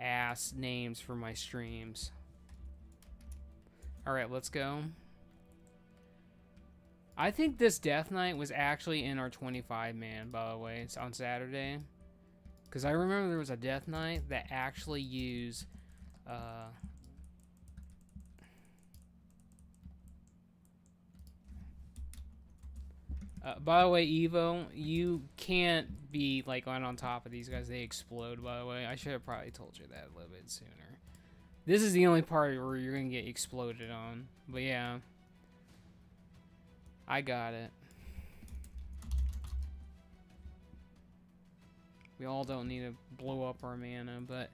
ass names for my streams. Alright, let's go. I think this Death Knight was actually in our 25-man, by the way. It's on Saturday. Because I remember there was a Death Knight that actually used... by the way, Evo, you can't be like on top of these guys. They explode, by the way. I should have probably told you that a little bit sooner. This is the only part where you're going to get exploded on. But yeah. I got it. We all don't need to blow up our mana, but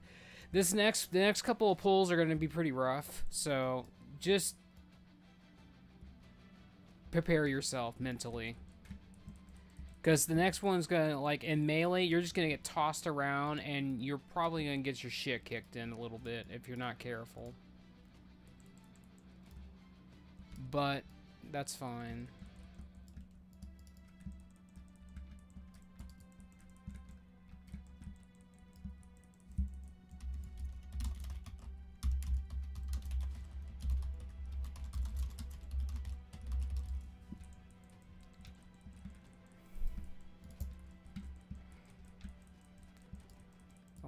the next couple of pulls are going to be pretty rough. So just prepare yourself mentally. Because the next one's going to, like, in melee, you're just going to get tossed around, and you're probably going to get your shit kicked in a little bit if you're not careful. But that's fine.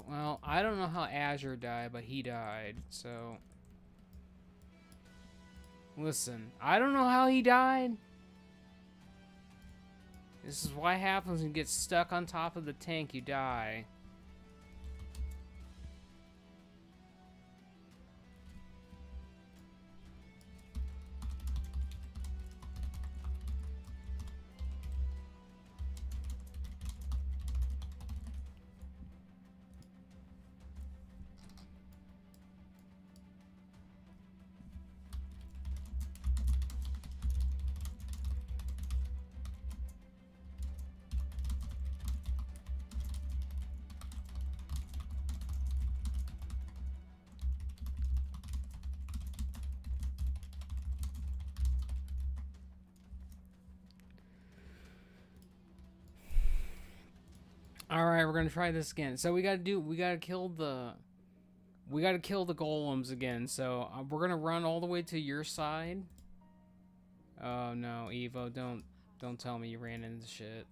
Well, I don't know how Azure died, but he died, so... Listen, I don't know how he died. This is what happens when you get stuck on top of the tank, you die. All right, we're gonna try this again. So we gotta kill the golems again. So we're gonna run all the way to your side. Oh no, Evo, don't tell me you ran into shit.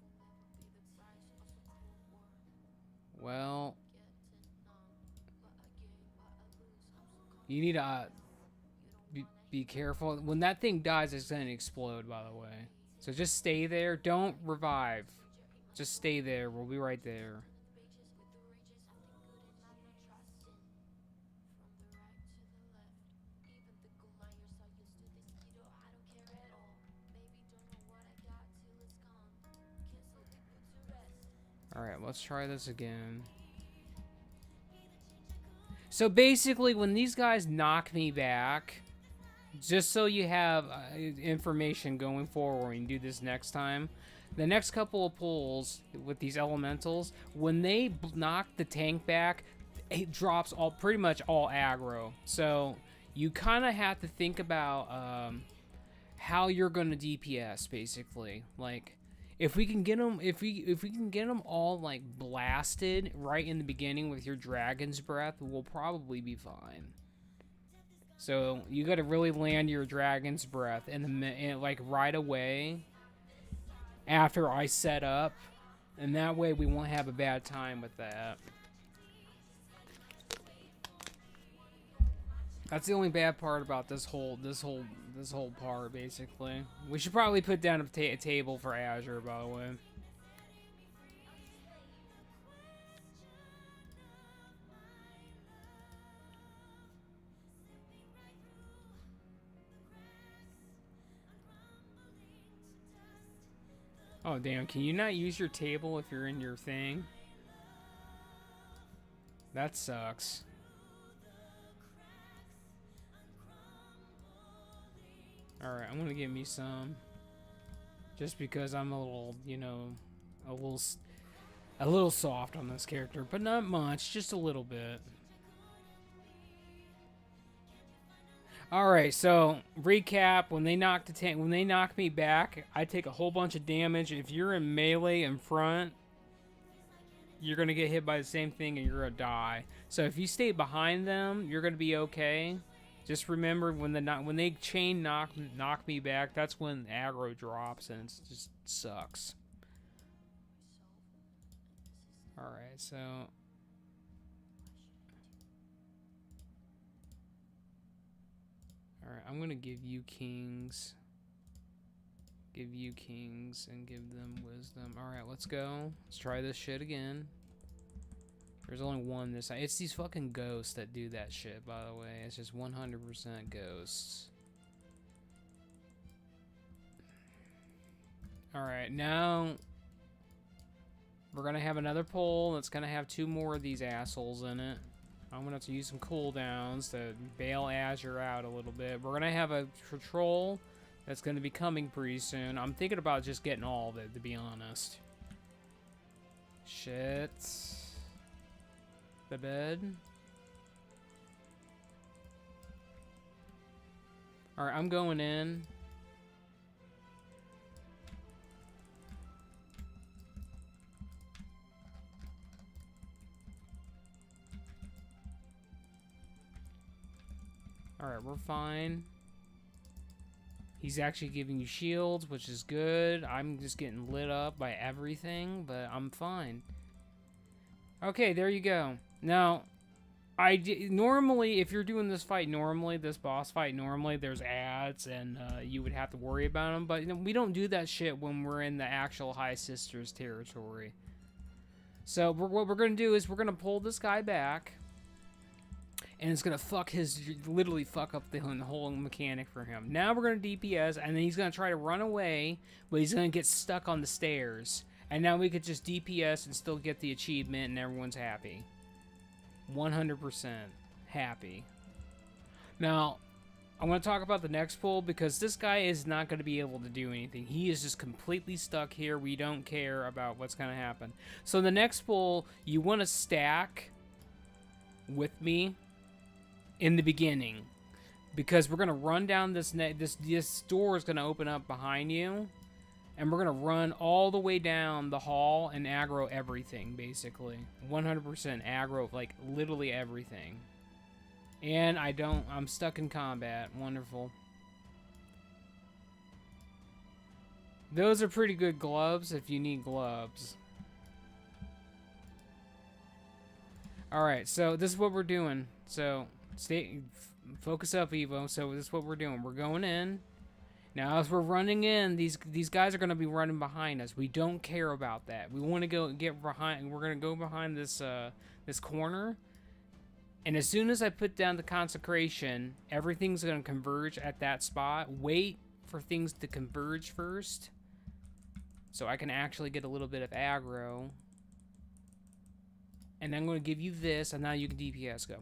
Well, you need to be careful. When that thing dies, it's gonna explode, by the way. So just stay there. Don't revive. Just stay there. We'll be right there. Alright, let's try this again. So basically, when these guys knock me back, just so you have information going forward when you do this next time, the next couple of pulls with these elementals, when they knock the tank back, it drops pretty much all aggro. So you kind of have to think about how you're going to DPS, basically. Like, if we can get them, if we can get them all like blasted right in the beginning with your Dragon's Breath, we'll probably be fine. So you got to really land your Dragon's Breath like right away after I set up, and that way we won't have a bad time with that. That's the only bad part about this whole part, basically. We should probably put down a table for Azure, by the way. Oh, damn. Can you not use your table if you're in your thing? That sucks. Alright, I'm gonna get me some. Just because I'm a little, you know, a little soft on this character. But not much, just a little bit. Alright, so recap, when they knock me back, I take a whole bunch of damage. If you're in melee in front, you're gonna get hit by the same thing and you're gonna die. So if you stay behind them, you're gonna be okay. Just remember when they chain knock me back, that's when aggro drops and it just sucks. All right, so all right, I'm gonna give you kings. Give you kings and give them wisdom. All right, let's go. Let's try this shit again. There's only one this time. It's these fucking ghosts that do that shit, by the way. It's just 100% ghosts. Alright, now we're going to have another poll that's going to have 2 more of these assholes in it. I'm going to have to use some cooldowns to bail Azure out a little bit. We're going to have a patrol that's going to be coming pretty soon. I'm thinking about just getting all of it, to be honest. Shit. The bed. Alright, I'm going in. Alright, we're fine. He's actually giving you shields, which is good. I'm just getting lit up by everything, but I'm fine. Okay, there you go. Now, normally, if you're doing this fight normally, this boss fight normally, there's ads and you would have to worry about them. But we don't do that shit when we're in the actual High Sisters territory. So what we're going to do is we're going to pull this guy back. And it's going to literally fuck up the whole mechanic for him. Now we're going to DPS, and then he's going to try to run away, but he's going to get stuck on the stairs. And now we could just DPS and still get the achievement, and everyone's happy. 100% happy. Now, I want to talk about the next pull, because this guy is not going to be able to do anything. He is just completely stuck here. We don't care about what's going to happen. So the next pull, you want to stack with me in the beginning, because we're gonna run down this door is gonna open up behind you, and we're gonna run all the way down the hall and aggro everything, basically 100% aggro, like literally everything. And I'm stuck in combat. Wonderful. Those are pretty good gloves if you need gloves. Alright, so this is what we're doing. So focus up, Evo. So this is what we're doing. We're going in. Now, as we're running in, these guys are going to be running behind us. We don't care about that. We want to go get behind. We're going to go behind this this corner. And as soon as I put down the consecration, everything's going to converge at that spot. Wait for things to converge first, so I can actually get a little bit of aggro. And I'm going to give you this, and now you can DPS. Go.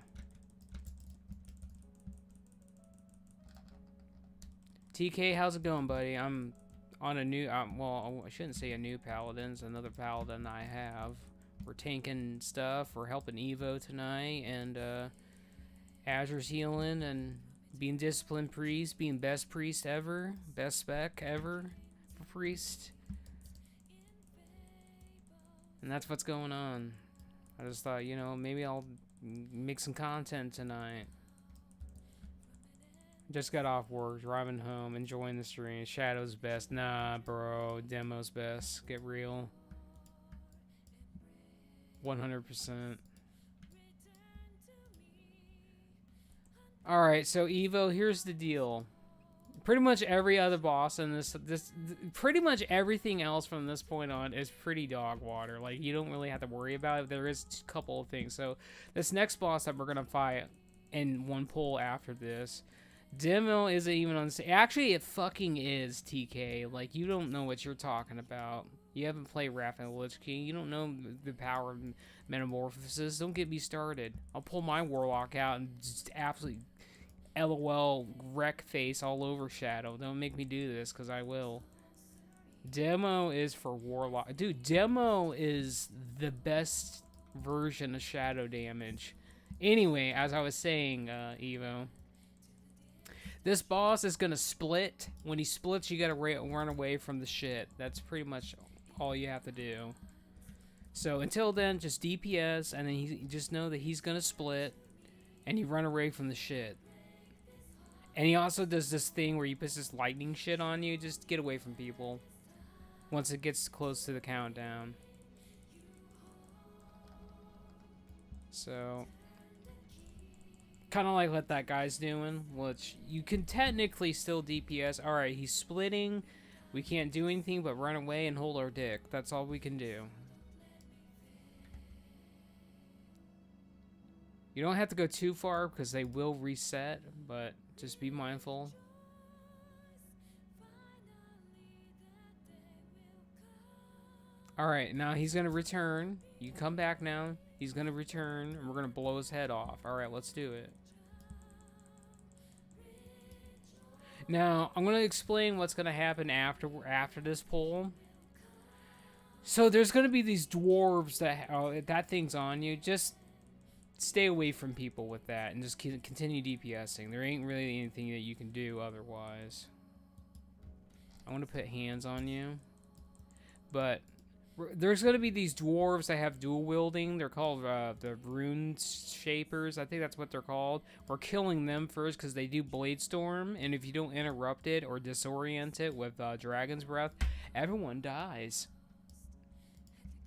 TK, how's it going, buddy? I'm on a new, well, I shouldn't say a new paladin. It's another paladin I have. We're tanking stuff. We're helping Evo tonight, and Azure's healing, and being disciplined priest, being best priest ever, best spec ever for priest. And that's what's going on. I just thought, you know, maybe I'll make some content tonight. Just got off work, driving home, enjoying the stream. Shadow's best. Nah, bro. Demo's best. Get real. 100%. Alright, so Evo, here's the deal. Pretty much every other boss in pretty much everything else from this point on is pretty dog water. Like, you don't really have to worry about it. There is a couple of things. So, this next boss that we're going to fight in one pull after this, demo isn't even on the... Actually, it fucking is, TK. Like, you don't know what you're talking about. You haven't played Wrath and Lich King. You don't know the power of Metamorphosis. Don't get me started. I'll pull my Warlock out and just absolutely... LOL wreck face all over Shadow. Don't make me do this, because I will. Demo is for Warlock. Dude, Demo is the best version of Shadow damage. Anyway, as I was saying, Evo, this boss is going to split. When he splits, you got to run away from the shit. That's pretty much all you have to do. So until then, just DPS, and then you just know that he's gonna split, and you run away from the shit. And he also does this thing where he puts this lightning shit on you. Just get away from people once it gets close to the countdown. So, kind of like what that guy's doing, which you can technically still DPS. Alright, he's splitting. We can't do anything but run away and hold our dick. That's all we can do. You don't have to go too far because they will reset, but just be mindful. Alright, now he's going to return. You come back now. He's going to return, and we're going to blow his head off. Alright, let's do it. Now, I'm going to explain what's going to happen after this pull. So, there's going to be these dwarves that thing's on you. Just stay away from people with that and just continue DPSing. There ain't really anything that you can do otherwise. I want to put hands on you. But there's going to be these dwarves that have dual wielding. They're called the Rune Shapers. I think that's what they're called. We're killing them first because they do Bladestorm. And if you don't interrupt it or disorient it with Dragon's Breath, everyone dies.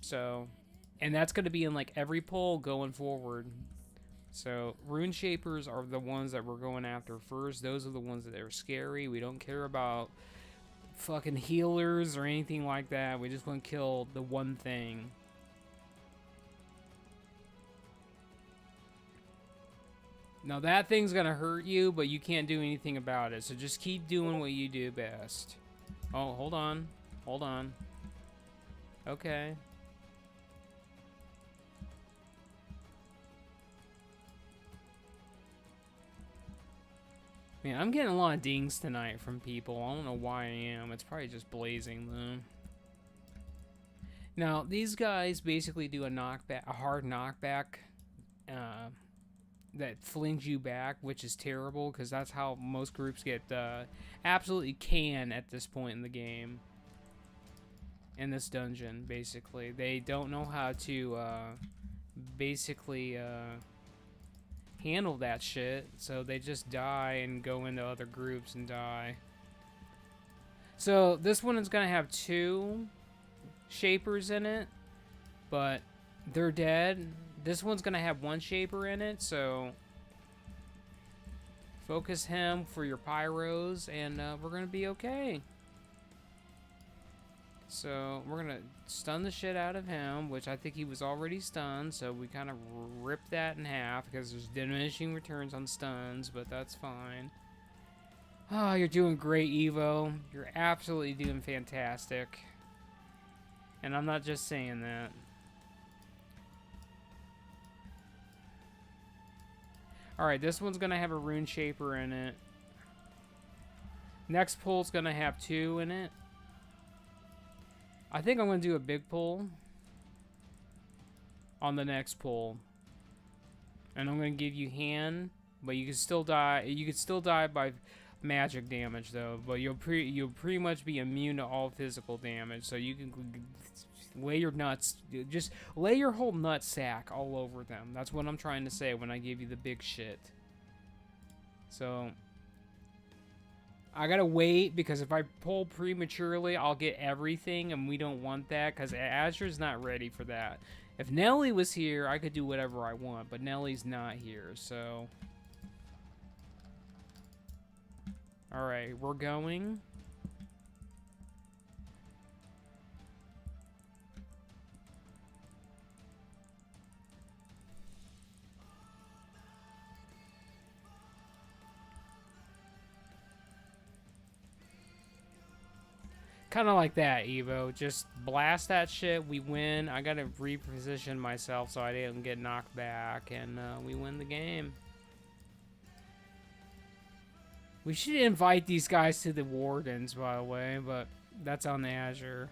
So... and that's going to be in like every pull going forward. So Rune Shapers are the ones that we're going after first. Those are the ones that are scary. We don't care about fucking healers or anything like that. We just want to kill the one thing. Now that thing's going to hurt you, but you can't do anything about it. So just keep doing what you do best. Oh, hold on. Hold on. Okay. Man, I'm getting a lot of dings tonight from people. I don't know why I am. It's probably just blazing, though. Now, these guys basically do a knockback, a hard knockback that flings you back, which is terrible, because that's how most groups get absolutely canned at this point in the game. In this dungeon, basically. They don't know how to basically... handle that shit, so they just die and go into other groups and die. So this one is gonna have 2 shapers in it, but they're dead. This one's gonna have 1 shaper in it, so focus him for your pyros, and we're gonna be okay. So we're gonna stun the shit out of him, which I think he was already stunned, so we kind of rip that in half because there's diminishing returns on stuns, but that's fine. Oh, you're doing great, Evo. You're absolutely doing fantastic. And I'm not just saying that. Alright, this one's gonna have a Rune Shaper in it. Next pull's gonna have 2 in it. I think I'm gonna do a big pull on the next pull, and I'm gonna give you hand, but you can still die. You can still die by magic damage though, but you'll pretty much be immune to all physical damage. So you can lay your nuts, just lay your whole nut sack all over them. That's what I'm trying to say when I give you the big shit. So I gotta wait, because if I pull prematurely, I'll get everything, and we don't want that, because Azure's not ready for that. If Nelly was here, I could do whatever I want, but Nelly's not here, so... Alright, we're going. Kind of like that, Evo. Just blast that shit. We win. I gotta reposition myself so I didn't get knocked back, and we win the game. We should invite these guys to the Wardens, by the way, but that's on the Azure.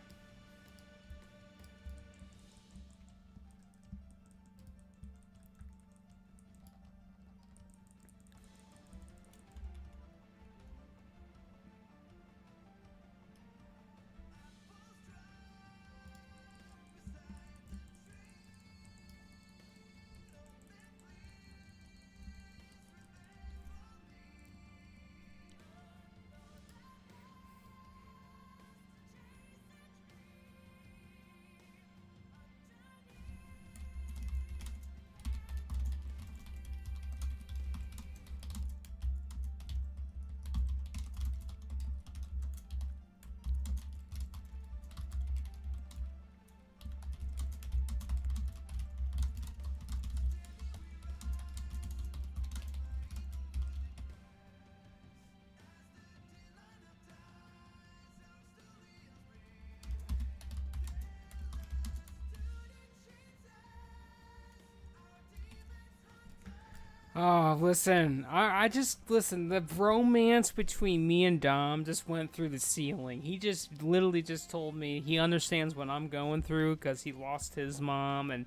Oh, listen, I just, listen, the romance between me and Dom just went through the ceiling. He just literally just told me he understands what I'm going through because he lost his mom, and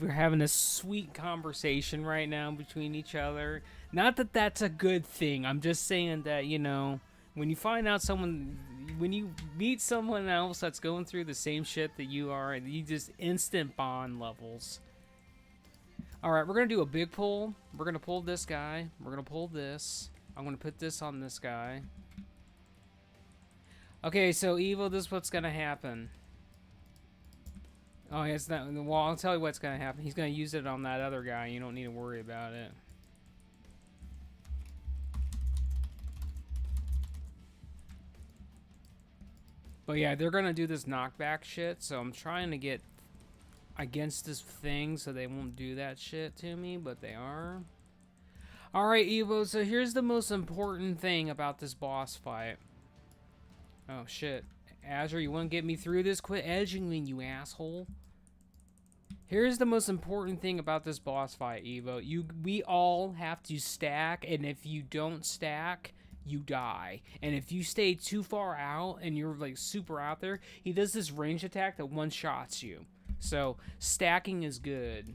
we're having a sweet conversation right now between each other. Not that that's a good thing. I'm just saying that, you know, when you find out someone, when you meet someone else that's going through the same shit that you are, you just instant bond levels. Alright, we're going to do a big pull. We're going to pull this guy. We're going to pull this. I'm going to put this on this guy. Okay, so Evo, this is what's going to happen. Oh, it's not. Well, I'll tell you what's going to happen. He's going to use it on that other guy. You don't need to worry about it. But yeah, they're going to do this knockback shit, so I'm trying to get against this thing so they won't do that shit to me, but they are. Alright, Evo, so here's the most important thing about this boss fight. Oh, shit. Azure, you want to get me through this? Quit edging me, you asshole. Here's the most important thing about this boss fight, Evo. We all have to stack, and if you don't stack, you die. And if you stay too far out and you're like super out there, he does this range attack that one-shots you. So, stacking is good.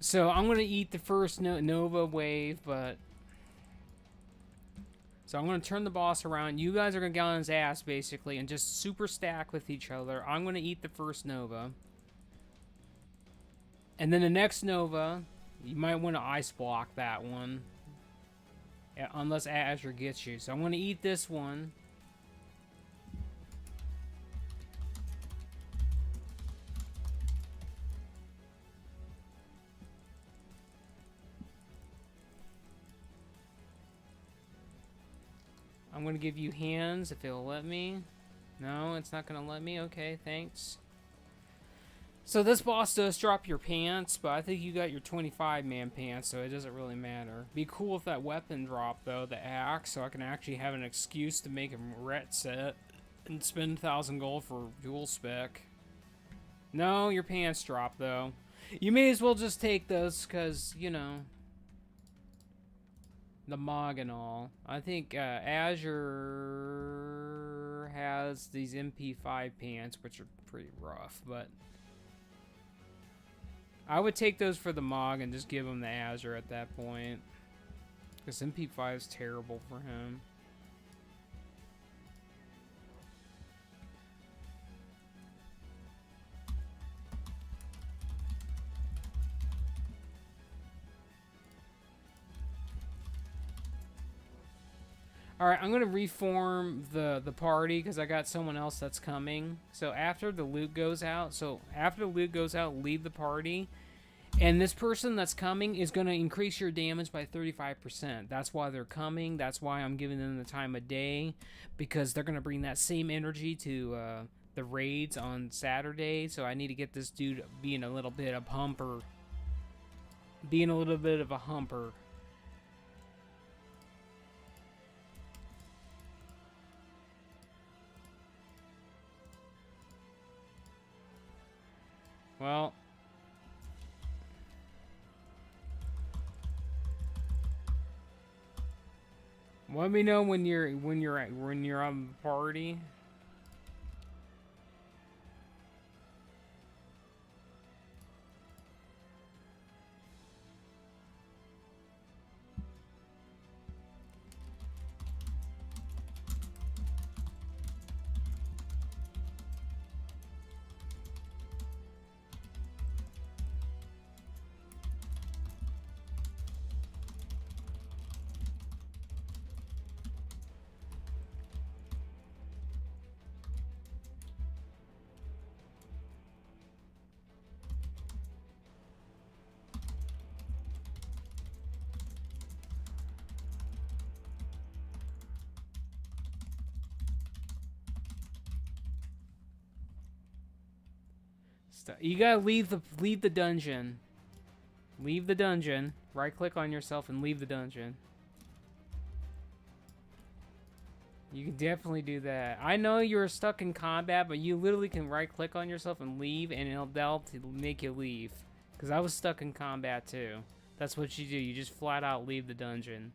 So, I'm going to eat the first Nova wave, but... So, I'm going to turn the boss around. You guys are going to get on his ass, basically, and just super stack with each other. I'm going to eat the first Nova. And then the next Nova, you might want to ice block that one. Unless Azure gets you. So, I'm going to eat this one. I'm going to give you hands if it'll let me. No, it's not going to let me. Okay, thanks. So this boss does drop your pants, but I think you got your 25-man pants, so it doesn't really matter. Be cool if that weapon dropped, though, the axe, so I can actually have an excuse to make a ret set and spend 1,000 gold for dual spec. No, your pants dropped, though. You may as well just take those, because, you know... the Mog and all. I think Azure has these MP5 pants, which are pretty rough, but I would take those for the Mog and just give him the Azure at that point, because MP5 is terrible for him. Alright, I'm going to reform the party because I got someone else that's coming. So after the loot goes out, leave the party. And this person that's coming is going to increase your damage by 35%. That's why they're coming. That's why I'm giving them the time of day. Because they're going to bring that same energy to the raids on Saturday. So I need to get this dude being a little bit of humper. Being a little bit of a humper. Well, let me know when you're on the party. You gotta leave the dungeon. Leave the dungeon. Right click on yourself and leave the dungeon. You can definitely do that. I know you're stuck in combat, but you literally can right click on yourself and leave, and that'll make you leave. Because I was stuck in combat too. That's what you do. You just flat out leave the dungeon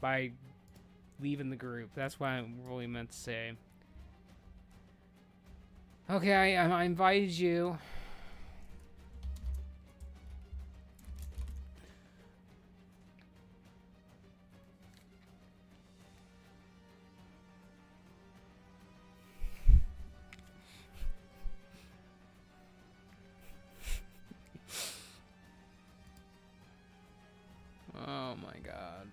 by leaving the group. That's what I really meant to say. Okay, I invited you. Oh my god.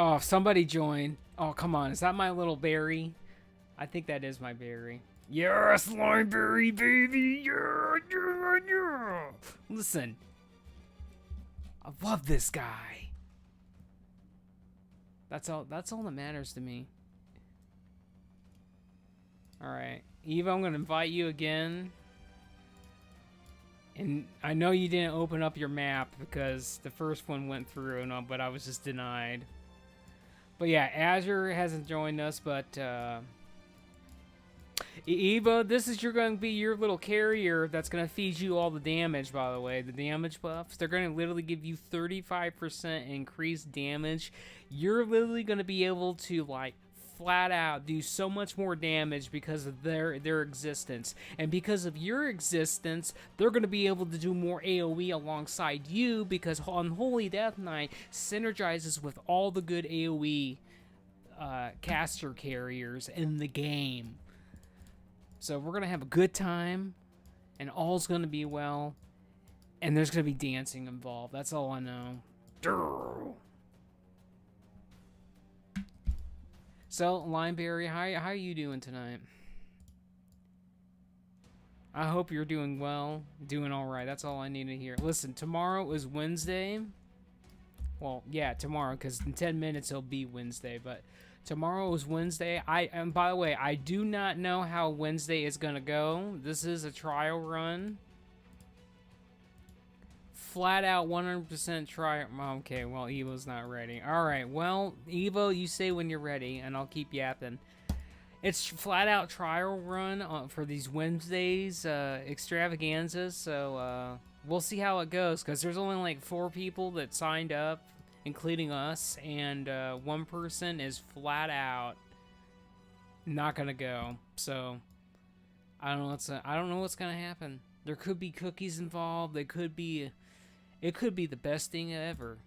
Oh, somebody join. Oh, come on. Is that my little Barry? I think that is my Barry. Yes, Limeberry, baby. Yeah, yeah, yeah. Listen. I love this guy. That's all that matters to me. Alright. Eva, I'm going to invite you again. And I know you didn't open up your map because the first one went through, but I was just denied. But yeah, Azure hasn't joined us, but Eva, this is going to be your little carrier that's going to feed you all the damage, by the way. The damage buffs, they're going to literally give you 35% increased damage. You're literally going to be able to, like, flat out do so much more damage because of their existence. And because of your existence, they're going to be able to do more AoE alongside you because Unholy Death Knight synergizes with all the good AoE caster carriers in the game. So we're going to have a good time, and all's going to be well, and there's going to be dancing involved. That's all I know. Durr. So, Limeberry, how are you doing tonight? I hope you're doing well, doing all right. That's all I need to hear. Listen, tomorrow is Wednesday. Well, yeah, tomorrow, because in 10 minutes it'll be Wednesday, but tomorrow is Wednesday. And by the way, I do not know how Wednesday is going to go. This is a trial run. Flat out 100% try. Okay, well, Evo's not ready. Alright, well, Evo, you say when you're ready, and I'll keep yapping. It's flat out trial run for these Wednesdays extravaganzas, so we'll see how it goes, because there's only like 4 people that signed up, including us, and 1 person is flat out not gonna go. So I don't know what's gonna happen. There could be cookies involved. It could be the best thing ever.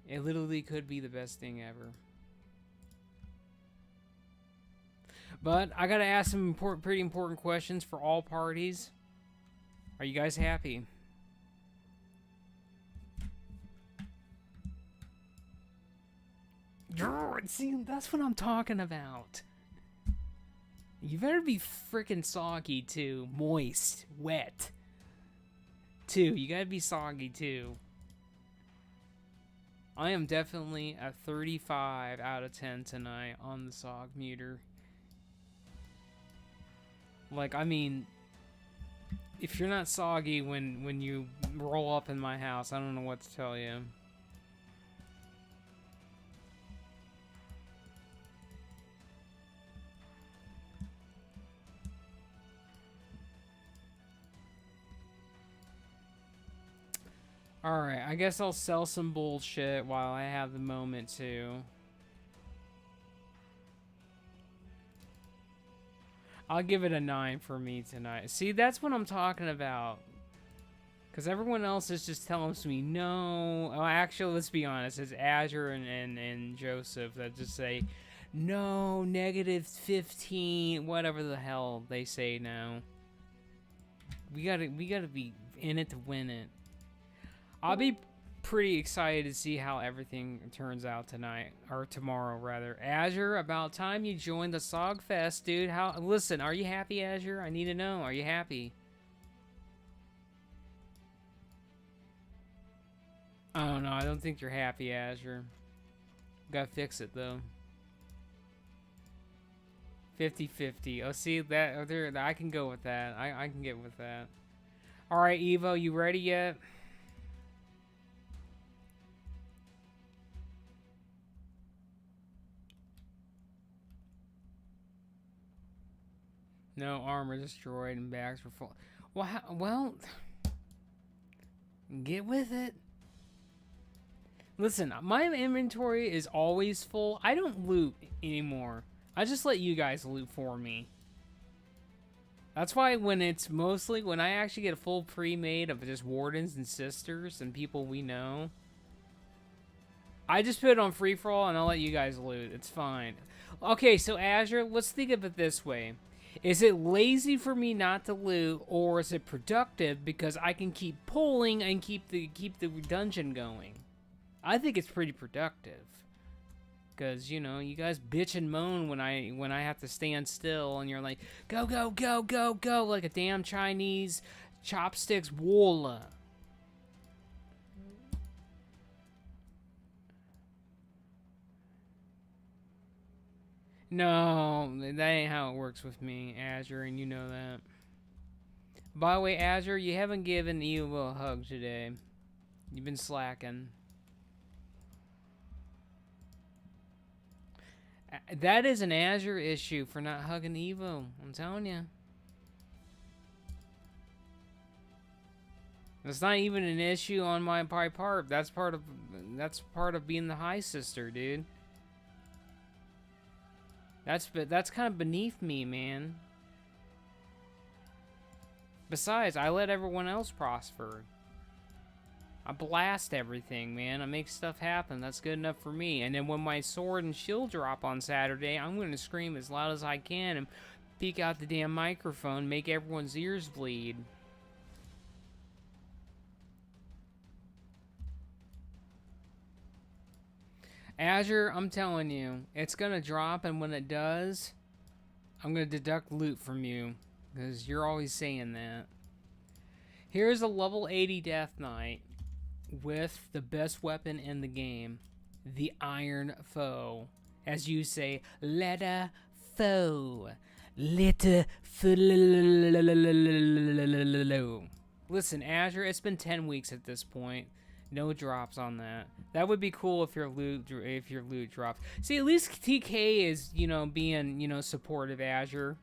It literally could be the best thing ever. But I gotta ask some pretty important questions for all parties. Are you guys happy? See, that's what I'm talking about. You better be freaking soggy too, moist, wet. Too, you gotta be soggy too. I am definitely a 35 out of 10 tonight on the sog meter. Like, I mean, if you're not soggy when you roll up in my house, I don't know what to tell you. Alright, I guess I'll sell some bullshit while I have the moment to. I'll give it a 9 for me tonight. See, that's what I'm talking about. Because everyone else is just telling me no. Oh, actually, let's be honest. It's Azure and Joseph that just say, no, -15, whatever the hell they say now. We gotta be in it to win it. I'll be pretty excited to see how everything turns out tonight, or tomorrow rather. Azure, about time you joined the Sogfest, dude. Listen, are you happy, Azure? I need to know. Are you happy? I don't know. I don't think you're happy, Azure. Gotta fix it though. 50-50. Oh, see that? There, I can go with that. I can get with that. All right, Evo, you ready yet? No, armor destroyed and bags were full. Well, get with it. Listen, my inventory is always full. I don't loot anymore. I just let you guys loot for me. That's why when I actually get a full pre-made of just wardens and sisters and people we know, I just put it on free-for-all and I'll let you guys loot. It's fine. Okay, so Azure, let's think of it this way. Is it lazy for me not to loot, or is it productive because I can keep pulling and keep the dungeon going? I think it's pretty productive. Because, you know, you guys bitch and moan when I have to stand still and you're like, go, go, go, go, go, like a damn Chinese chopsticks walla. No, that ain't how it works with me, Azure, and you know that. By the way, Azure, you haven't given Evo a hug today. You've been slacking. That is an Azure issue for not hugging Evo. I'm telling you. It's not even an issue on my part. That's part of being the high sister, dude. That's kind of beneath me, man. Besides, I let everyone else prosper. I blast everything, man. I make stuff happen. That's good enough for me. And then when my sword and shield drop on Saturday, I'm going to scream as loud as I can and peek out the damn microphone, make everyone's ears bleed. Azure, I'm telling you, it's going to drop, and when it does, I'm going to deduct loot from you, because you're always saying that. Here's a level 80 Death Knight with the best weapon in the game, the Iron Foe. As you say, letter foe. Letter foe. Listen, Azure, it's been 10 weeks at this point. No drops on that. That would be cool if your loot drops. See, at least TK is, you know, being, you know, supportive, Azure.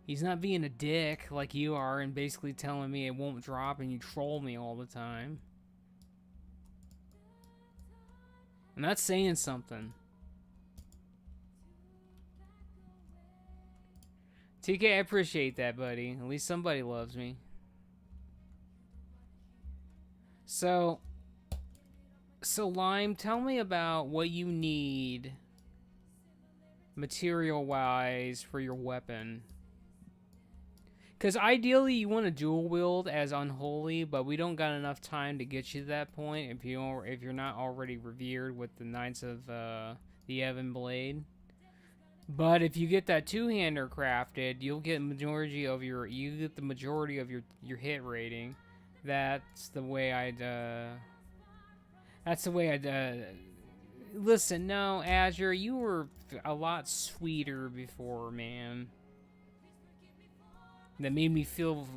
He's not being a dick like you are and basically telling me it won't drop and you troll me all the time. And that's saying something. TK, I appreciate that, buddy. At least somebody loves me. So Lime, tell me about what you need material-wise for your weapon. Because ideally you want to dual wield as Unholy, but we don't got enough time to get you to that point if you're not already revered with the Knights of the Ebon Blade. But if you get that two-hander crafted, you'll get the majority of your hit rating. That's the way I'd listen, no, Azure, you were a lot sweeter before, man. That made me feel,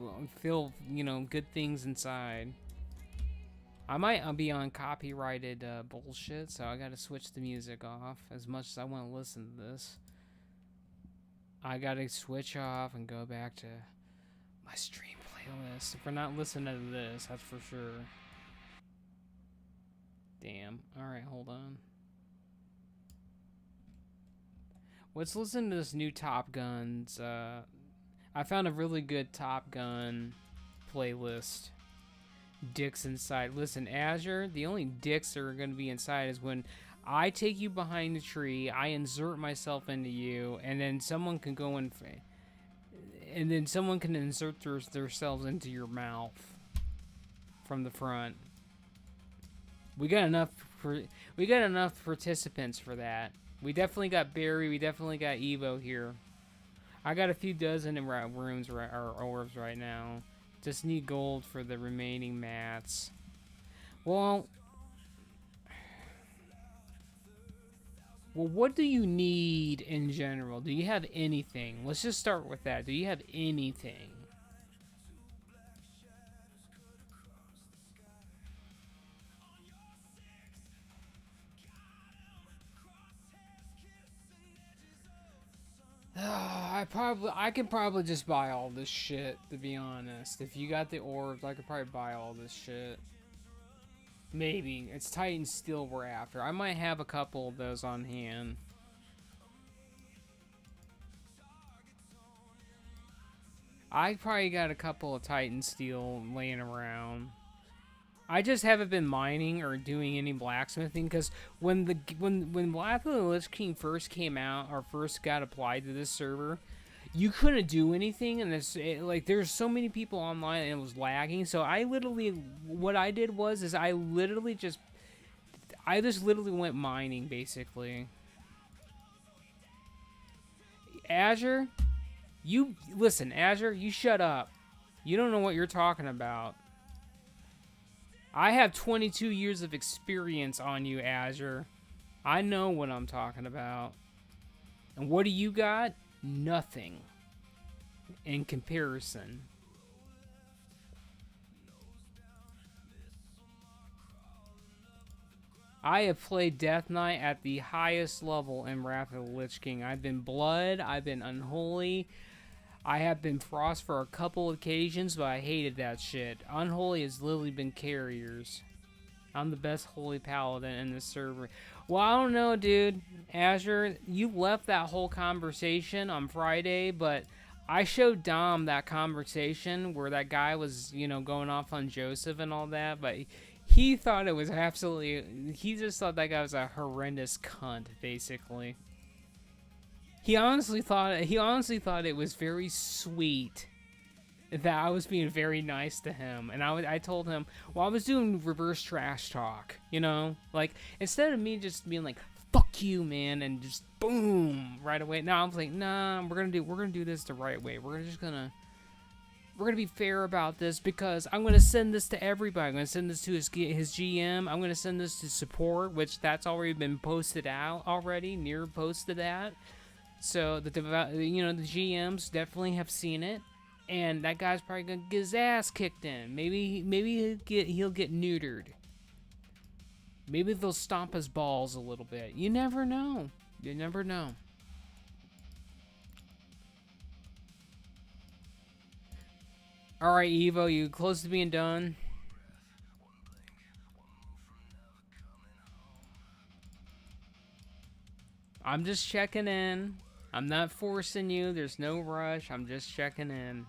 you know, good things inside. I might be on copyrighted bullshit, so I gotta switch the music off. As much as I want to listen to this, I gotta switch off and go back to my stream playlist. If we're not listening to this, that's for sure. Damn. Alright, hold on. Let's listen to this new Top Gun's, I found a really good Top Gun playlist. Dicks inside. Listen, Azure, the only dicks that are going to be inside is when I take you behind the tree, I insert myself into you, and then someone can go in, and then someone can insert themselves into your mouth from the front. We got enough participants for that. We definitely got Barry. We definitely got Evo here. I got a few dozen in rooms or orbs right now. Just need gold for the remaining mats. Well, what do you need in general? Do you have anything? Let's just start with that. Do you have anything? I could probably just buy all this shit, to be honest. If you got the orbs, I could probably buy all this shit. Maybe. It's Titansteel we're after. I might have a couple of those on hand. I probably got a couple of Titansteel laying around. I just haven't been mining or doing any blacksmithing because when Wrath of the Lich King first came out or first got applied to this server, you couldn't do anything, and there's so many people online and it was lagging. So what I did was I just literally went mining basically. Azure, Azure, you shut up. You don't know what you're talking about. I have 22 years of experience on you, Azure. I know what I'm talking about. And what do you got? Nothing. In comparison. I have played Death Knight at the highest level in Wrath of the Lich King. I've been Blood, I've been Unholy, I have been Frost for a couple occasions, but I hated that shit. Unholy has literally been carriers. I'm the best Holy Paladin in this server. Well, I don't know, dude. Azure, you left that whole conversation on Friday, but I showed Dom that conversation where that guy was, going off on Joseph and all that, but he thought it was he just thought that guy was a horrendous cunt, basically. He honestly thought it was very sweet that I was being very nice to him, and I told him, well, I was doing reverse trash talk, like instead of me just being like, fuck you, man, and just boom right away. No, I was like, nah, we're gonna do this the right way. We're gonna be fair about this because I'm gonna send this to everybody. I'm gonna send this to his GM. I'm gonna send this to support, which that's already been posted out already. Near posted that. So the GMs definitely have seen it, and that guy's probably gonna get his ass kicked in. Maybe he'll get neutered. Maybe they'll stomp his balls a little bit. You never know. You never know. All right, Evo, you close to being done? I'm just checking in. I'm not forcing you. There's no rush. I'm just checking in.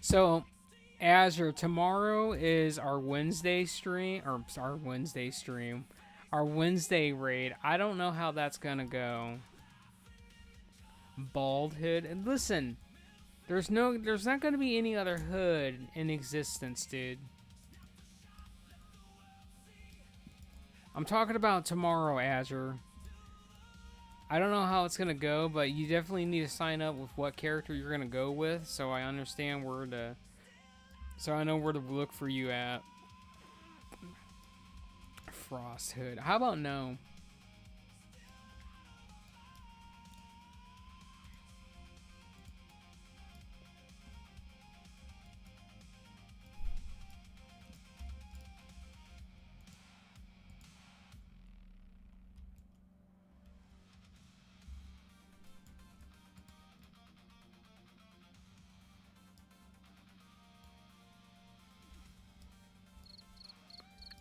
So, Azure, tomorrow is our Wednesday stream, our Wednesday raid. I don't know how that's gonna go. Bald hood, and listen, there's not gonna be any other hood in existence, dude. I'm talking about tomorrow, Azure. I don't know how it's gonna go, but you definitely need to sign up with what character you're gonna go with, so I understand so I know where to look for you at. Frost hood. How about no?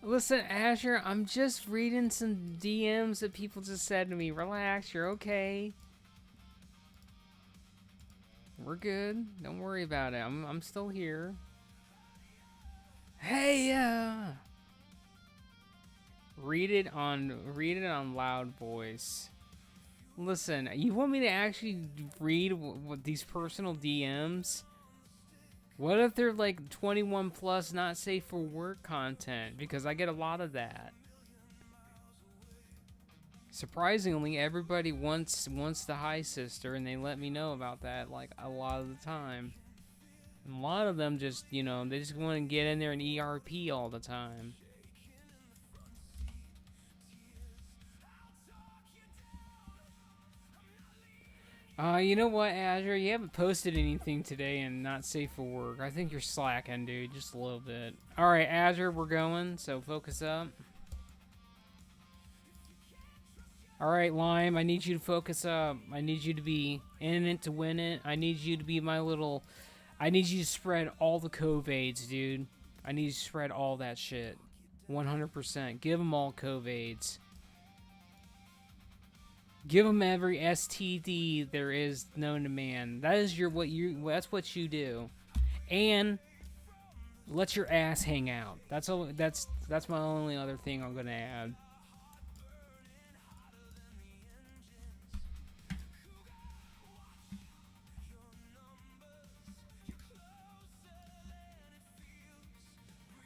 Listen, Azure, I'm just reading some DMs that people just said to me. Relax, you're okay. We're good. Don't worry about it. I'm still here. Hey, Read it on loud voice. Listen, you want me to actually read what these personal DMs? What if they're like 21 plus, not safe for work content? Because I get a lot of that. Surprisingly, everybody wants the Hi Sister, and they let me know about that like a lot of the time. And a lot of them just, you know, they just want to get in there and ERP all the time. You know what, Azure? You haven't posted anything today and not safe for work. I think you're slacking, dude, just a little bit. Alright, Azure, we're going, so focus up. Alright, Lime, I need you to focus up. I need you to be in it to win it. I need you to be my little... I need you to spread all the Covades, dude. I need you to spread all that shit. 100%. Give them all Covades. Give them every STD there is known to man. That is that's what you do. And let your ass hang out. That's my only other thing I'm gonna add.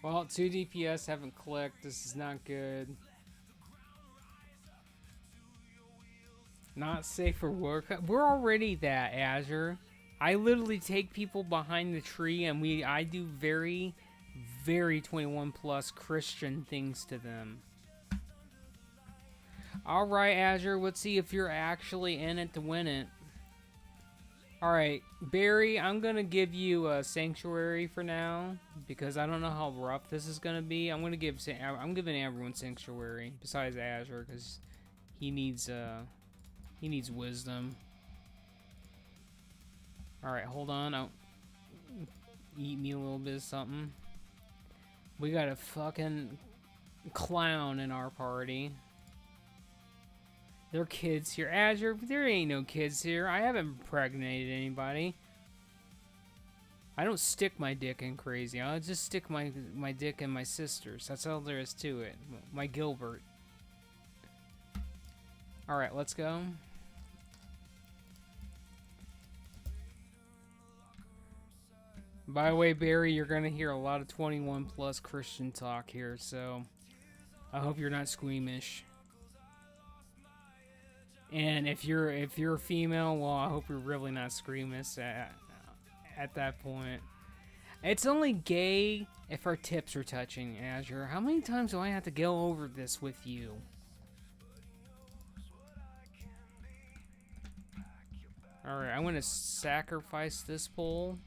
Well, 2 DPS haven't clicked. This is not good. Not safe for work. We're already that, Azure. I literally take people behind the tree and I do very, very 21 plus Christian things to them. Alright, Azure, let's see if you're actually in it to win it. Alright, Barry, I'm gonna give you a Sanctuary for now, because I don't know how rough this is gonna be. I'm giving everyone Sanctuary, besides Azure, because he needs wisdom. Alright, hold on. I'll eat me a little bit of something. We got a fucking clown in our party. There are kids here. Azure, there ain't no kids here. I haven't impregnated anybody. I don't stick my dick in crazy. I'll just stick my dick in my sister's. That's all there is to it. My Gilbert. Alright, let's go. By the way, Barry, you're gonna hear a lot of 21 plus Christian talk here, so I hope you're not squeamish. And if you're a female, well, I hope you're really not squeamish at that point. It's only gay if our tips are touching, Azure. How many times do I have to go over this with you? Alright, I'm gonna sacrifice this pole.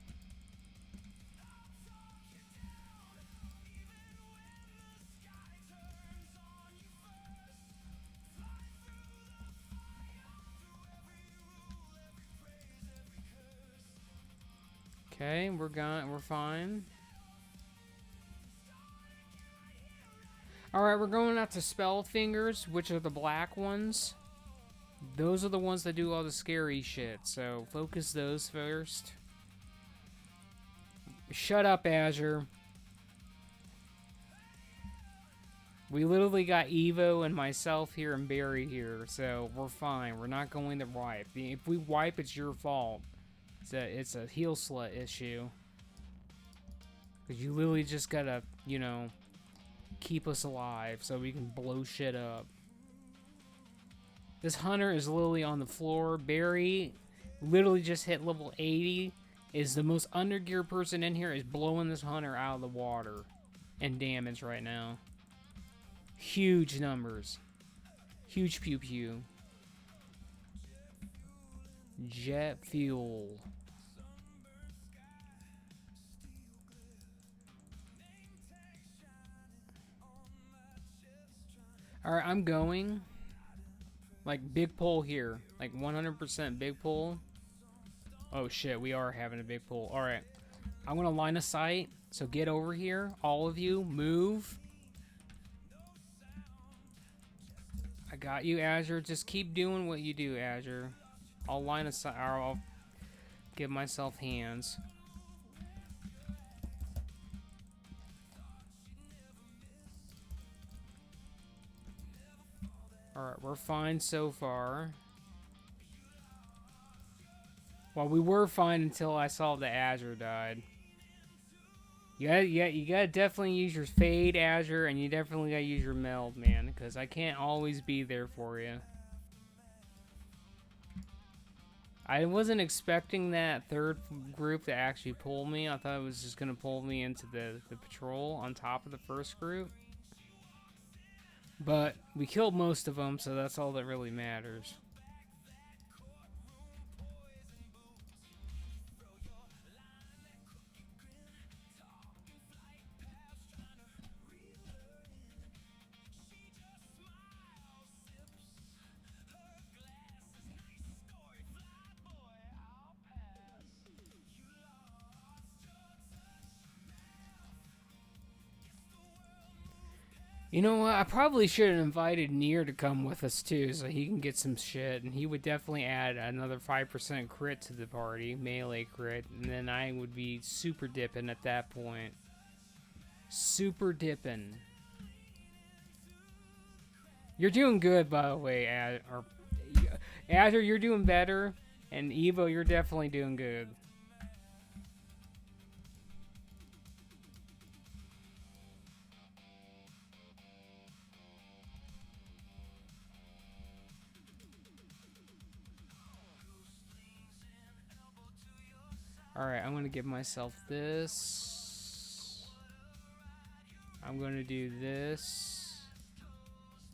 Okay, we're fine. Alright, we're going out to Spell Fingers, which are the black ones. Those are the ones that do all the scary shit, so focus those first. Shut up, Azure. We literally got Evo and myself here and Barry here, so we're fine. We're not going to wipe. If we wipe, it's your fault. It's a heel slut issue. Because you literally just gotta, you know, keep us alive so we can blow shit up. This hunter is literally on the floor. Barry literally just hit level 80. Is the most undergear person in here, is blowing this hunter out of the water and damage right now. Huge numbers. Huge pew pew. Jet fuel. Alright, I'm going. Like, big pull here. Like, 100% big pull. Oh shit, we are having a big pull. Alright. I'm gonna line of sight. So get over here. All of you, move. I got you, Azure. Just keep doing what you do, Azure. I'll line of sight. I'll give myself hands. Alright, we're fine so far. Well, we were fine until I saw the Azure died. You gotta definitely use your Fade Azure, and you definitely gotta use your Meld, man, because I can't always be there for you. I wasn't expecting that third group to actually pull me. I thought it was just gonna pull me into the patrol on top of the first group. But we killed most of them, so that's all that really matters. You know what? I probably should have invited Nier to come with us too, so he can get some shit, and he would definitely add another 5% crit to the party, melee crit, and then I would be super dipping at that point. Super dipping. You're doing good, by the way, Azure, you're doing better, and Evo, you're definitely doing good. Alright, I'm going to give myself this. I'm going to do this.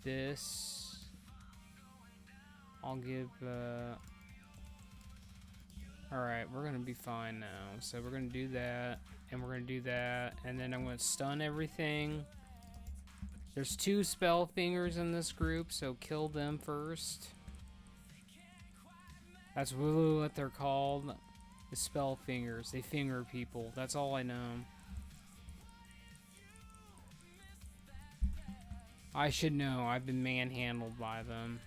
This. I'll give, Alright, we're going to be fine now. So we're going to do that, and we're going to do that, and then I'm going to stun everything. There's 2 spell fingers in this group, so kill them first. That's really what they're called. The spell fingers. They finger people. That's all I know. I should know. I've been manhandled by them.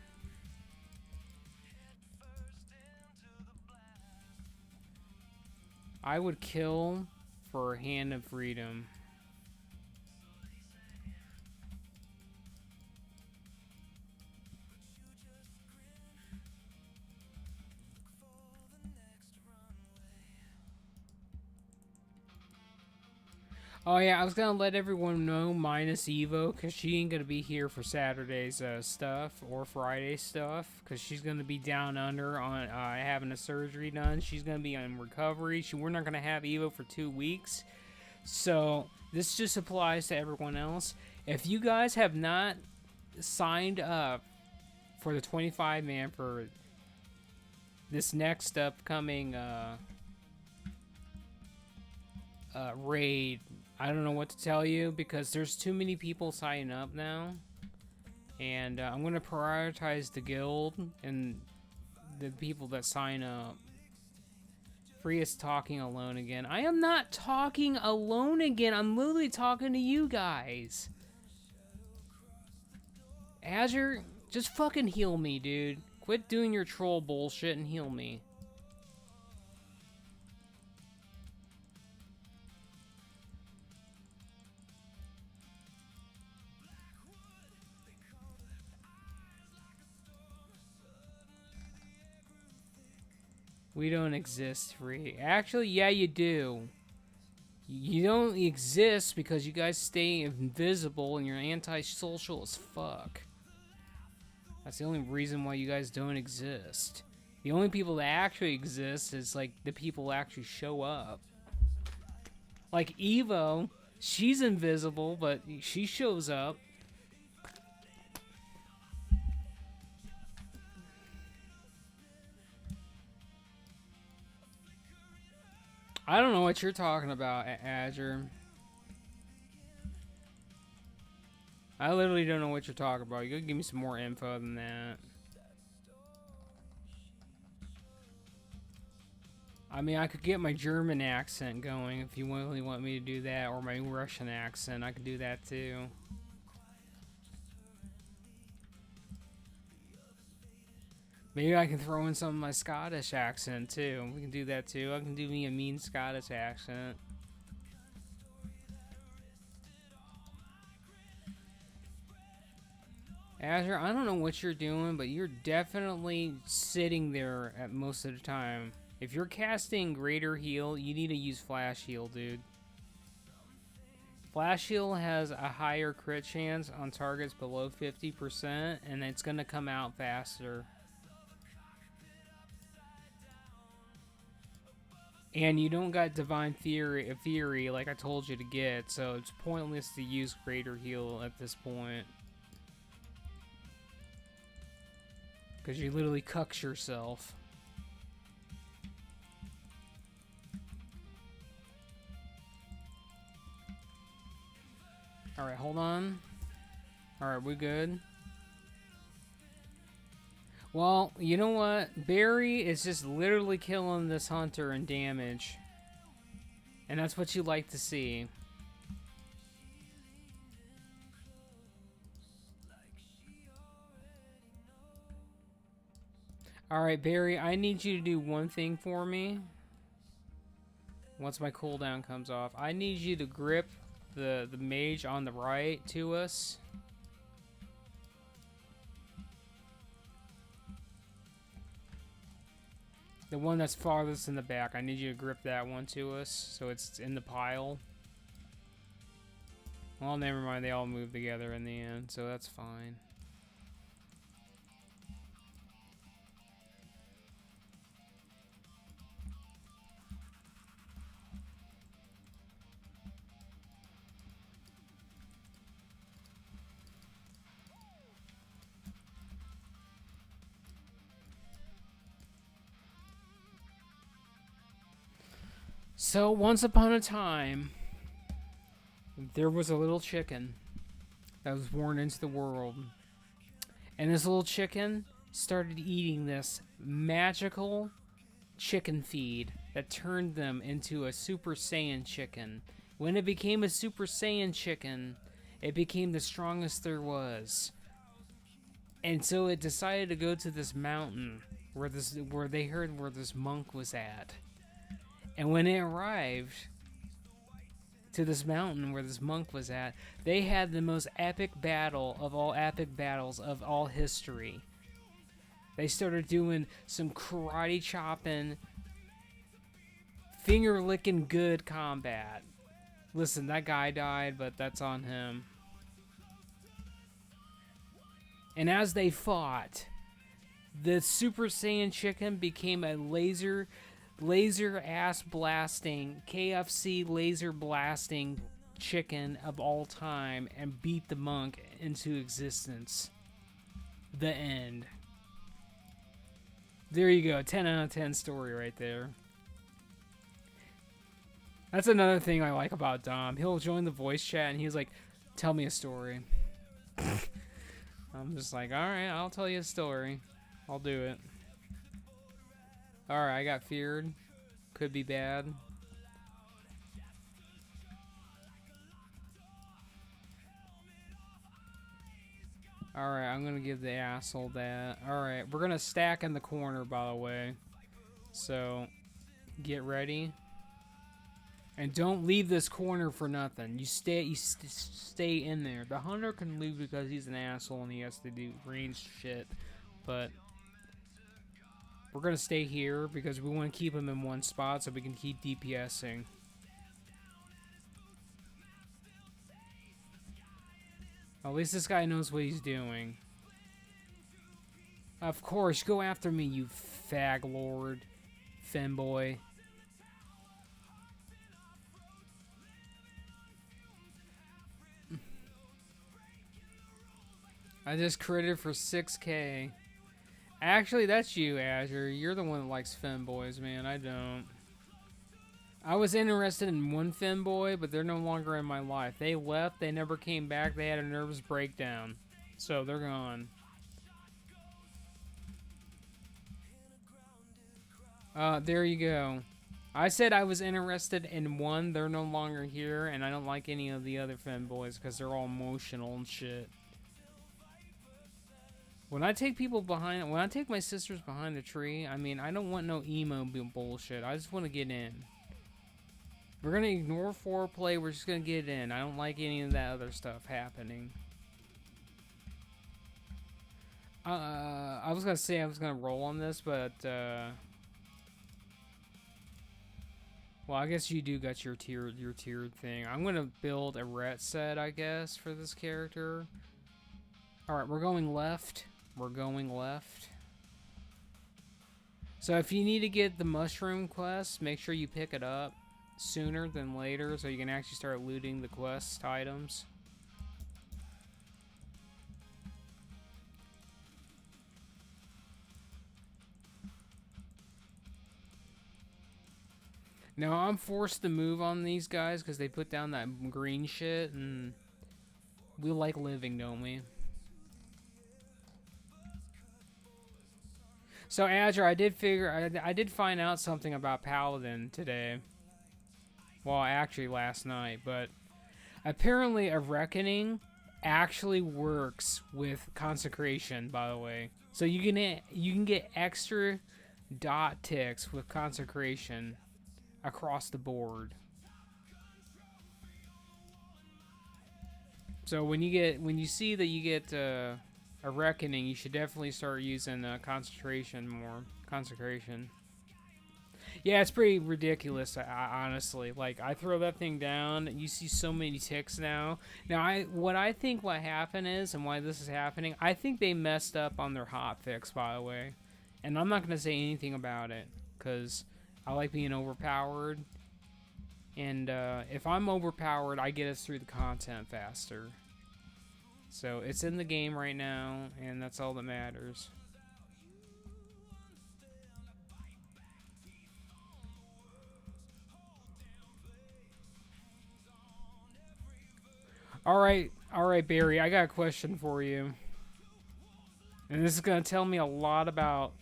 I would kill for a Hand of Freedom. Oh yeah, I was gonna let everyone know, minus Evo, because she ain't gonna be here for Saturday's stuff or Friday's stuff, because she's gonna be down under on having a surgery done. She's gonna be on recovery. We're not gonna have Evo for 2 weeks, so this just applies to everyone else. If you guys have not signed up for the 25-man for this next upcoming raid, I don't know what to tell you, because there's too many people signing up now, and I'm going to prioritize the guild and the people that sign up. Free is talking alone again. I am not talking alone again. I'm literally talking to you guys. Azure, just fucking heal me, dude. Quit doing your troll bullshit and heal me. We don't exist, Free. Actually, yeah, you do. You don't exist because you guys stay invisible and you're antisocial as fuck. That's the only reason why you guys don't exist. The only people that actually exist is, like, the people who actually show up. Like Evo, she's invisible, but she shows up. I don't know what you're talking about, Azure. I literally don't know what you're talking about. You gotta give me some more info than that. I mean, I could get my German accent going if you really want me to do that, or my Russian accent. I could do that too. Maybe I can throw in some of my Scottish accent too. We can do that too. I can do me a mean Scottish accent. Azure, I don't know what you're doing, but you're definitely sitting there at most of the time. If you're casting Greater Heal, you need to use Flash Heal, dude. Flash Heal has a higher crit chance on targets below 50%, and it's going to come out faster. And you don't got Divine Fury like I told you to get, so it's pointless to use Greater Heal at this point. Because you literally cucks yourself. Alright, hold on. Alright, we good? Well, you know what? Barry is just literally killing this hunter in damage. And that's what you like to see. Alright, Barry, I need you to do one thing for me. Once my cooldown comes off. I need you to grip the mage on the right to us. The one that's farthest in the back. I need you to grip that one to us so it's in the pile. Well, never mind. They all move together in the end, so that's fine. So, once upon a time, there was a little chicken that was born into the world. And this little chicken started eating this magical chicken feed that turned them into a Super Saiyan Chicken. When it became a Super Saiyan Chicken, it became the strongest there was. And so it decided to go to this mountain where they heard where this monk was at. And when it arrived to this mountain where this monk was at, they had the most epic battle of all epic battles of all history. They started doing some karate chopping, finger licking good combat. Listen, that guy died, but that's on him. And as they fought, the Super Saiyan Chicken became a laser ass blasting, KFC laser blasting chicken of all time and beat the monk into existence. The end. There you go, 10 out of 10 story right there. That's another thing I like about Dom. He'll join the voice chat and he's like, tell me a story. I'm just like, alright, I'll tell you a story. I'll do it. Alright, I got feared. Could be bad. Alright, I'm gonna give the asshole that. Alright, we're gonna stack in the corner, by the way. So, get ready. And don't leave this corner for nothing. You stay in there. The hunter can leave because he's an asshole and he has to do ranged shit. But we're going to stay here because we want to keep him in one spot so we can keep DPSing. At least this guy knows what he's doing. Of course, go after me, you fag lord, femboy. I just critted for 6k. Actually, that's you, Azure. You're the one that likes femboys, man. I don't. I was interested in one femboy, but they're no longer in my life. They left. They never came back. They had a nervous breakdown. So, they're gone. There you go. I said I was interested in one. They're no longer here, and I don't like any of the other femboys because they're all emotional and shit. When I take people behind, when I take my sisters behind the tree, I mean, I don't want no emo bullshit. I just want to get in. We're going to ignore foreplay. We're just going to get in. I don't like any of that other stuff happening. I was gonna say I was gonna roll on this, but well, I guess you do got your tiered thing. I'm gonna build a ret set, I guess, for this character. All right, we're going left. We're going left. So if you need to get the mushroom quest, make sure you pick it up sooner than later, so you can actually start looting the quest items. Now, I'm forced to move on these guys because they put down that green shit, and we like living, don't we? So, Azure, I did find out something about Paladin today. Well, actually last night, but apparently a Reckoning actually works with Consecration, by the way. So you can get extra dot ticks with Consecration across the board. So when you see that you get a Reckoning, you should definitely start using Consecration. Yeah, it's pretty ridiculous, honestly. Like, I throw that thing down, and you see so many ticks now. Now, what happened is, and why this is happening, I think they messed up on their hotfix, by the way. And I'm not going to say anything about it, because I like being overpowered. And if I'm overpowered, I get us through the content faster. So, it's in the game right now, and that's all that matters. All right, Barry, I got a question for you. And this is going to tell me a lot about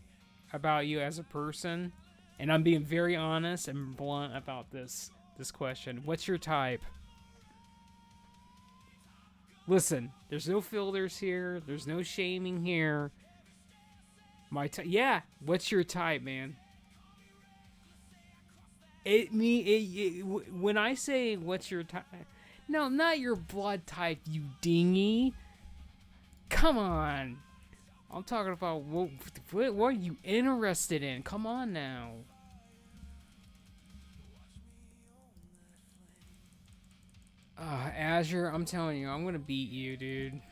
you as a person, and I'm being very honest and blunt about this question. What's your type? Listen, there's no filters here. There's no shaming here. Yeah, what's your type, man? When I say what's your type, no, not your blood type, you dingy. Come on. I'm talking about what are you interested in? Come on now. Azure, I'm telling you, I'm gonna beat you, dude.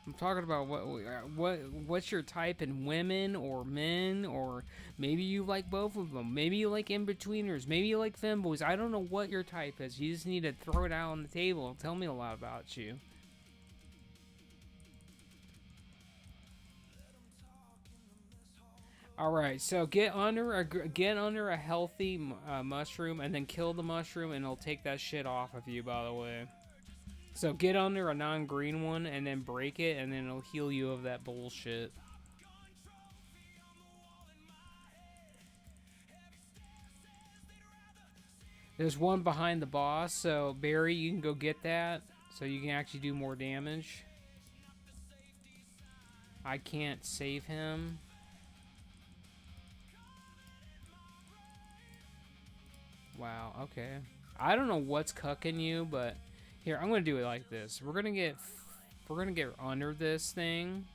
I'm talking about what's your type in women or men, or maybe you like both of them. Maybe you like in-betweeners. Maybe you like femboys. I don't know what your type is. You just need to throw it out on the table and tell me a lot about you. All right, so get under a healthy mushroom, and then kill the mushroom, and it'll take that shit off of you. By the way. So get under a non-green one and then break it, and then it'll heal you of that bullshit. There's one behind the boss, so Barry, you can go get that so you can actually do more damage. I can't save him. Wow, okay. I don't know what's cucking you, but here, I'm gonna do it like this. We're gonna get under this thing,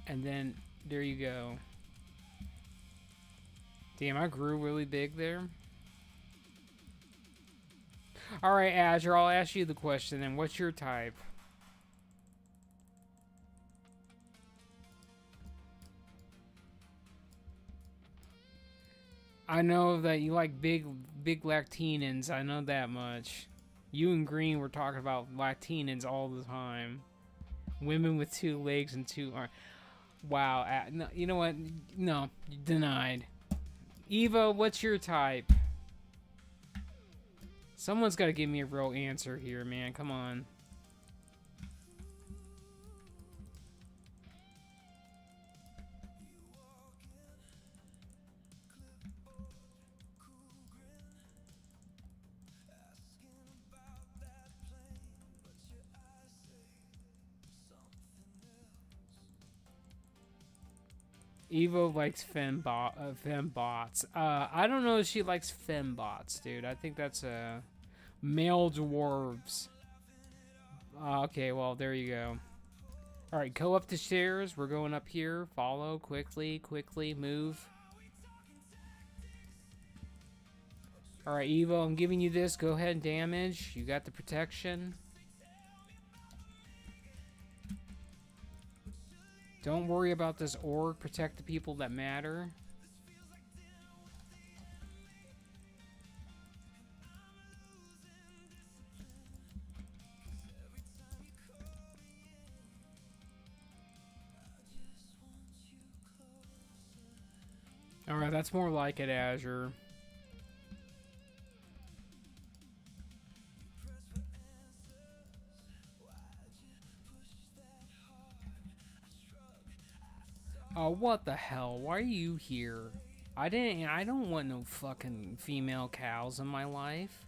and then there you go. Damn, I grew really big there. All right, Azure, I'll ask you the question then. What's your type? I know that you like big Lactinans. I know that much. You and Green were talking about Lactinans all the time. Women with 2 legs and 2 arms. Wow. No, you know what? No, denied. Evo, what's your type? Someone's got to give me a real answer here, man. Come on. Evo likes fembots. I don't know if she likes fembots, dude. I think that's male dwarves. Okay, well, there you go. Alright, go up the stairs. We're going up here. Follow. Quickly, move. Alright, Evo, I'm giving you this. Go ahead and damage. You got the protection. Don't worry about this org. Protect the people that matter. Alright, that's more like it, Azure. Oh, what the hell? Why are you here? I don't want no fucking female cows in my life.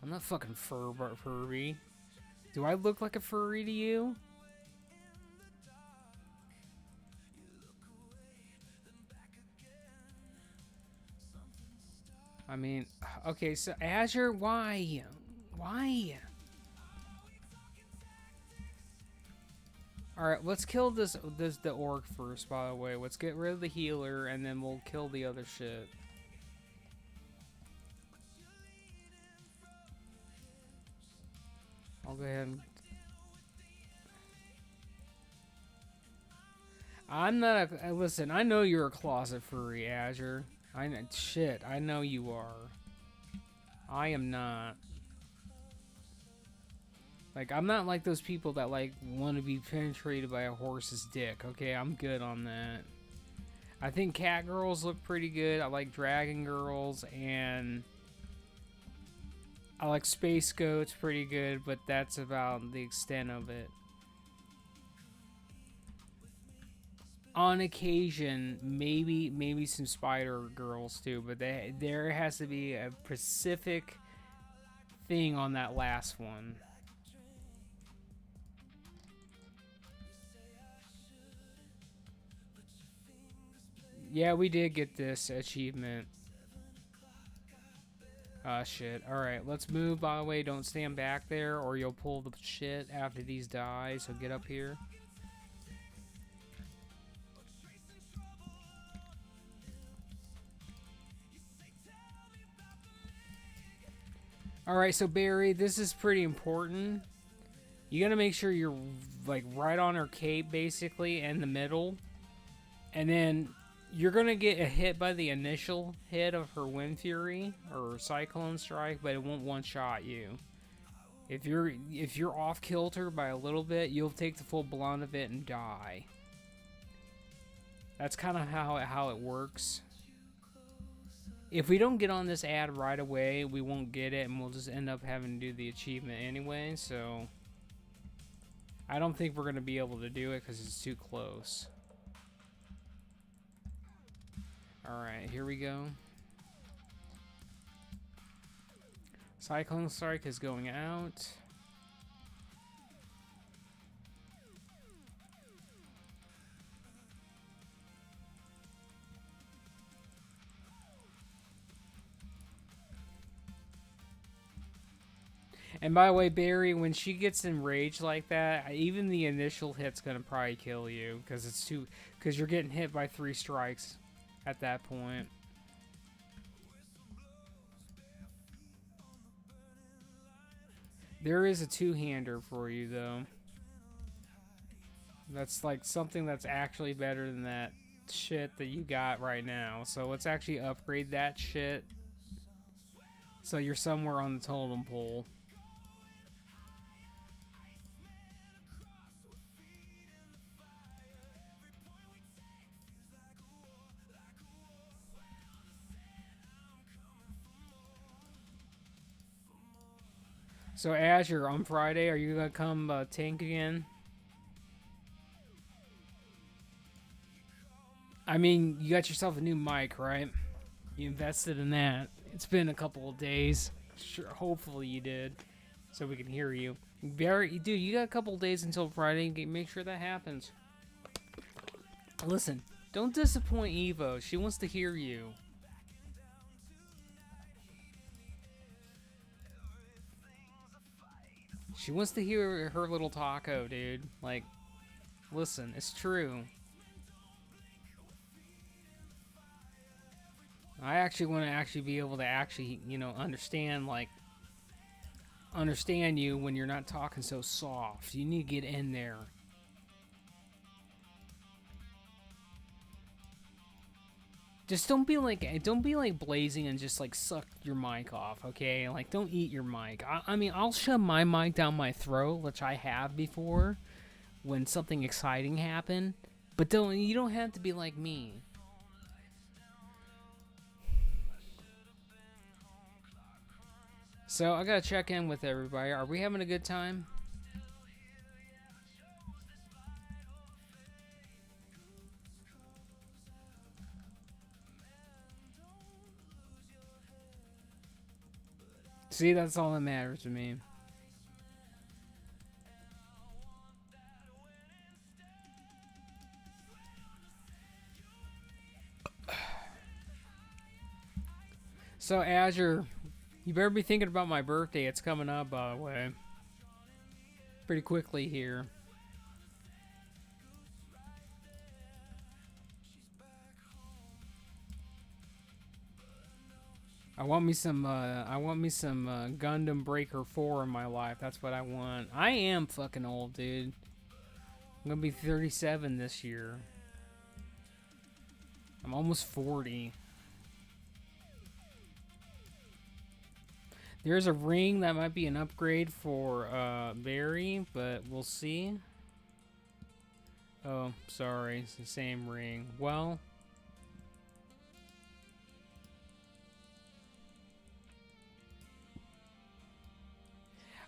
I'm not fucking furry. Do I look like a furry to you? I mean, okay, so Azure, why? Why? Alright, let's kill the orc first, by the way. Let's get rid of the healer, and then we'll kill the other shit. I'll go ahead and... I'm not a... Listen, I know you're a closet furry, Azure. Shit, I know you are. I am not. Like, I'm not like those people that, like, want to be penetrated by a horse's dick, okay? I'm good on that. I think cat girls look pretty good. I like dragon girls, and I like space goats pretty good, but that's about the extent of it. On occasion, maybe some spider girls too, but there has to be a specific thing on that last one. Yeah, we did get this achievement. Shit. Alright, let's move, by the way. Don't stand back there, or you'll pull the shit after these die, so get up here. Alright, so Barry, this is pretty important. You gotta make sure you're, like, right on her cape, basically, in the middle. And then you're gonna get a hit by the initial hit of her Wind Fury or Cyclone Strike, but it won't one-shot you. If you're off kilter by a little bit, you'll take the full blunt of it and die. That's kind of how it works. If we don't get on this ad right away, we won't get it, and we'll just end up having to do the achievement anyway. So I don't think we're gonna be able to do it because it's too close. Alright, here we go. Cyclone Strike is going out. And by the way, Barry, when she gets enraged like that, even the initial hit's gonna probably kill you because you're getting hit by 3 strikes at that point. There is a two-hander for you, though. That's like something that's actually better than that shit that you got right now. So let's actually upgrade that shit so you're somewhere on the totem pole. So Azure, on Friday, are you gonna come tank again? I mean, you got yourself a new mic, right? You invested in that. It's been a couple of days. Sure, hopefully you did, so we can hear you. Dude, you got a couple of days until Friday. Make sure that happens. Listen, don't disappoint Evo. She wants to hear you. She wants to hear her little taco, dude. Like, Listen, it's true. I actually want to actually be able to actually, you know, understand you when you're not talking so soft. You need to get in there. Just don't be like blazing and just like suck your mic off, okay? Like, don't eat your mic. I mean, I'll shove my mic down my throat, which I have before, when something exciting happened. But you don't have to be like me. So I gotta check in with everybody. Are we having a good time? See, that's all that matters to me. So Azure, you better be thinking about my birthday. It's coming up, by the way. Pretty quickly here. I want me some Gundam Breaker 4 in my life. That's what I want. I am fucking old, dude. I'm gonna be 37 this year. I'm almost 40. There's a ring that might be an upgrade for Barry, but we'll see. Oh, sorry, it's the same ring. Well,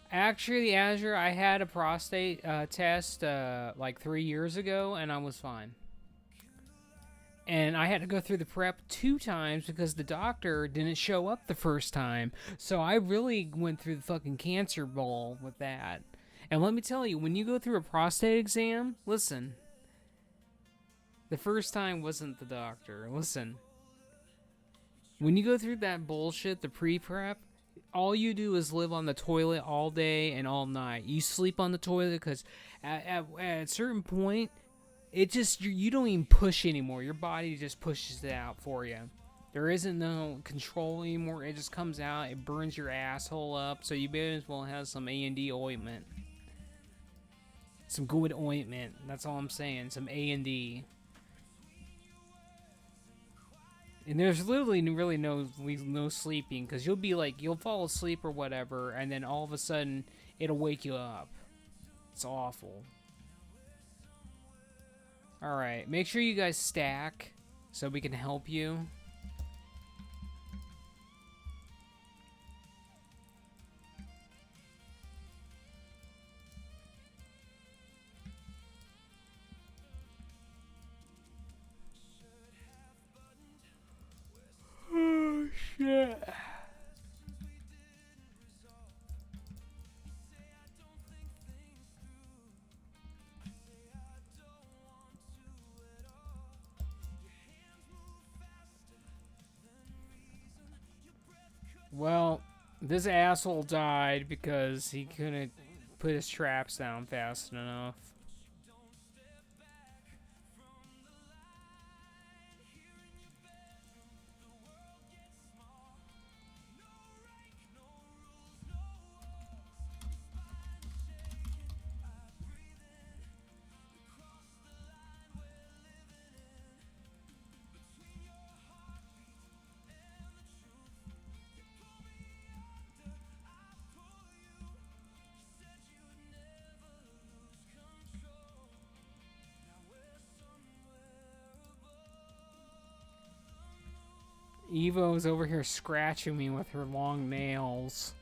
actually, Azure, I had a prostate test like 3 years ago, and I was fine. And I had to go through the prep 2 times because the doctor didn't show up the first time. So I really went through the fucking cancer bowl with that. And let me tell you, when you go through a prostate exam, listen. The first time wasn't the doctor. Listen. When you go through that bullshit, the pre-prep, all you do is live on the toilet all day and all night. You sleep on the toilet because at a certain point, it just, you don't even push anymore. Your body just pushes it out for you. There isn't no control anymore. It just comes out. It burns your asshole up. So you may as well have some A&D ointment. Some good ointment. That's all I'm saying. Some A&D. And there's literally really no sleeping. Because you'll be like, you'll fall asleep or whatever. And then all of a sudden, it'll wake you up. It's awful. Alright, make sure you guys stack so we can help you. Oh, shit. Well, this asshole died because he couldn't put his traps down fast enough. Evo's over here scratching me with her long nails.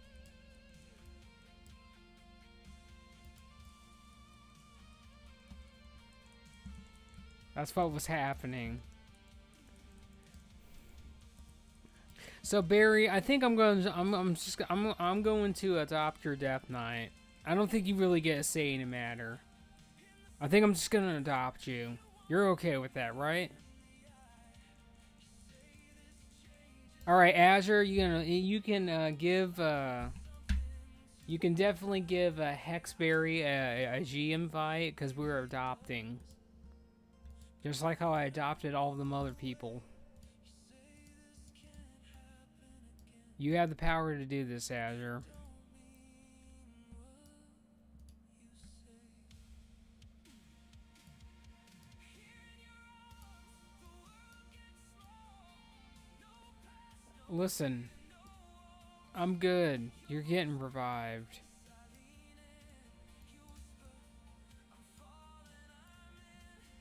That's what was happening. So Barry, I think I'm going to adopt your Death Knight. I don't think you really get a say in the matter. I think I'm just gonna adopt you. You're okay with that, right? All right, Azure, you can give You can definitely give Hexberry a G invite because we're adopting. Just like how I adopted all of them other people. You have the power to do this, Azure. Listen, I'm good. You're getting revived.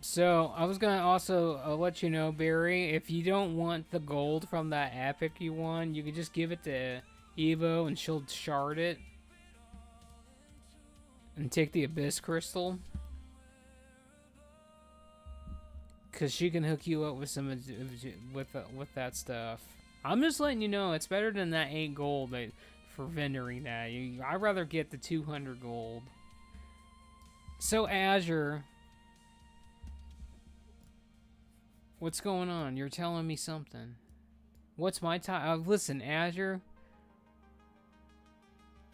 So, I was gonna also let you know, Barry, if you don't want the gold from that epic you won, you could just give it to Evo and she'll shard it. And take the Abyss Crystal. Because she can hook you up with some with that stuff. I'm just letting you know, it's better than that 8 gold for vendoring that. I'd rather get the 200 gold. So, Azure... What's going on? You're telling me something. What's my type? Listen, Azure.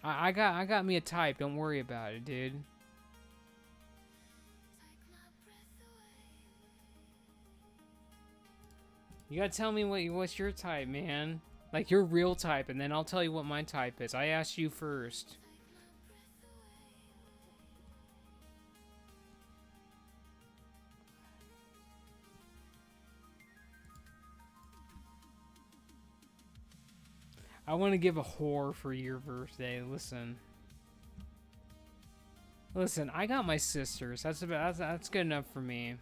I got me a type. Don't worry about it, dude. You gotta tell me what's your type, man. Like your real type, and then I'll tell you what my type is. I asked you first. I want to give a whore for your birthday. Listen, I got my sisters. That's good enough for me.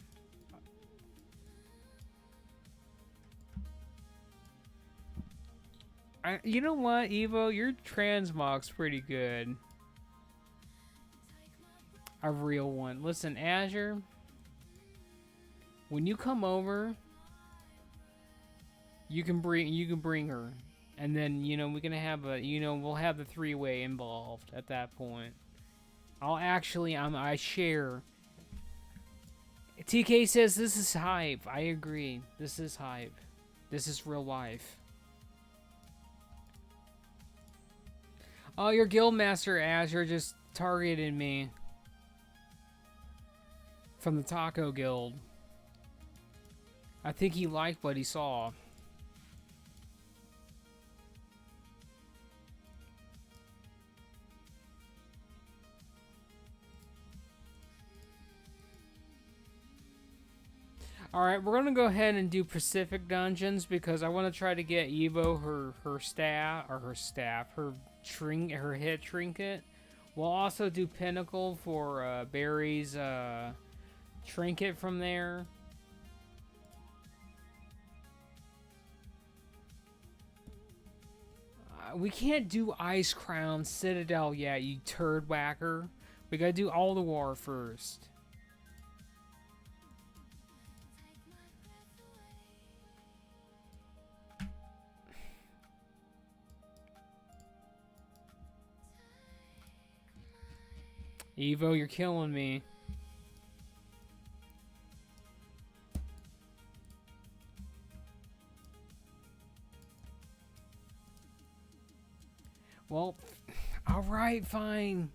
You know what, Evo? Your transmog's pretty good. A real one. Listen, Azure. When you come over, you can bring her. And then, you know, we're gonna have we'll have the 3-way involved at that point. I share. TK says this is hype. I agree. This is hype. This is real life. Oh, your guildmaster, Azure, just targeted me. From the Taco Guild. I think he liked what he saw. Alright, we're gonna go ahead and do Pacific Dungeons because I want to try to get Evo her hit trinket. We'll also do Pinnacle for Barry's trinket from there. We can't do Ice Crown Citadel yet, you turd whacker. We gotta do all the war first. Evo, you're killing me. Well, alright, fine.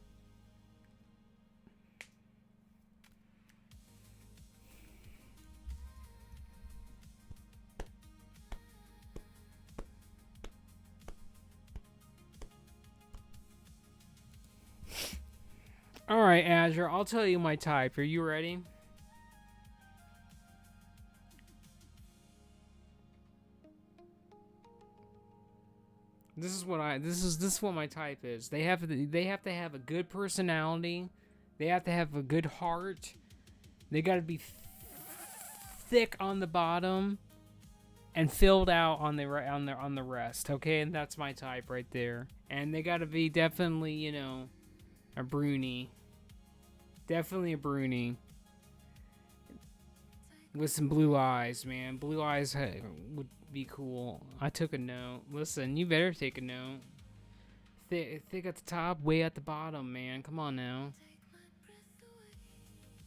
Alright, Azure, I'll tell you my type. Are you ready? This is what my type is. They have to have a good personality. They have to have a good heart. They got to be thick on the bottom and filled out on the rest. Okay, and that's my type right there. And they got to be definitely, you know, a Bruni. Definitely a Bruni. With some blue eyes, man. Blue eyes would be cool. I took a note. Listen, you better take a note. Thick at the top, way at the bottom, man. Come on now.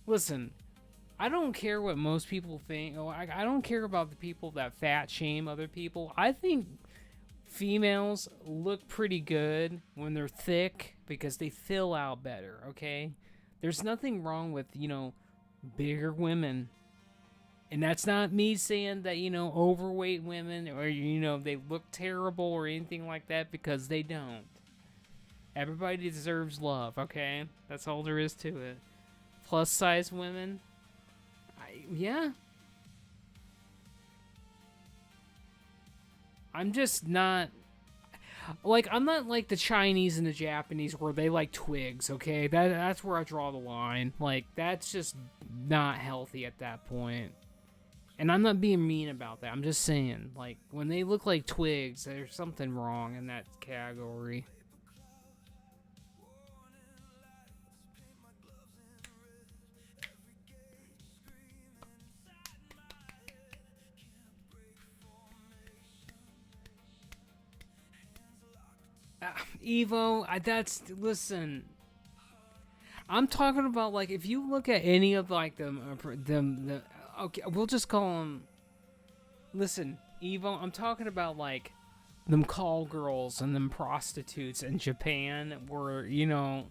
Listen, I don't care what most people think. Oh, I don't care about the people that fat shame other people. I think Females look pretty good when they're thick because they fill out better, okay? There's nothing wrong with, you know, bigger women. And that's not me saying that, you know, overweight women or, you know, they look terrible or anything like that, because they don't. Everybody deserves love, okay? That's all there is to it. Plus size women, yeah. I'm just not, like, I'm not like the Chinese and the Japanese where they like twigs, okay? That's where I draw the line. Like, that's just not healthy at that point. And I'm not being mean about that. I'm just saying, like, when they look like twigs, there's something wrong in that category. Evo, listen. I'm talking about, like, if you look at any of, like, okay, we'll just call them, listen, Evo, I'm talking about, like, them call girls and them prostitutes in Japan, where, you know,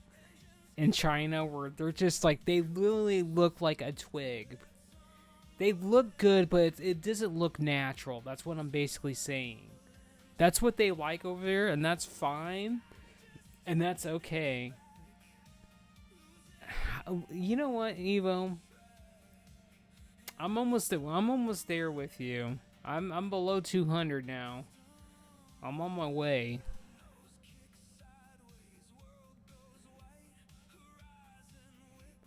in China, where they're just, like, they literally look like a twig. They look good, but it doesn't look natural. That's what I'm basically saying. That's what they like over there, and that's fine, and that's okay. You know what, Evo? I'm almost there with you. I'm below 200 now. I'm on my way.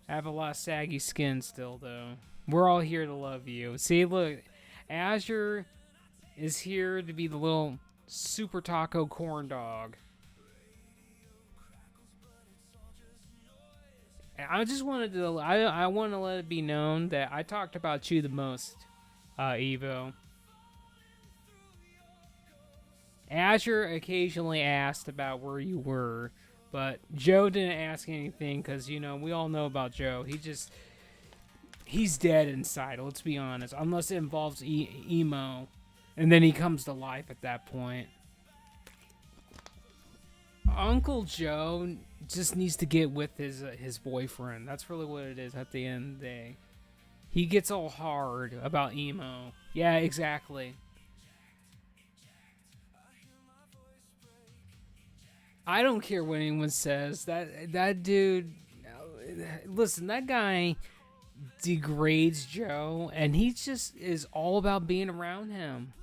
I have a lot of saggy skin still, though. We're all here to love you. See, look, Azure is here to be the little super taco corn dog. I just wanted to, I want to let it be known that I talked about you the most, Evo. Azure occasionally asked about where you were, but Joe didn't ask anything because, you know, we all know about Joe. He's dead inside, let's be honest, unless it involves emo. And then he comes to life at that point. Uncle Joe just needs to get with his boyfriend. That's really what it is at the end of the day. He gets all hard about emo. Yeah, exactly. I don't care what anyone says. That dude, listen, that guy degrades Joe, and he just is all about being around him.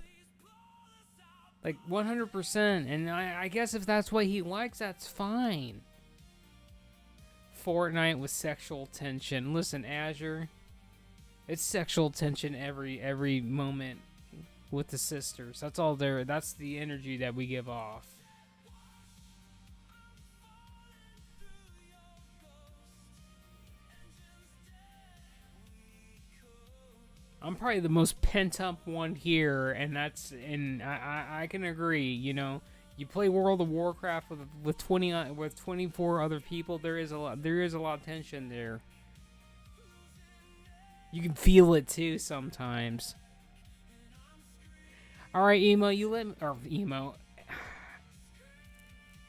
Like, 100%. And I guess if that's what he likes, that's fine. Fortnite with sexual tension. Listen, Azure, it's sexual tension every moment with the sisters. That's all there. That's the energy that we give off. I'm probably the most pent up one here, and I can agree. You know, you play World of Warcraft with 24 other people. There is a lot of tension there. You can feel it too sometimes. All right, emo.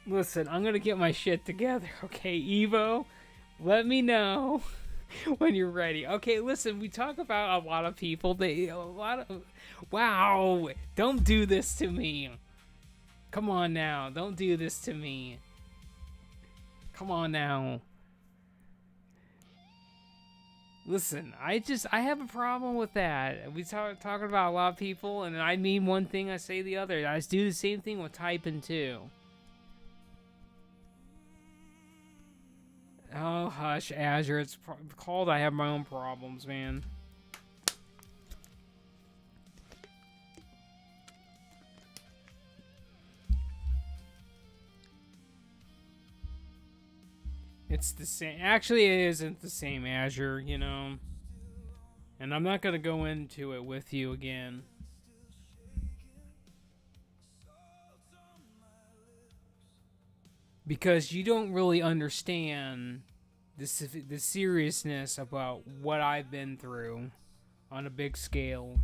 Listen, I'm gonna get my shit together, okay, Evo. Let me know when you're ready. Okay, listen, we talk about a lot of people. Wow, don't do this to me. Come on now, don't do this to me. Come on now. Listen, I have a problem with that. We talking about a lot of people, and I mean one thing, I say the other. I do the same thing with typing too. Oh, hush, Azure. It's called I have my own problems, man. It's the same. Actually, it isn't the same, Azure, you know. And I'm not going to go into it with you again. Because you don't really understand the seriousness about what I've been through on a big scale.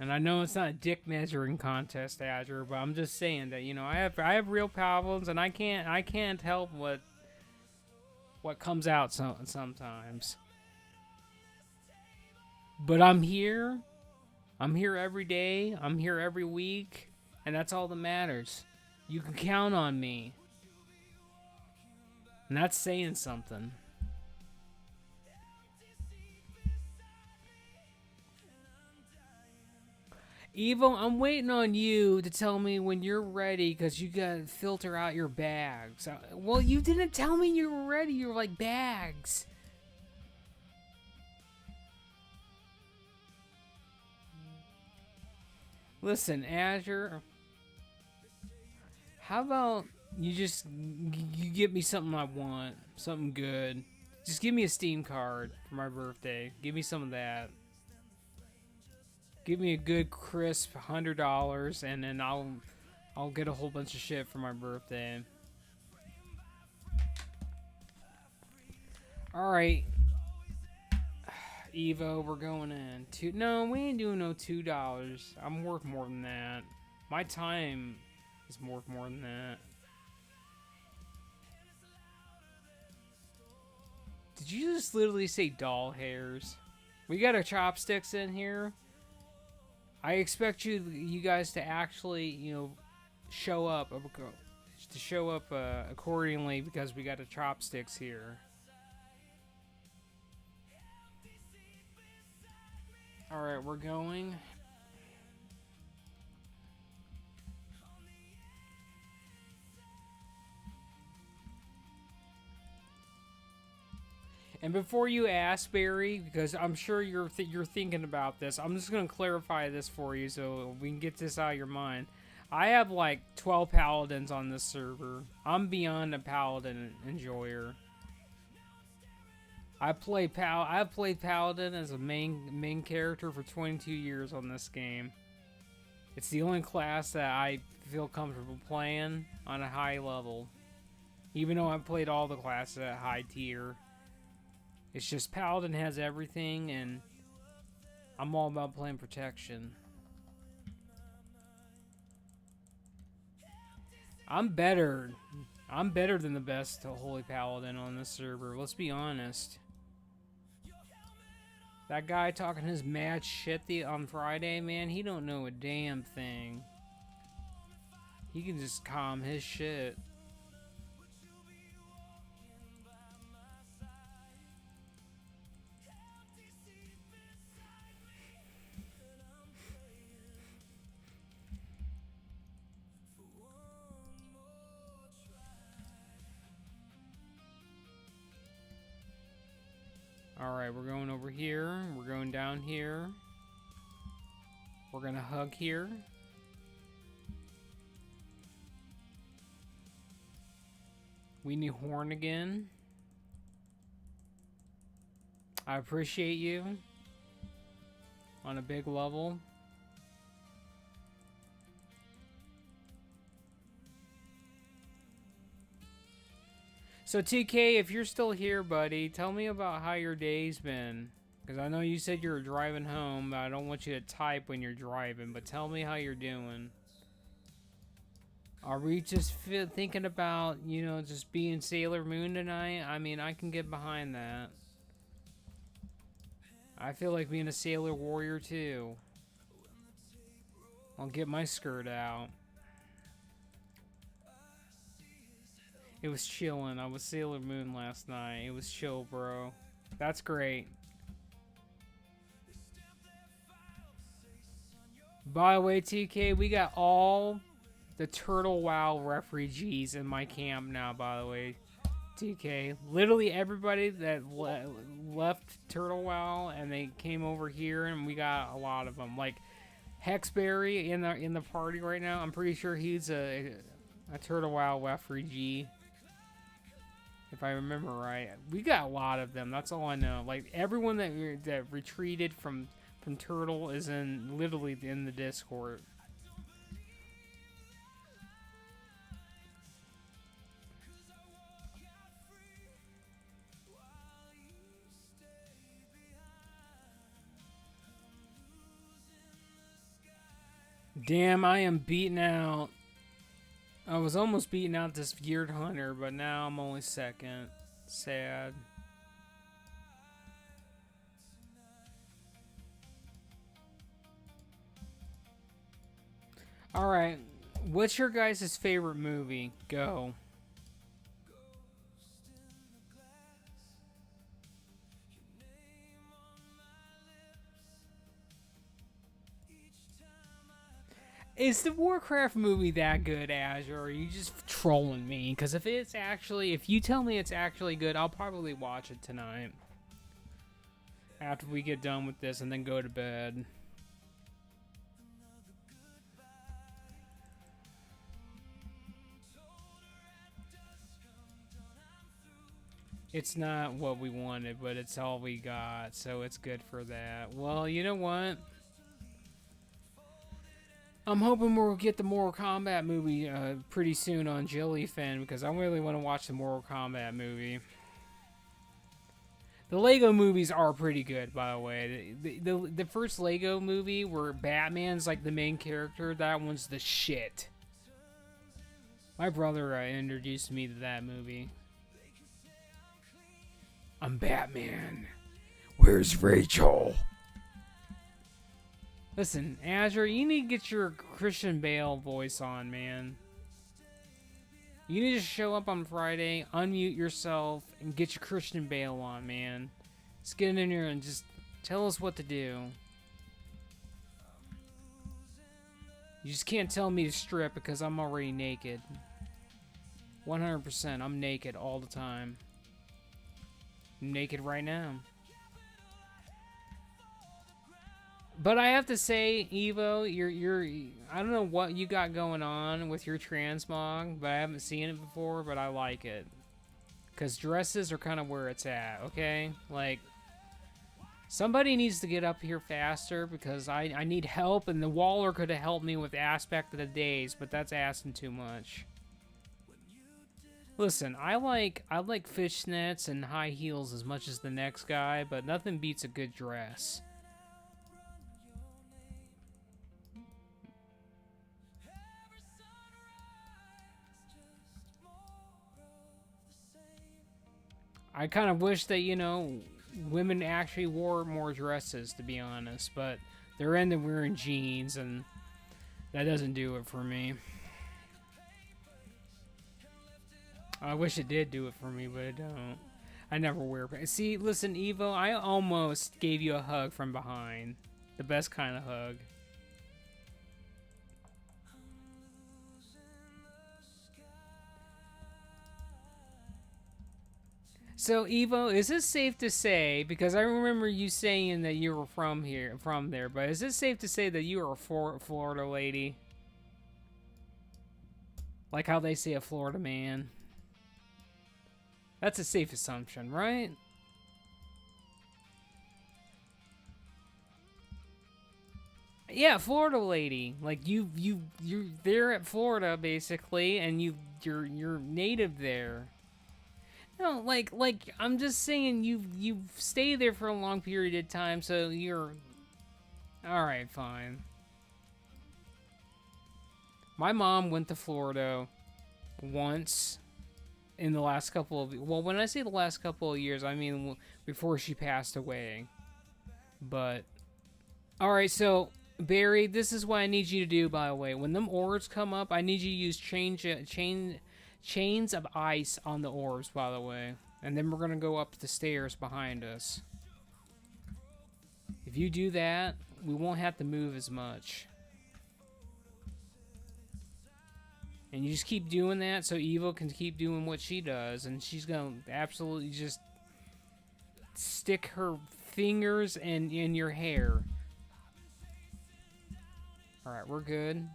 And I know it's not a dick measuring contest, Azure, but I'm just saying that, you know, I have real problems, and I can't help what comes out sometimes. But I'm here. I'm here every day. I'm here every week, and that's all that matters. You can count on me. And that's saying something. Evo, I'm waiting on you to tell me when you're ready, because you gotta filter out your bags. Well, you didn't tell me you were ready. You were like, bags. Listen, Azure, how about you get me something I want, something good. Just give me a Steam card for my birthday. Give me some of that. Give me a good crisp $100, and then I'll get a whole bunch of shit for my birthday. All right, Evo, we're going in. No, we ain't doing no $2. I'm worth more than that. My time is worth more than that. Did you just literally say doll hairs? We got our chopsticks in here. I expect you guys to actually, you know, show up accordingly, because we got the chopsticks here. All right, we're going. And before you ask, Barry, because I'm sure you're thinking about this, I'm just going to clarify this for you so we can get this out of your mind. I have like 12 paladins on this server. I'm beyond a paladin enjoyer. I've played paladin as a main character for 22 years on this game. It's the only class that I feel comfortable playing on a high level, even though I've played all the classes at high tier. It's just Paladin has everything, and I'm all about playing protection. I'm better than the best Holy Paladin on this server, let's be honest. That guy talking his mad shit on Friday, man, he don't know a damn thing. He can just calm his shit. Alright, we're going over here. We're going down here. We're gonna hug here. We need Horn again. I appreciate you. On a big level. So TK, if you're still here, buddy, tell me about how your day's been. Because I know you said you were driving home, but I don't want you to type when you're driving. But tell me how you're doing. Are we just thinking about, you know, just being Sailor Moon tonight? I mean, I can get behind that. I feel like being a Sailor Warrior too. I'll get my skirt out. It was chillin'. I was Sailor Moon last night. It was chill, bro. That's great. By the way, TK, we got all the Turtle WoW refugees in my camp now, by the way. TK. Literally everybody that left Turtle WoW and they came over here, and we got a lot of them. Like Hexberry in the party right now. I'm pretty sure he's a Turtle WoW refugee. If I remember right, we got a lot of them. That's all I know. Like everyone that retreated from Turtle is literally in the Discord. Damn, I am beaten out. I was almost beating out this geared hunter, but now I'm only second. Sad. Alright, what's your guys' favorite movie? Go. Is the Warcraft movie that good, Azure, or are you just trolling me? Because if you tell me it's actually good, I'll probably watch it tonight. After we get done with this and then go to bed. It's not what we wanted, but it's all we got, so it's good for that. Well, you know what? I'm hoping we'll get the Mortal Kombat movie pretty soon on Jellyfin, because I really want to watch the Mortal Kombat movie. The Lego movies are pretty good, by the way. The first Lego movie where Batman's like the main character, that one's the shit. My brother introduced me to that movie. I'm Batman. Where's Rachel? Listen, Azure, you need to get your Christian Bale voice on, man. You need to show up on Friday, unmute yourself, and get your Christian Bale on, man. Just get in here and just tell us what to do. You just can't tell me to strip because I'm already naked. 100%, I'm naked all the time. I'm naked right now. But I have to say, Evo, you're I don't know what you got going on with your transmog, but I haven't seen it before, but I like it. Because dresses are kind of where it's at, okay? Like, somebody needs to get up here faster because I need help, and the Waller could have helped me with Aspect of the Days, but that's asking too much. Listen, I like fishnets and high heels as much as the next guy, but nothing beats a good dress. I kind of wish that, you know, women actually wore more dresses, to be honest, but they're into wearing jeans, and that doesn't do it for me. I wish it did do it for me, but it don't. I never wear pants. See, listen, Evo, I almost gave you a hug from behind. The best kind of hug. So, Evo, is it safe to say, because I remember you saying that you were from there, but is it safe to say that you are a Florida lady? Like how they say a Florida man. That's a safe assumption, right? Yeah, Florida lady. Like you're there at Florida basically, and you're native there. No, like I'm just saying you stay there for a long period of time, so you're all right. Fine. My mom went to Florida once in the last couple of, well, when I say the last couple of years, I mean before she passed away. But all right, so Barry, this is what I need you to do, by the way. When them orbs come up, I need you to use chains of ice on the orbs, by the way. And then we're going to go up the stairs behind us. If you do that, we won't have to move as much. And you just keep doing that so Evo can keep doing what she does. And she's going to absolutely just stick her fingers in your hair. Alright, we're good.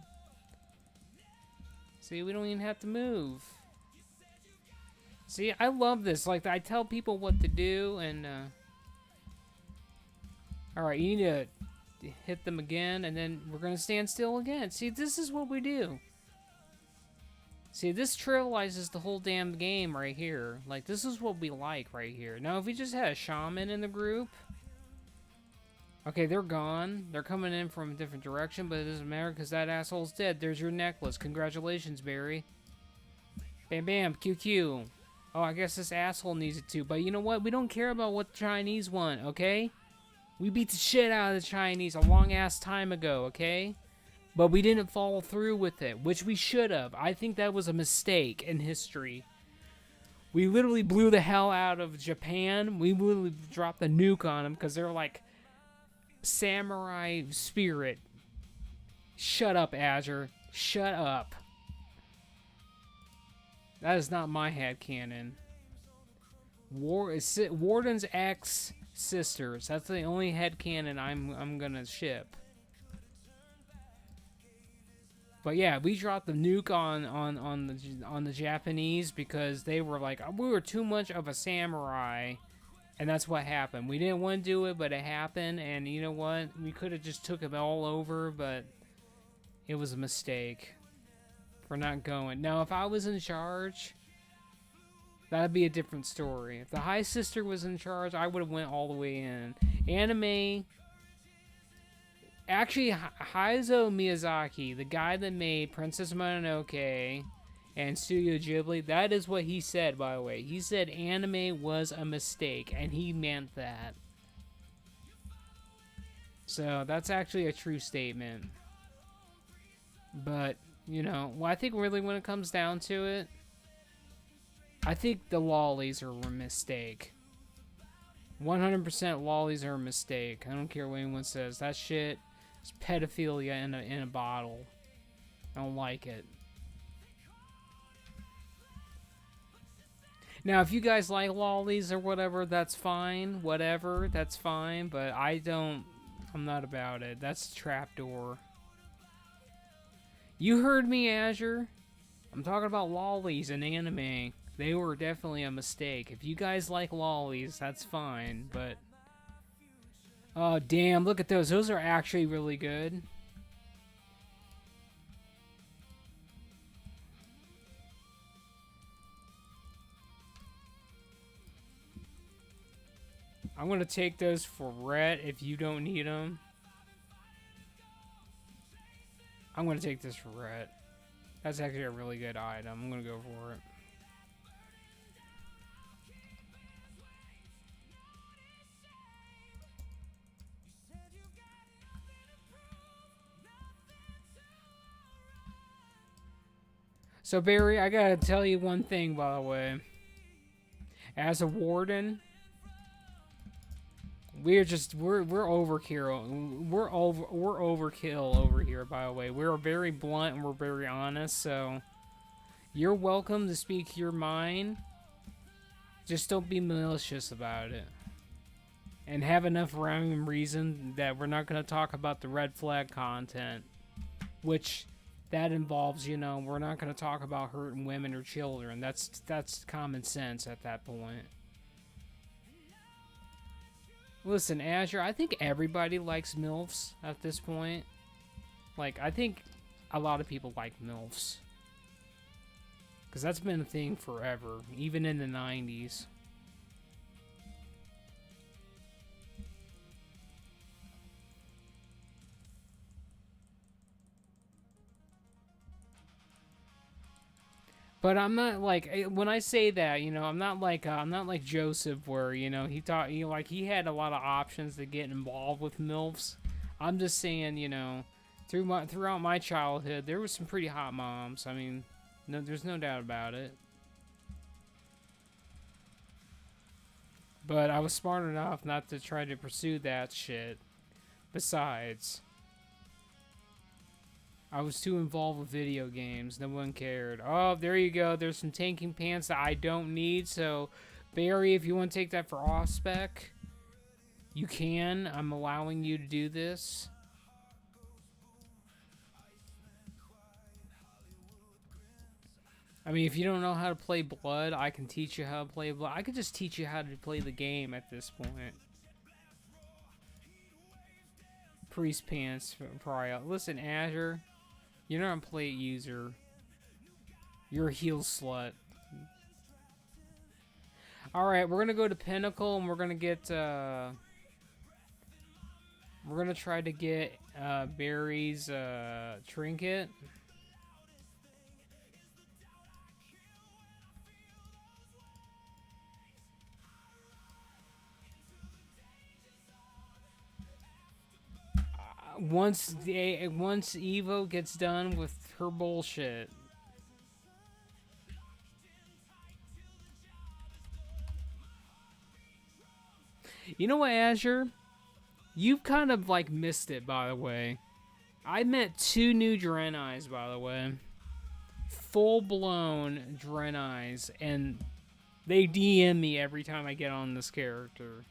See, we don't even have to move. See, I love this. Like, I tell people what to do, and, alright, you need to hit them again, and then we're gonna stand still again. See, this is what we do. See, this trivializes the whole damn game right here. Like, this is what we like right here. Now, if we just had a shaman in the group, Okay, they're gone. They're coming in from a different direction, but it doesn't matter because that asshole's dead. There's your necklace. Congratulations, Barry. Bam, bam, QQ. Oh, I guess this asshole needs it too. But you know what? We don't care about what the Chinese want, okay? We beat the shit out of the Chinese a long-ass time ago, okay? But we didn't follow through with it, which we should have. I think that was a mistake in history. We literally blew the hell out of Japan. We literally dropped the nuke on them because they're like samurai spirit. Shut up, Azure. Shut up. That is not my headcanon. Wardens X Sisters. That's the only headcanon I'm gonna ship. But yeah, we dropped the nuke on the Japanese because they were like, we were too much of a samurai, and that's what happened. We didn't want to do it, but it happened, and you know what? We could have just took it all over, but it was a mistake for not going. Now, if I was in charge, that'd be a different story. If the High Sister was in charge, I would have went all the way in. Anime. Actually, Hayao Miyazaki, the guy that made Princess Mononoke and Studio Ghibli, that is what he said, by the way. He said anime was a mistake, and he meant that. So, that's actually a true statement. But, you know, well, I think really when it comes down to it, I think the lollies are a mistake. 100% lollies are a mistake. I don't care what anyone says. That shit is pedophilia in a bottle. I don't like it. Now, if you guys like lollies or whatever, that's fine. Whatever, that's fine. But I'm not about it. That's a trapdoor. You heard me, Azure. I'm talking about lollies in anime. They were definitely a mistake. If you guys like lollies, that's fine, but... Oh, damn, look at those. Those are actually really good. I'm going to take those for Rhett if you don't need them. I'm going to take this for Rhett. That's actually a really good item. I'm going to go for it. So, Barry, I gotta tell you one thing, by the way. As a warden, we're overkill. We're overkill over here, by the way. We're very blunt and we're very honest, so you're welcome to speak your mind. Just don't be malicious about it. And have enough rhyme and reason that we're not gonna talk about the red flag content. Which that involves, you know, we're not going to talk about hurting women or children. That's common sense at that point. Listen, Azure, I think everybody likes MILFs at this point. Like, I think a lot of people like MILFs. Because that's been a thing forever, even in the 90s. But I'm not like, when I say that, you know, I'm not like Joseph, where, you know, he had a lot of options to get involved with MILFs. I'm just saying, you know, throughout my childhood, there was some pretty hot moms. I mean, no, there's no doubt about it. But I was smart enough not to try to pursue that shit. Besides, I was too involved with video games. No one cared. Oh, there you go. There's some tanking pants that I don't need. So, Barry, if you want to take that for off spec, you can. I'm allowing you to do this. I mean, if you don't know how to play Blood, I can teach you how to play Blood. I could just teach you how to play the game at this point. Priest pants, probably. Listen, Azure. You're not a plate user. You're a heel slut. Alright, we're gonna go to Pinnacle and we're gonna get We're gonna try to get Barry's trinket. Once Evo gets done with her bullshit. You know what, Azure? You've kind of like missed it, by the way. I met 2 new Draenei's, by the way. Full-blown Draenei's, and they DM me every time I get on this character.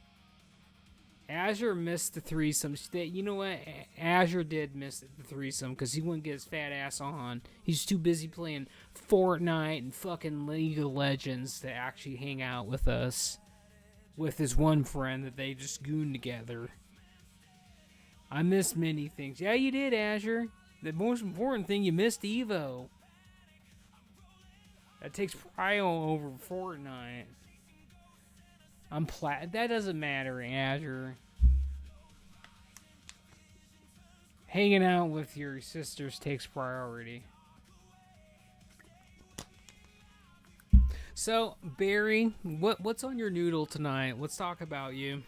Azure missed the threesome. You know what? Azure did miss the threesome because he wouldn't get his fat ass on. He's too busy playing Fortnite and fucking League of Legends to actually hang out with us. With his one friend that they just gooned together. I missed many things. Yeah, you did, Azure. The most important thing, you missed Evo. That takes prio over Fortnite. I'm that doesn't matter, Azure. Hanging out with your sisters takes priority. So, Barry, what's on your noodle tonight? Let's talk about you.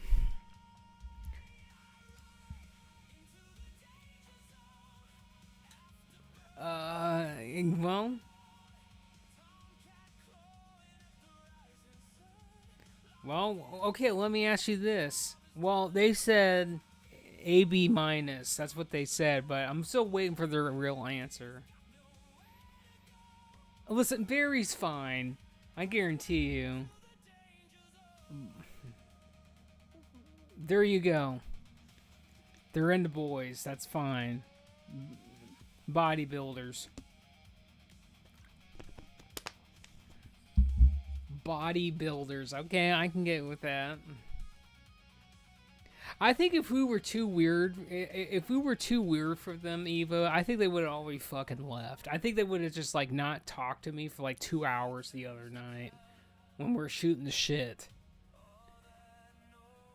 Well, okay, let me ask you this. Well, they said AB minus. That's what they said, but I'm still waiting for their real answer. Listen, Barry's fine. I guarantee you. There you go. They're into boys. That's fine. Bodybuilders. Bodybuilders. Okay, I can get with that. I think if we were too weird for them, Evo, I think they would have already fucking left. I think they would have just like not talked to me for like 2 hours the other night when we were shooting the shit.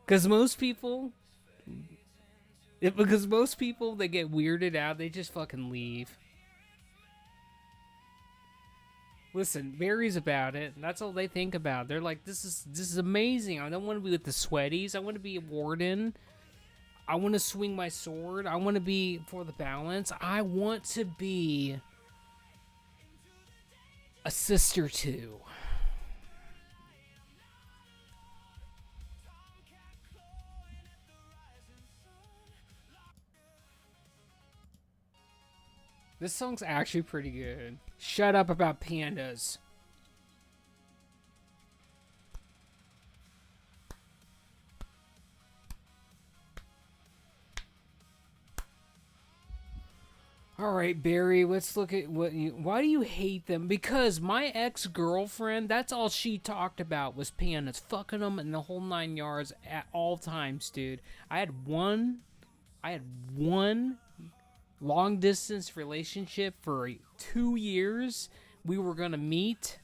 Because most people they get weirded out, they just fucking leave. Listen, Barry's about it. That's all they think about. They're like, this is amazing. I don't want to be with the sweaties. I want to be a warden. I want to swing my sword. I want to be for the balance. I want to be a sister too. This song's actually pretty good. Shut up about pandas. All right, Barry, let's look at what you... Why do you hate them? Because my ex-girlfriend, that's all she talked about was pandas. Fucking them in the whole 9 yards at all times, dude. I had one long-distance relationship for 2 years. We were gonna meet.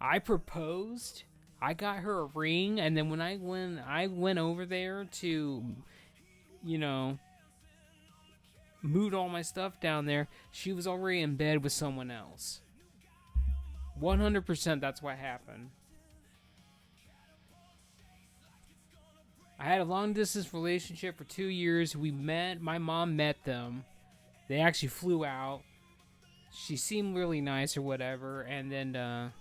I proposed. I got her a ring, and then when I went over there to, you know, moot all my stuff down there, she was already in bed with someone else. 100% that's what happened. I had a long-distance relationship for 2 years. We met. My mom met them. They actually flew out. She seemed really nice or whatever. And then,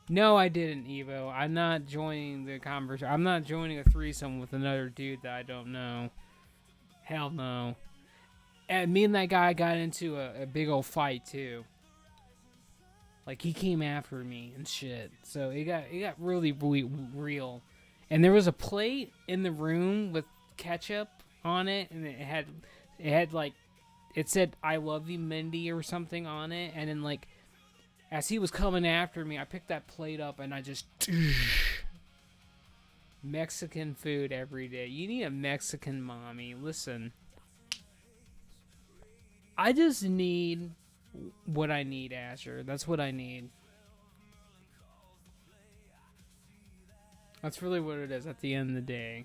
no, I didn't, Evo. I'm not joining the conversation. I'm not joining a threesome with another dude that I don't know. Hell no. And me and that guy got into a big old fight, too. Like, he came after me and shit. So it got really, really real. And there was a plate in the room with ketchup on it, and it had like, it said "I love you, Mindy" or something on it. And then like, as he was coming after me, I picked that plate up and I just Mexican food every day. You need a Mexican mommy. Listen, I just need what I need, Azure. That's what I need. That's really what it is at the end of the day.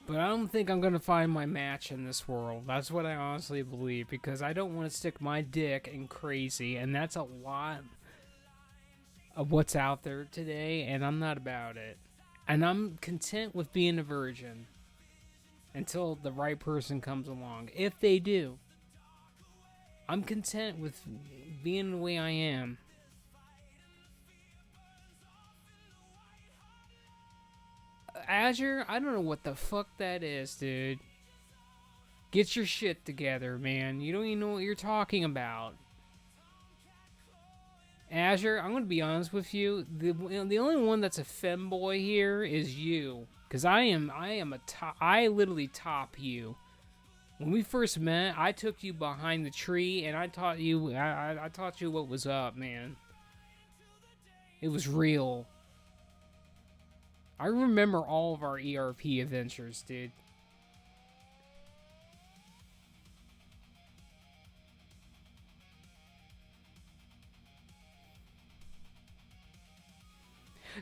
But I don't think I'm going to find my match in this world. That's what I honestly believe, because I don't want to stick my dick in crazy, and that's a lot of what's out there today, and I'm not about it. And I'm content with being a virgin until the right person comes along. If they do, I'm content with being the way I am. Azure, I don't know what the fuck that is, dude. Get your shit together, man. You don't even know what you're talking about. Azure, I'm gonna be honest with you. The only one that's a femboy here is you, because I literally top you. When we first met, I took you behind the tree and I taught you. I taught you what was up, man. It was real. I remember all of our ERP adventures, dude.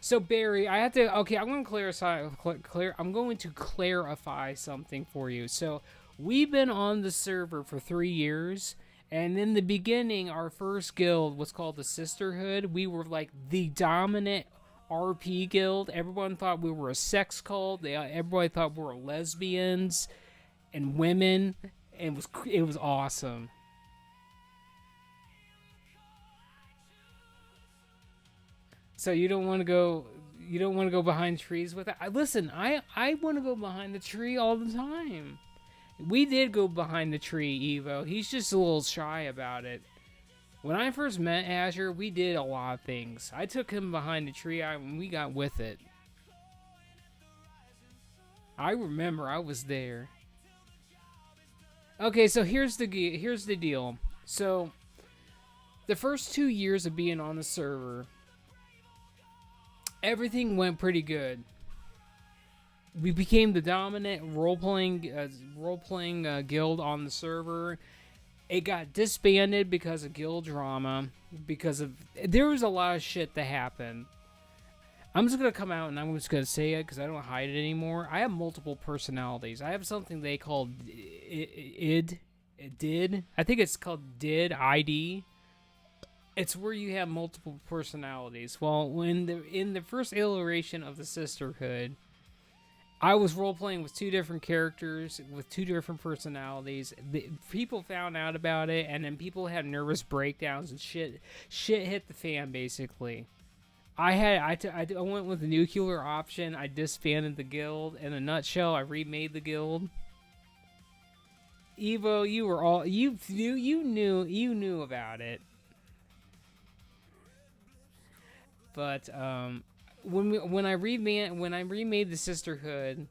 So Barry, I have to. Okay, I'm going to clarify something for you. So we've been on the server for 3 years, and in the beginning, our first guild was called the Sisterhood. We were like the dominant RP guild. Everyone thought we were a sex cult. Everybody thought we were lesbians and women, and it was awesome. So you don't want to go behind trees with it. Listen, I want to go behind the tree all the time. We did go behind the tree, Evo. He's just a little shy about it. When I first met Azure, we did a lot of things. I took him behind the tree and we got with it. I remember I was there. Okay, so here's the deal. So the first 2 years of being on the server, everything went pretty good. We became the dominant role-playing guild on the server. It got disbanded because of guild drama. There was a lot of shit that happened. I'm just gonna come out and I'm just gonna say it because I don't hide it anymore. I have multiple personalities. I have something they call did. I think it's called did ID. It's where you have multiple personalities. Well, in the first iteration of the Sisterhood, I was role-playing with 2 different characters with 2 different personalities. People found out about it, and then people had nervous breakdowns and shit. Shit hit the fan, basically. I went with the nuclear option. I disbanded the guild. In a nutshell, I remade the guild. Evo, you knew about it. But when I remade the Sisterhood,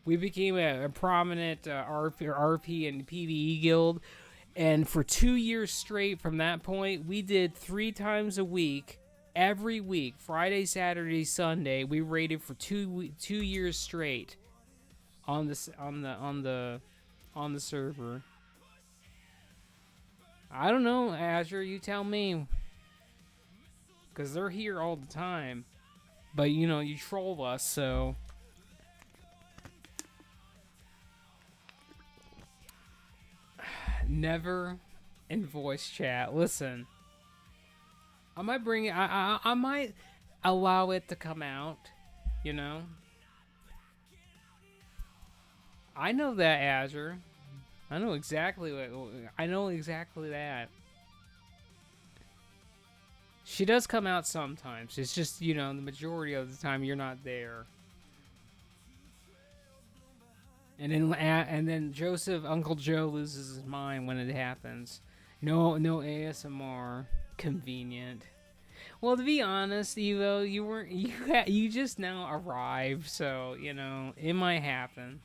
we became a prominent RP and PvE guild, and for 2 years straight from that point, we did 3 times a week, every week, Friday, Saturday, Sunday. We raided for 2 years straight on the server. I don't know, Azure, you tell me. Because they're here all the time. But, you troll us, so... Never in voice chat. Listen. I might bring it... I might allow it to come out. I know that, Azure. I know exactly that. She does come out sometimes. It's just, the majority of the time you're not there. And then Uncle Joe loses his mind when it happens. No ASMR. Convenient. Well, to be honest, Evo, you just now arrived, so, it might happen.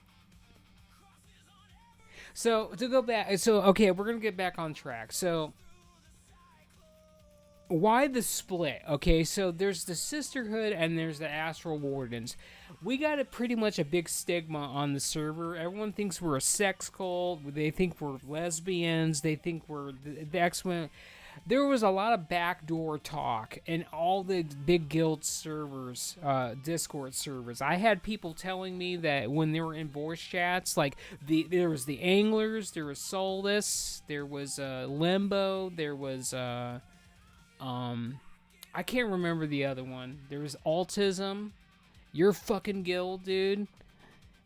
So, to go back, okay, we're going to get back on track. So, why the split? Okay, so there's the Sisterhood and there's the Astral Wardens. We got pretty much a big stigma on the server. Everyone thinks we're a sex cult. They think we're lesbians. They think we're the X-Men. there was a lot of backdoor talk in all the big guild servers, Discord servers. I had people telling me that when they were in voice chats, like there was the Anglers, there was Solus, there was Limbo, there was I can't remember the other one. There was Autism, your fucking guild, dude.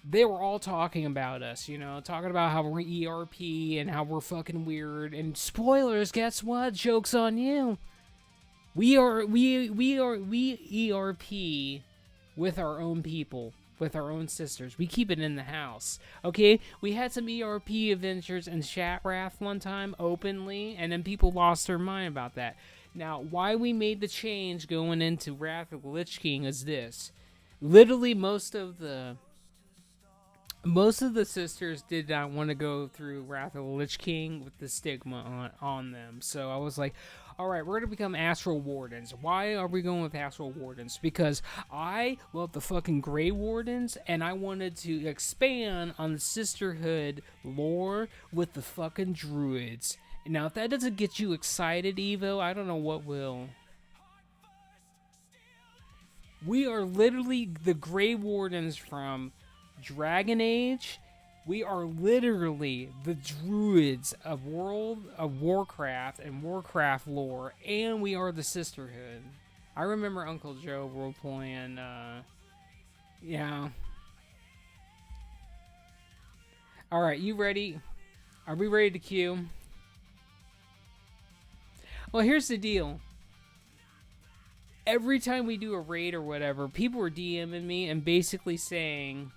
They were all talking about us, you know, talking about how we're ERP and how we're fucking weird. And spoilers, guess what? Joke's on you. We ERP with our own people, with our own sisters. We keep it in the house, okay? We had some ERP adventures in Shatrath one time openly, and then people lost their mind about that. Now, why we made the change going into Wrath of the Lich King is this. Literally, most of the sisters did not want to go through Wrath of the Lich King with the stigma on them. So I was like, alright, we're going to become Astral Wardens. Why are we going with Astral Wardens? Because I love the fucking Grey Wardens, and I wanted to expand on the Sisterhood lore with the fucking Druids. Now, if that doesn't get you excited, Evo, I don't know what will. We are literally the Grey Wardens from Dragon Age. We are literally the Druids of World of Warcraft and Warcraft lore, and we are the Sisterhood. I remember Uncle Joe role-playing, yeah. Alright, you ready? Are we ready to queue? Well, here's the deal. Every time we do a raid or whatever, people are DMing me and basically saying...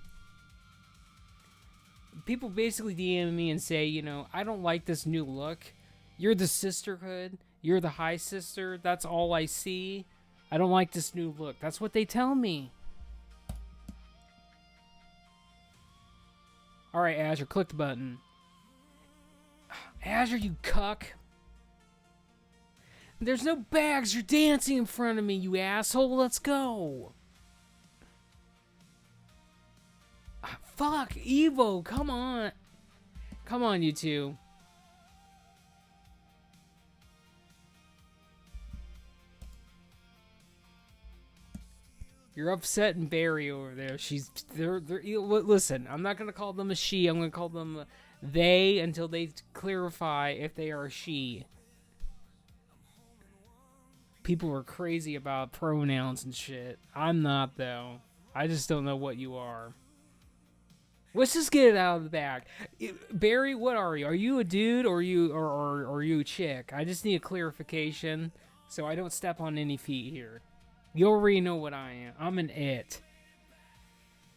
People basically DM me and say, you know, I don't like this new look. You're the Sisterhood. You're the High Sister. That's all I see. I don't like this new look. That's what they tell me. Alright, Azure, click the button. Azure, you cuck. There's no bags. You're dancing in front of me, you asshole. Let's go. Fuck, Evo, come on. Come on, you two. You're upsetting Barry over there. They're listen, I'm not going to call them a she. I'm going to call them they until they clarify if they are a she. People are crazy about pronouns and shit. I'm not, though. I just don't know what you are. Let's just get it out of the bag. Barry, what are you? Are you a dude or are you a chick? I just need a clarification so I don't step on any feet here. You already know what I am. I'm an it.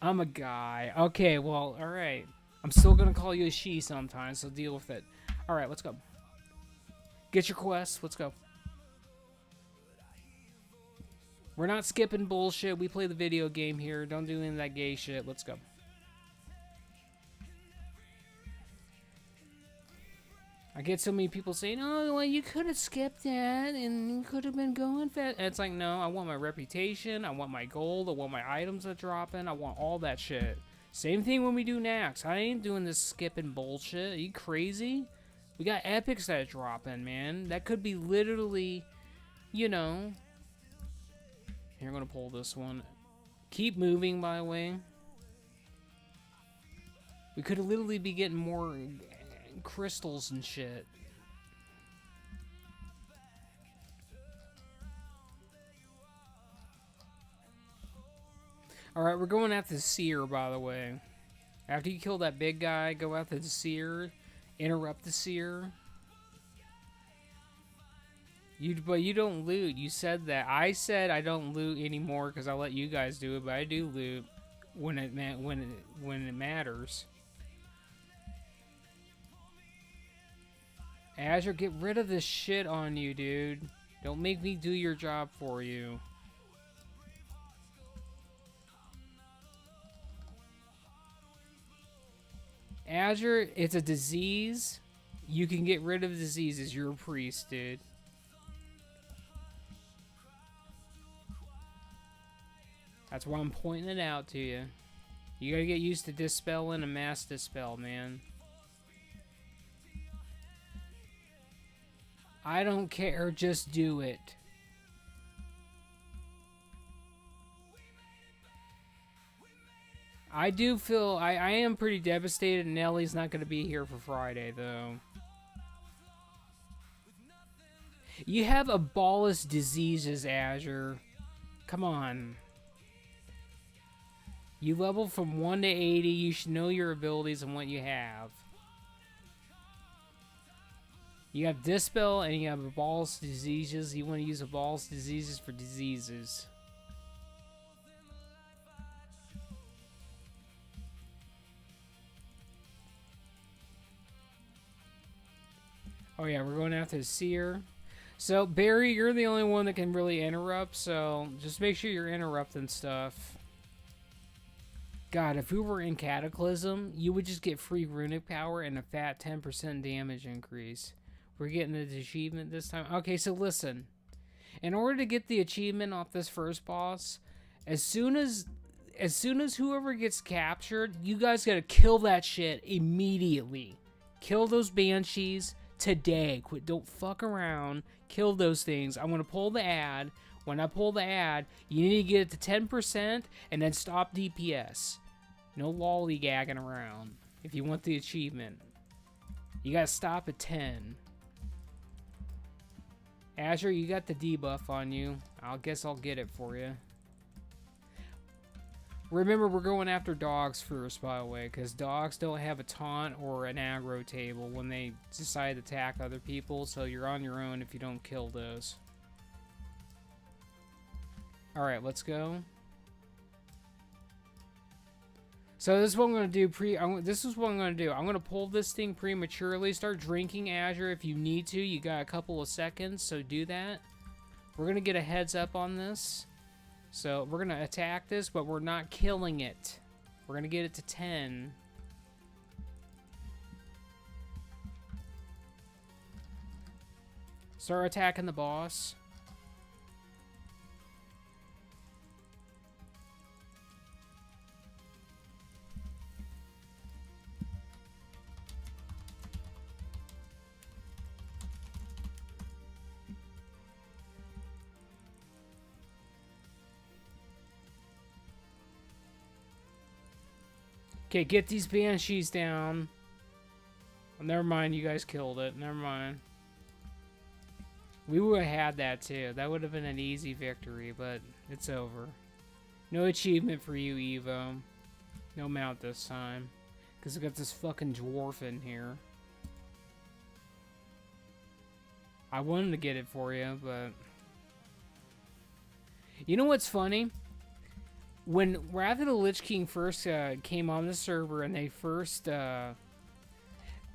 I'm a guy. Okay, well, alright. I'm still gonna call you a she sometimes, so deal with it. Alright, let's go. Get your quest. Let's go. We're not skipping bullshit. We play the video game here. Don't do any of that gay shit. Let's go. I get so many people saying, oh, well, you could have skipped that and you could have been going fast. And it's like, no, I want my reputation. I want my gold. I want my items that drop in. I want all that shit. Same thing when we do Nax. I ain't doing this skipping bullshit. Are you crazy? We got epics that drop in, man. That could be literally, you know. Here, I'm going to pull this one. Keep moving, by the way. We could literally be getting more crystals and shit. Alright, we're going after the Seer, by the way. After you kill that big guy, go after the Seer. Interrupt the Seer. But you don't loot. You said that. I said I don't loot anymore because I let you guys do it, but I do loot when it matters. Azure, get rid of this shit on you, dude. Don't make me do your job for you. Azure, it's a disease. You can get rid of diseases. You're a priest, dude. That's why I'm pointing it out to you. You gotta get used to dispelling and mass dispel, man. I don't care, just do it. I do feel, I am pretty devastated Nellie's not going to be here for Friday, though. You have abolished diseases, Azure. Come on. You level from 1 to 80, you should know your abilities and what you have. You have Dispel and you have abolished diseases. You want to use abolished diseases for diseases. Oh yeah, we're going after the Seer. So, Barry, you're the only one that can really interrupt, so just make sure you're interrupting stuff. God, if we were in Cataclysm, you would just get free runic power and a fat 10% damage increase. We're getting the achievement this time. Okay, so listen. In order to get the achievement off this first boss, as soon as whoever gets captured, you guys gotta kill that shit immediately. Kill those banshees today. Quit, don't fuck around. Kill those things. I'm gonna pull the ad. When I pull the ad, you need to get it to 10% and then stop DPS. No lollygagging around if you want the achievement. You gotta stop at 10. Azure, you got the debuff on you. I guess I'll get it for you. Remember, we're going after dogs first, by the way, because dogs don't have a taunt or an aggro table when they decide to attack other people, so you're on your own if you don't kill those. Alright, let's go. So this is what I'm going to do. This is what I'm going to do. I'm going to pull this thing prematurely. Start drinking Azure if you need to. You got a couple of seconds, so do that. We're going to get a heads up on this. So we're going to attack this, but we're not killing it. We're going to get it to 10. Start attacking the boss. Okay, get these banshees down. Oh, never mind, you guys killed it. Never mind. We would have had that too. That would have been an easy victory, but it's over. No achievement for you, Evo. No mount this time. Because we got this fucking dwarf in here. I wanted to get it for you, but... You know what's funny? When Wrath of the Lich King first came on the server and they first...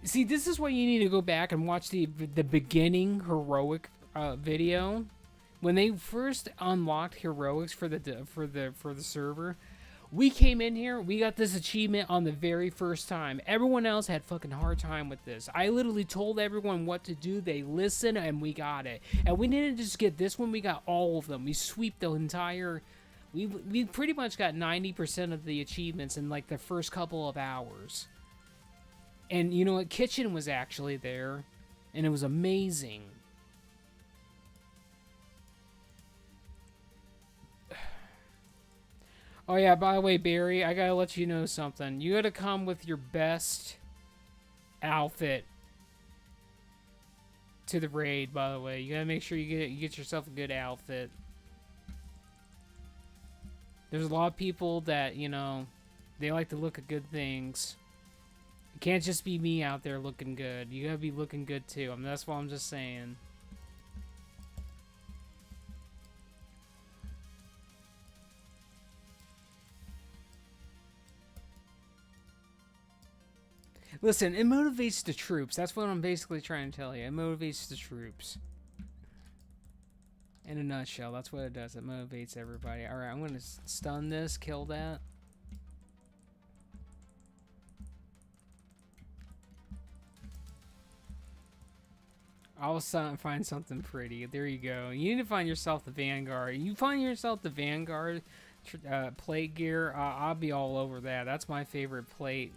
See, this is why you need to go back and watch the beginning heroic video. When they first unlocked heroics for the server, we came in here, we got this achievement on the very first time. Everyone else had fucking hard time with this. I literally told everyone what to do, they listened, and we got it. And we didn't just get this one, we got all of them. We sweeped the entire... We pretty much got 90% of the achievements in like the first couple of hours. And you know what? Kitchen was actually there, and it was amazing. Oh yeah, by the way, Barry, I gotta let you know something. You gotta come with your best outfit to the raid, by the way. You gotta make sure you get yourself a good outfit. There's a lot of people that, you know, they like to look at good things. It can't just be me out there looking good. You gotta be looking good too. I mean, that's what I'm just saying. Listen, it motivates the troops. That's what I'm basically trying to tell you. It motivates the troops. In a nutshell, that's what it does. It motivates everybody. Alright, I'm going to stun this, kill that. I'll find something pretty. There you go. You need to find yourself the Vanguard. You find yourself the Vanguard plate gear, I'll be all over that. That's my favorite plate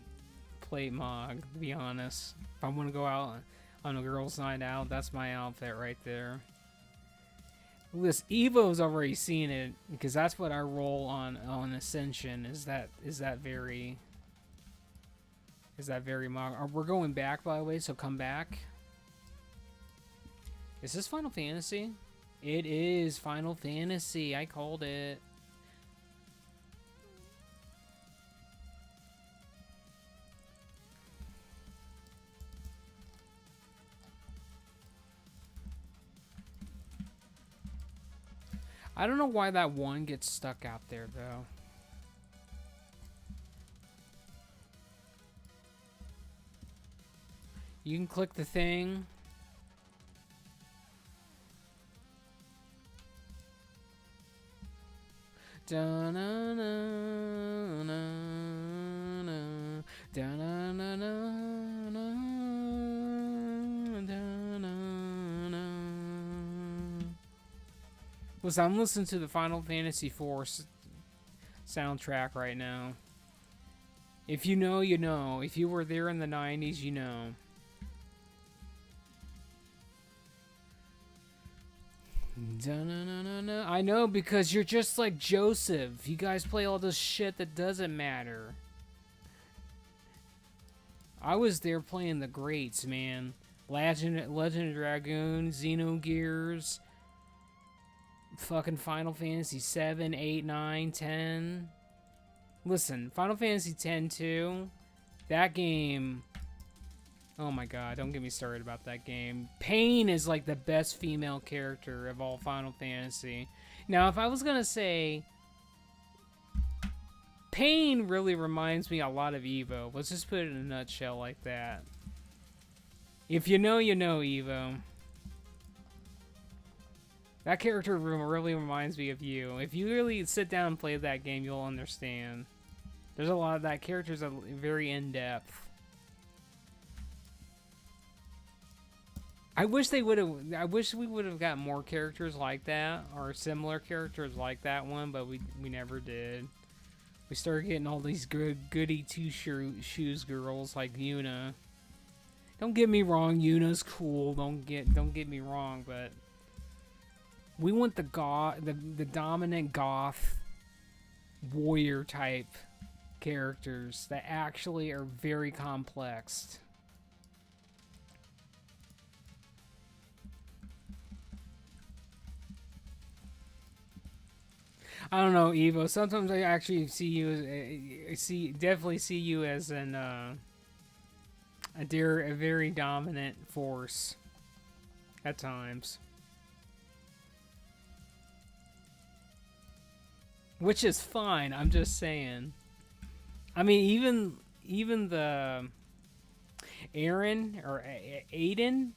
mod, to be honest. If I want to go out on a girls' night out. That's my outfit right there. This Evo's already seen it because that's what I roll on Ascension. Is that very we're going back, by the way, so come back. Is this Final Fantasy? It is Final Fantasy. I called it. I don't know why that one gets stuck out there, though. You can click the thing. Listen, I'm listening to the Final Fantasy IV soundtrack right now. If you know, you know. If you were there in the 90s, you know. I know, because you're just like Joseph. You guys play all this shit that doesn't matter. I was there playing the greats, man. Legend of Dragoon, Xenogears, fucking Final Fantasy 7, 8, 9, 10. Listen, Final Fantasy 10 too. That game. Oh my god, don't get me started about that game. Pain is like the best female character of all Final Fantasy. Now, if I was gonna say, Pain really reminds me a lot of Evo. Let's just put it in a nutshell like that. If you know, you know, Evo. That character really reminds me of you. If you really sit down and play that game, you'll understand. There's a lot of that character's very in-depth. I wish we would have got more characters like that, or similar characters like that one, but we never did. We started getting all these goody two-shoes girls like Yuna. Don't get me wrong, Yuna's cool. Don't get me wrong, but we want the dominant goth warrior type characters that actually are very complex. I don't know, Evo. Sometimes I actually see you as definitely see you as an a very dominant force at times, which is fine. I'm just saying. I mean, even the Aaron or Aiden.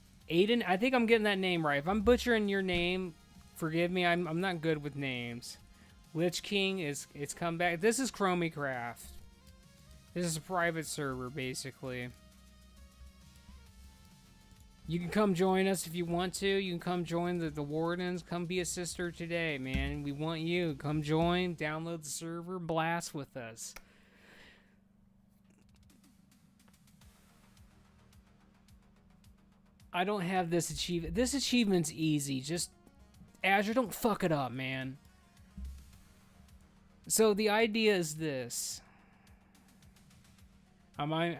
I think I'm getting that name right. If I'm butchering your name, forgive me. I'm not good with names. Lich King it's come back. This is Chromicraft. This is a private server, basically. You can come join us if you want to. You can come join the Wardens. Come be a sister today, man. We want you. Come join, download the server, blast with us. I don't have this achievement. This achievement's easy. Just, Azure, don't fuck it up, man. So the idea is this. Am I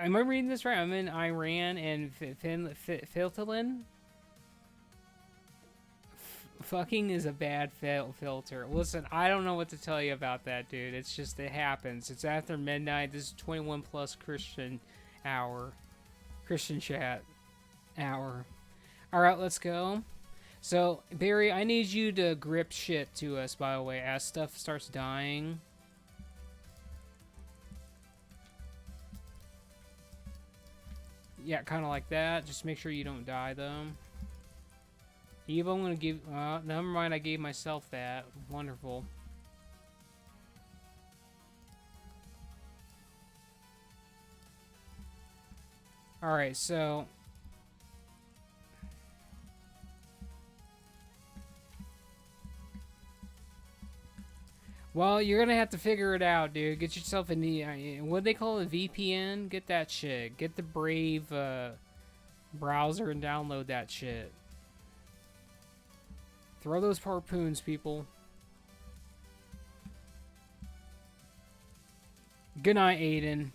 reading this right? I'm in Iran and Filtalin. Fucking is a bad filter. Listen, I don't know what to tell you about that, dude. It's just, it happens. It's after midnight. This is 21 plus Christian hour. Christian chat hour. Alright, let's go. So, Barry, I need you to grip shit to us, by the way, as stuff starts dying. Yeah, kind of like that. Just make sure you don't die, though. Eva, I'm going to give... never mind, I gave myself that. Wonderful. Alright, so... Well, you're gonna have to figure it out, dude. Get yourself a what do they call it, VPN? Get that shit. Get the Brave browser and download that shit. Throw those harpoons, people. Good night, Aiden.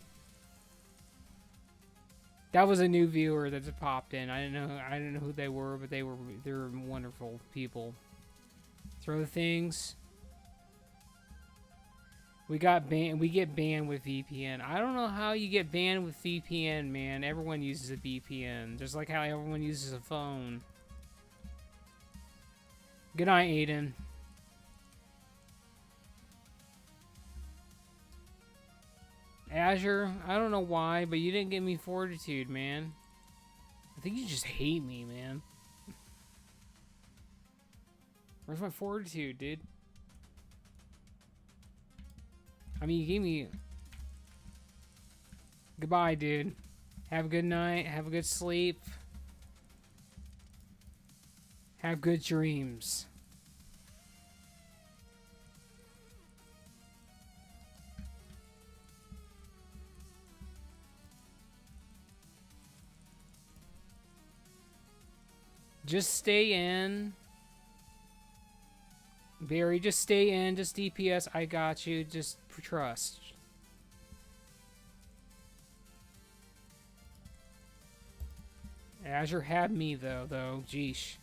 That was a new viewer that just popped in. I didn't know who they were, but they're wonderful people. Throw the things. We get banned with VPN. I don't know how you get banned with VPN, man. Everyone uses a VPN, just like how everyone uses a phone. Good night, Aiden. Azure, I don't know why, but you didn't give me fortitude, man. I think you just hate me, man. Where's my fortitude, dude? I mean, you gave me... Goodbye, dude. Have a good night. Have a good sleep. Have good dreams. Just stay in. Barry, just stay in. Just DPS. I got you. Just trust. Azure had me, though. Jeesh.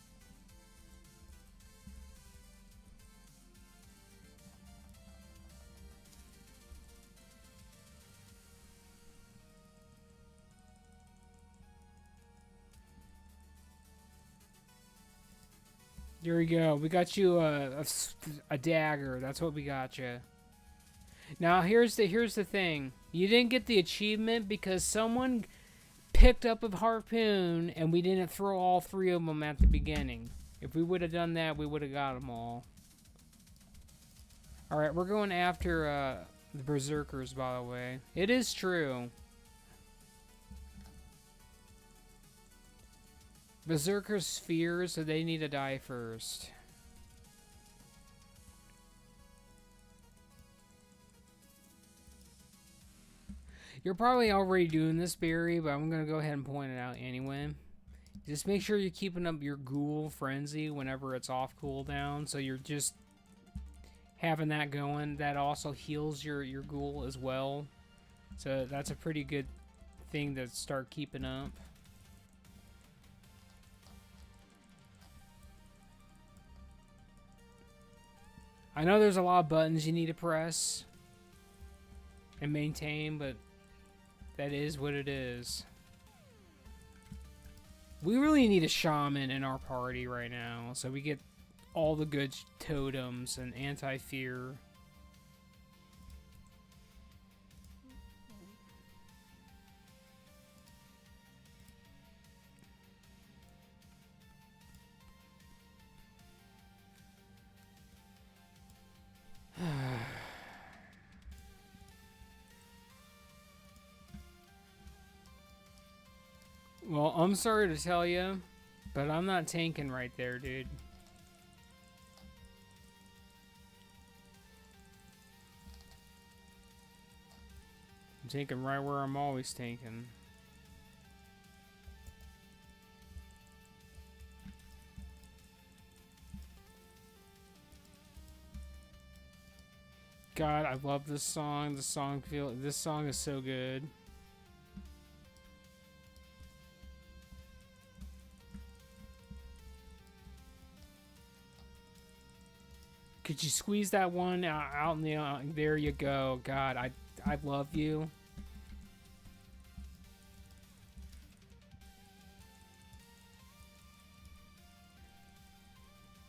Here we go. We got you a dagger. That's what we got you. Now here's the thing. You didn't get the achievement because someone picked up a harpoon and we didn't throw all 3 of them at the beginning. If we would have done that, we would have got them all. All right, we're going after the berserkers. By the way, it is true. Berserkers fear, so they need to die first. You're probably already doing this, Barry, but I'm going to go ahead and point it out anyway. Just make sure you're keeping up your ghoul frenzy whenever it's off cooldown, so you're just having that going. That also heals your ghoul as well. So that's a pretty good thing to start keeping up. I know there's a lot of buttons you need to press and maintain, but that is what it is. We really need a shaman in our party right now, so we get all the good totems and anti-fear. Well, I'm sorry to tell you, but I'm not tanking right there, dude. I'm tanking right where I'm always tanking. God, I love this song. This song is so good. Could you squeeze that one out in the... there you go. God, I love you.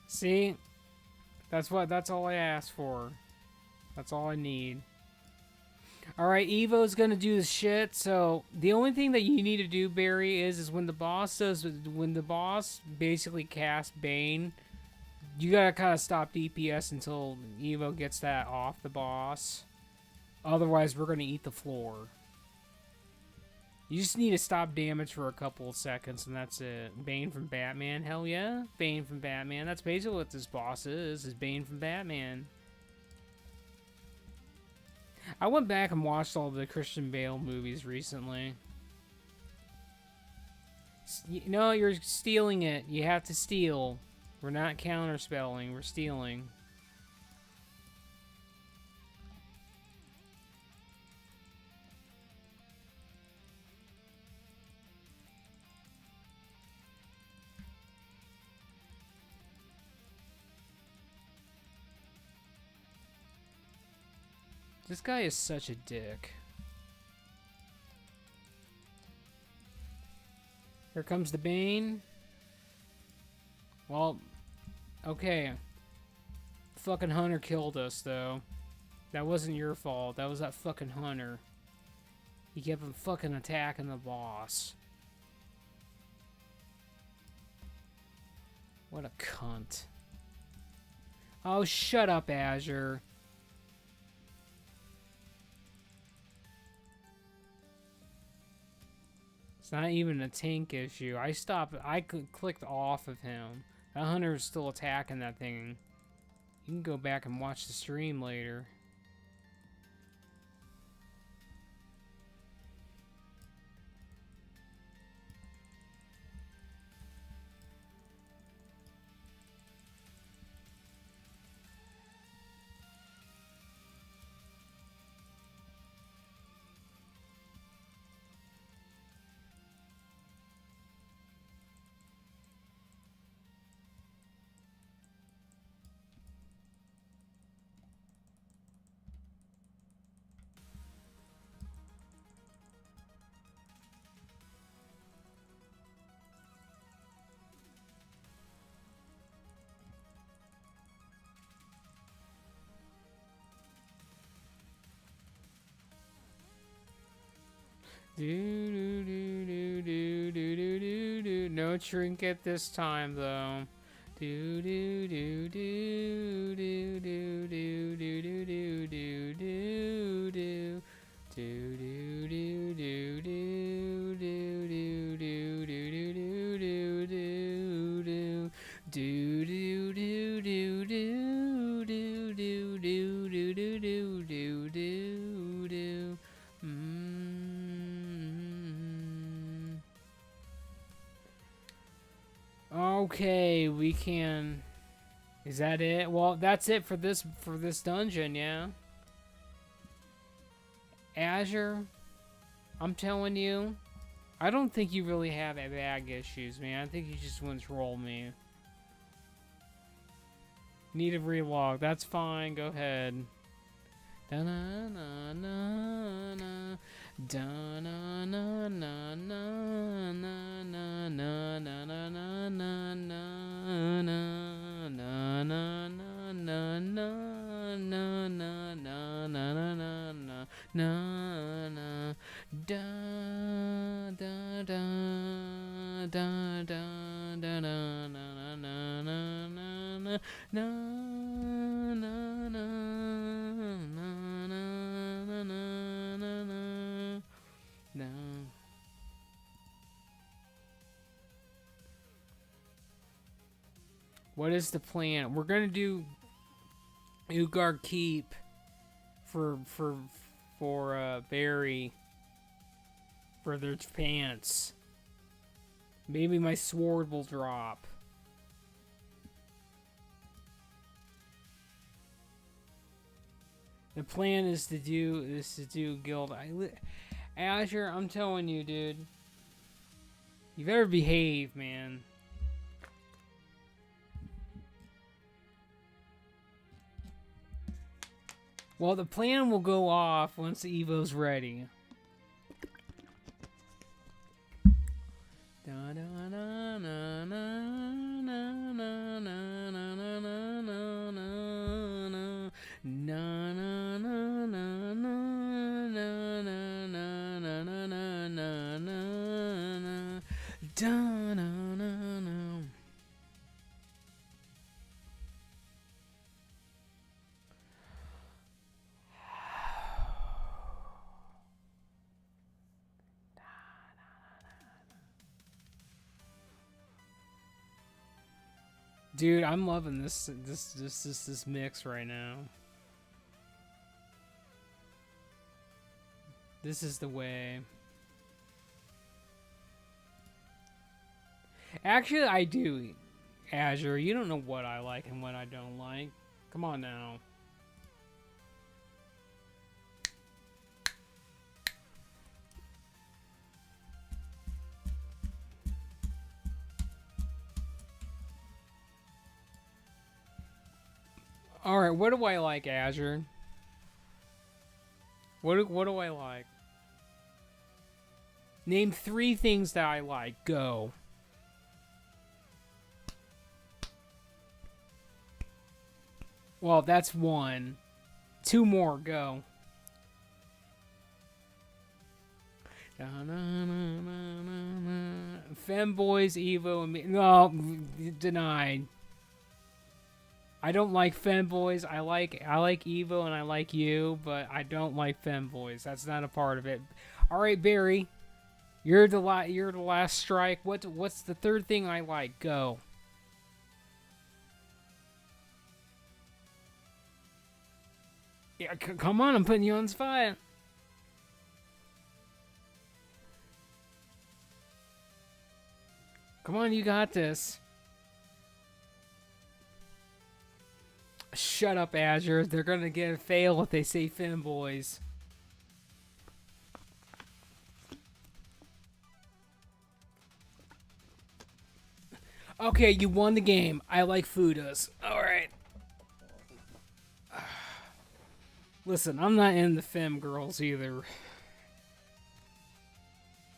See? That's all I asked for. That's all I need. Alright, Evo's gonna do the shit, so the only thing that you need to do, Barry, is when the boss basically casts Bane, you gotta kind of stop DPS until Evo gets that off the boss. Otherwise, we're gonna eat the floor. You just need to stop damage for a couple of seconds, and that's it. Bane from Batman, hell yeah. Bane from Batman. That's basically what this boss is Bane from Batman. I went back and watched all the Christian Bale movies recently. No, you're stealing it. You have to steal. We're not counterspelling. We're stealing. This guy is such a dick. Here comes the Bane. Well, okay. Fucking Hunter killed us, though. That wasn't your fault. That was that fucking Hunter. He kept on fucking attacking the boss. What a cunt. Oh, shut up, Azure. It's not even a tank issue. I clicked off of him. That Hunter is still attacking that thing. You can go back and watch the stream later. No trinket this time, though. Okay, we can. Is that it? Well, that's it for this dungeon, yeah. Azure, I'm telling you, I don't think you really have bag issues, man. I think you just want to troll me. Need a relog. That's fine. Go ahead. Da na na na na. Da na na na na na na na na na na na na na na na na na na na da da da da da da na na na na na na na na. No. What is the plan? We're gonna do Ugar Keep for Barry for their pants. Maybe my sword will drop. The plan is to do guild. Azure, I'm telling you, dude. You better behave, man. Well, the plan will go off once the Evo's ready. Dude, I'm loving this mix right now. This is the way. Actually, I do. Azure, you don't know what I like and what I don't like. Come on now. All right, what do I like, Azure? What do I like? Name 3 things that I like. Go. Well, that's 1. 2 more. Go. Femboys, Evo, and me. No, denied. I don't like femboys. I like Evo and I like you, but I don't like femboys. That's not a part of it. All right, Barry, you're the last strike. What's the 3rd thing I like? Go. Yeah, come on, I'm putting you on the spot. Come on, you got this. Shut up, Azure. They're gonna get a fail if they say femboys. Okay, you won the game. I like Fudas. Alright. Listen, I'm not into femme girls either.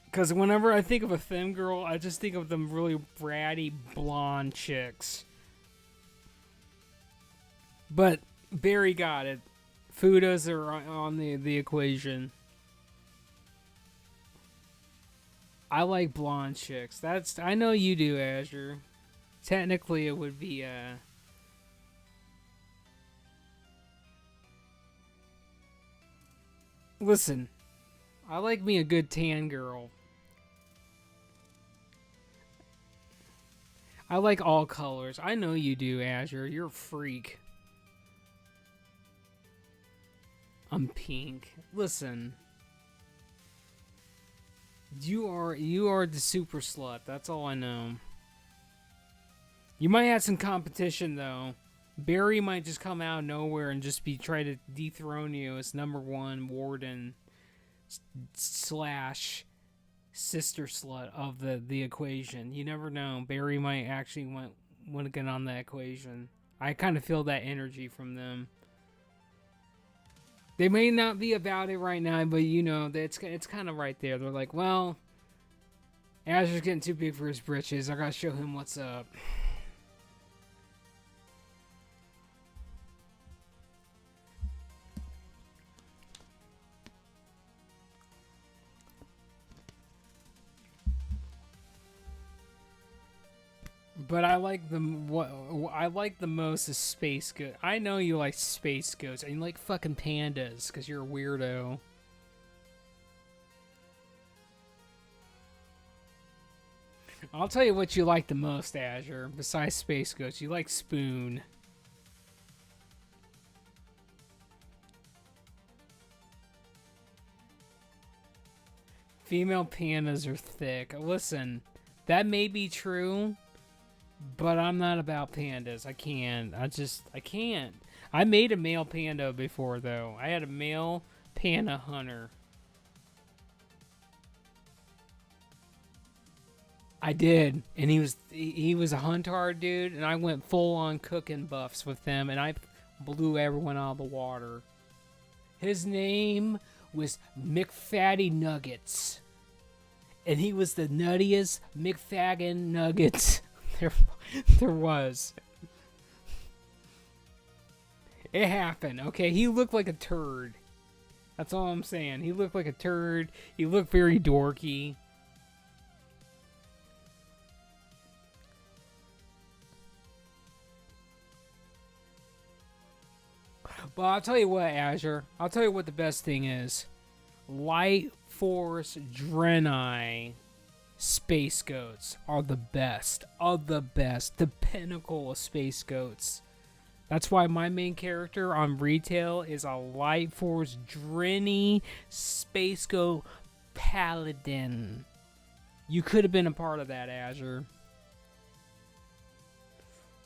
Because whenever I think of a femme girl, I just think of them really bratty blonde chicks. But Barry got it. Fudas are on the equation. I like blonde chicks. I know you do, Azure. Technically, it would be Listen, I like me a good tan girl. I like all colors. I know you do, Azure. You're a freak. I'm pink. Listen. You are the super slut. That's all I know. You might have some competition though. Barry might just come out of nowhere and just try to dethrone you as #1 warden / sister slut of the equation. You never know. Barry might actually want to get on that equation. I kind of feel that energy from them. They may not be about it right now, but you know, it's kind of right there. They're like, well, Azure's getting too big for his britches. I gotta show him what's up. But I like what I like the most is space goat. I know you like space goats and you like fucking pandas because you're a weirdo. I'll tell you what you like the most, Azure. Besides space goats, you like Spoon. Female pandas are thick. Listen, that may be true. But I'm not about pandas. I can't. I can't. I made a male panda before, though. I had a male panda hunter. I did. And he was a huntard dude, and I went full on cooking buffs with him, and I blew everyone out of the water. His name was McFatty Nuggets. And he was the nuttiest McFaggin Nuggets there was. It happened, okay? He looked like a turd. That's all I'm saying. He looked like a turd. He looked very dorky. But I'll tell you what, Azure. I'll tell you what the best thing is. Light Force Draenei Space Goats are the best of the best. The pinnacle of Space Goats. That's why my main character on retail is a Light Force Draenei Space Goat Paladin. You could have been a part of that, Azure.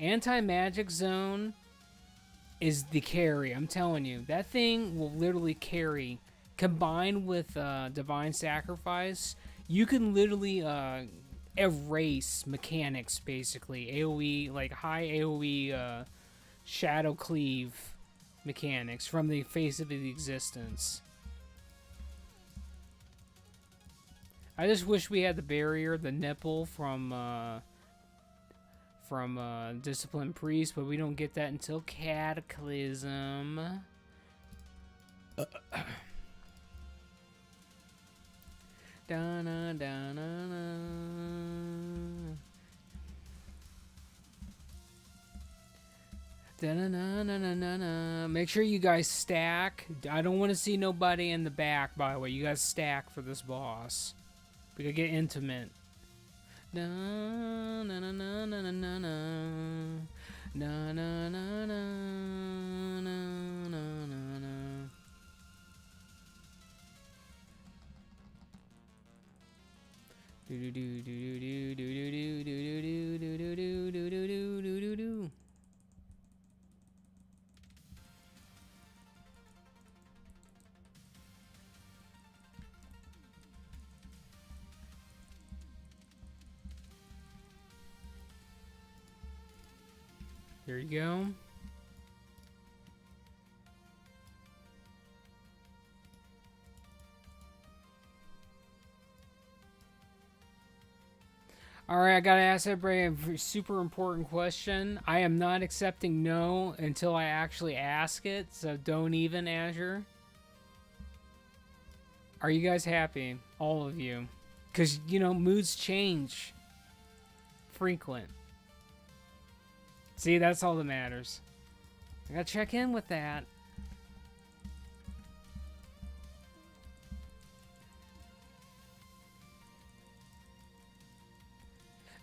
Anti-magic zone is the carry. I'm telling you, that thing will literally carry. Combined with divine sacrifice, you can literally erase mechanics, basically AoE, like high AoE shadow cleave mechanics from the face of the existence. I just wish we had the barrier, the nipple from Disciplined Priest, but we don't get that until Cataclysm. Make sure you guys stack. I don't want to see nobody in the back, by the way. You guys stack for this boss. We could get intimate. Na na na na na na na na na na na na na na. Do do do do do do do do do do do do do do do do do. There you go. Alright, I gotta ask everybody a super important question. I am not accepting no until I actually ask it, so don't even, Azure. Are you guys happy? All of you. Because, you know, moods change. Frequent. See, that's all that matters. I gotta check in with that.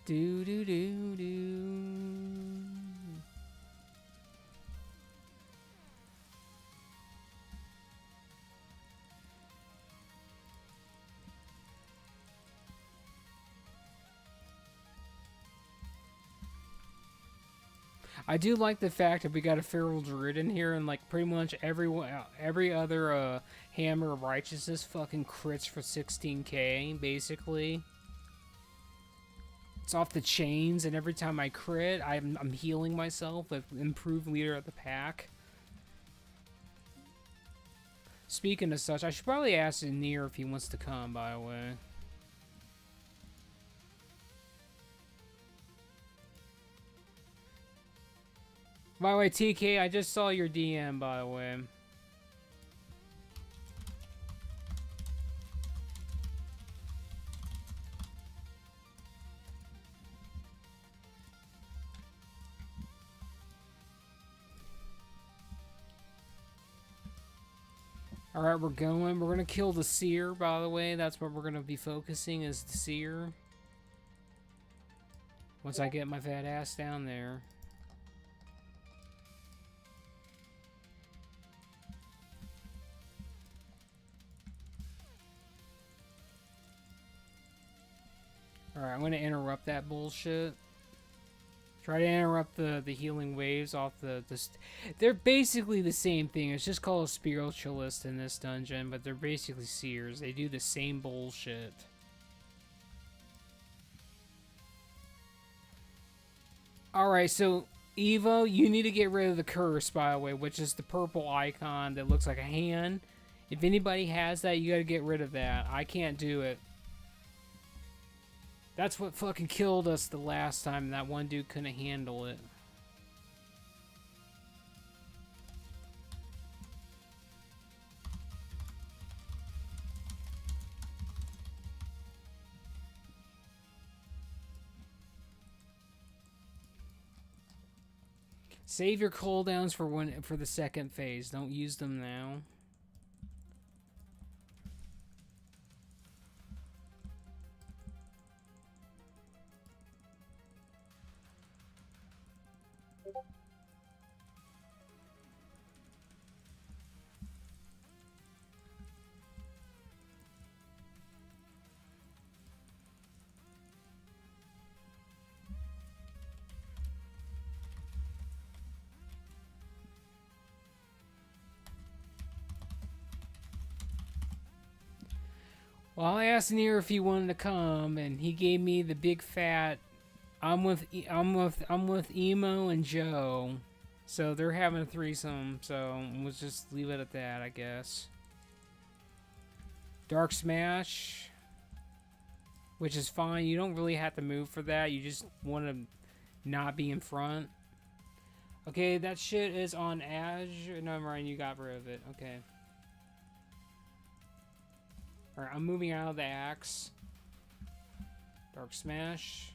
Do do do do. I do like the fact that we got a feral druid in here, and like pretty much every other hammer of righteousness fucking crits for 16k basically. It's off the chains, and every time I crit, I'm healing myself with improved leader of the pack. Speaking of such, I should probably ask Nier if he wants to come, by the way. By the way, TK, I just saw your DM, by the way. Alright, we're going. We're going to kill the Seer, by the way. That's what we're going to be focusing, is the Seer. Once I get my fat ass down there. Alright, I'm going to interrupt that bullshit. Try to interrupt the healing waves off the they're basically the same thing. It's just called a spiritualist in this dungeon, but they're basically seers. They do the same bullshit. Alright, so Evo, you need to get rid of the curse, by the way, which is the purple icon that looks like a hand. If anybody has that, you gotta get rid of that. I can't do it. That's what fucking killed us the last time. That one dude couldn't handle it. Save your cooldowns for the second phase. Don't use them now. Well, I asked Nier if he wanted to come, and he gave me the big fat. I'm with Emo and Joe, so they're having a threesome. So let's just leave it at that, I guess. Dark Smash, which is fine. You don't really have to move for that. You just want to not be in front. Okay, that shit is on Azure. No, Ryan, you got rid of it. Okay. Alright, I'm moving out of the axe. Dark Smash.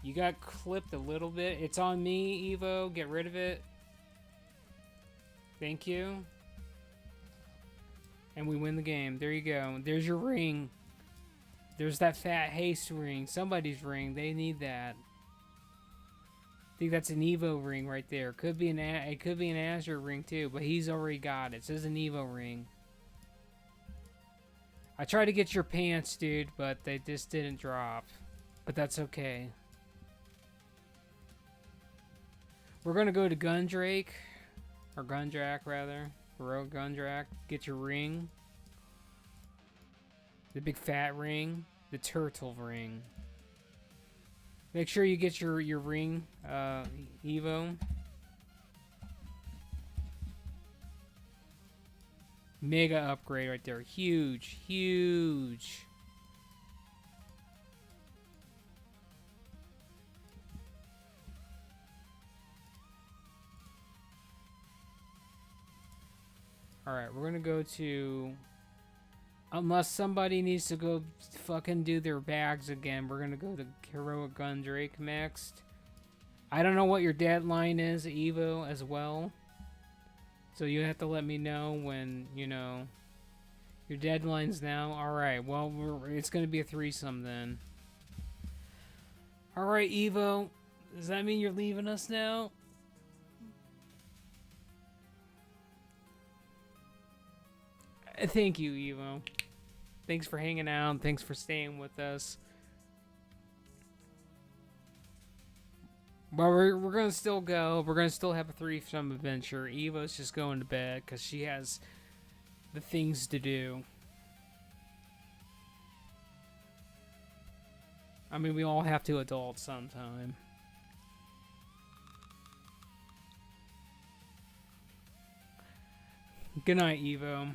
You got clipped a little bit. It's on me, Evo. Get rid of it. Thank you. And we win the game. There you go. There's your ring. There's that fat haste ring. Somebody's ring. They need that. I think that's an Evo ring right there. Could be it could be an Azure ring too, but he's already got it. It says an Evo ring. I tried to get your pants, dude, but they just didn't drop. But that's okay. We're gonna go to Gundrake, or Gundrak rather. Heroic Gundrak. Get your ring. The big fat ring. The turtle ring. Make sure you get your ring, Evo. Mega upgrade right there. Huge, huge. Alright, we're gonna go to... Unless somebody needs to go fucking do their bags again, we're gonna go to Heroic Gundrake next. I don't know what your deadline is, Evo, as well. So you have to let me know when, you know, your deadline's now. Alright, well, it's gonna be a threesome then. Alright, Evo. Does that mean you're leaving us now? Thank you, Evo. Thanks for hanging out. Thanks for staying with us. But we're going to still go. We're going to still have a threesome adventure. Evo's just going to bed because she has the things to do. I mean, we all have to adult sometime. Good night, Evo.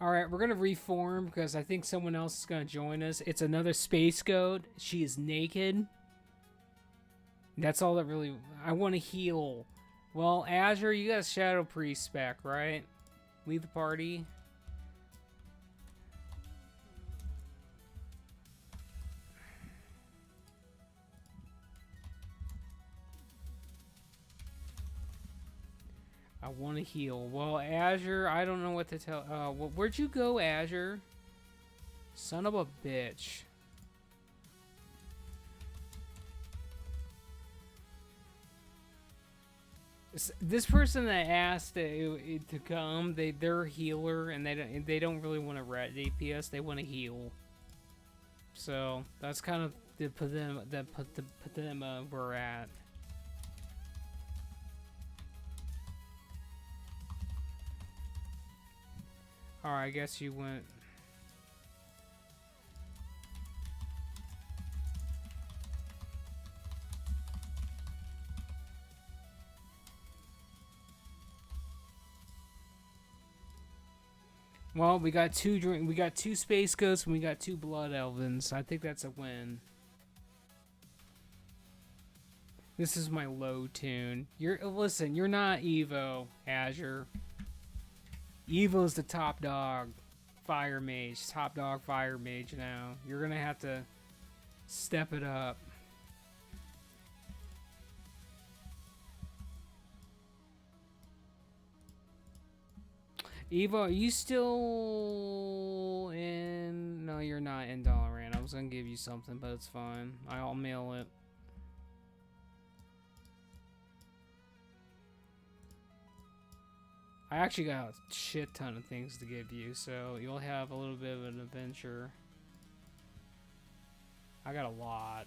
Alright, we're going to reform because I think someone else is going to join us. It's another Space Goat. She is naked. That's all that really... I want to heal. Well, Azure, you got a Shadow Priest spec, right? Leave the party. I want to heal. Well, Azure, I don't know what to tell. Well, where'd you go, Azure? Son of a bitch. This person that asked to come, they're a healer and they don't really want to rat DPS. They want to heal. So that's kind of to put them where we're at. Alright, I guess you went... Well, we got two Space Ghosts and we got 2 Blood Elvens. I think that's a win. This is my low tune. Listen, you're not Evo, Azure. Evo's the top dog fire mage. Top dog fire mage now. You're gonna have to step it up. Eva, are you still in... No, you're not in Dalaran. I was gonna give you something, but it's fine. I'll mail it. I actually got a shit ton of things to give you, so you'll have a little bit of an adventure. I got a lot.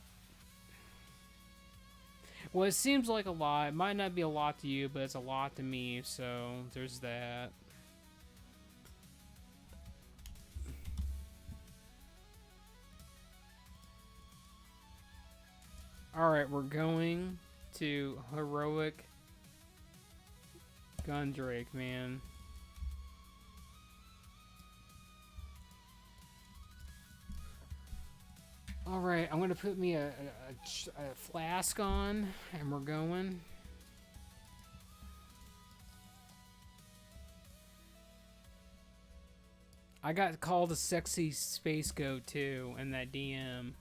Well, it seems like a lot. It might not be a lot to you, but it's a lot to me, so there's that. Alright, we're going to Heroic Gundrake, man. Alright, I'm gonna put me a flask on, and we're going. I got called a sexy space goat too in that DM.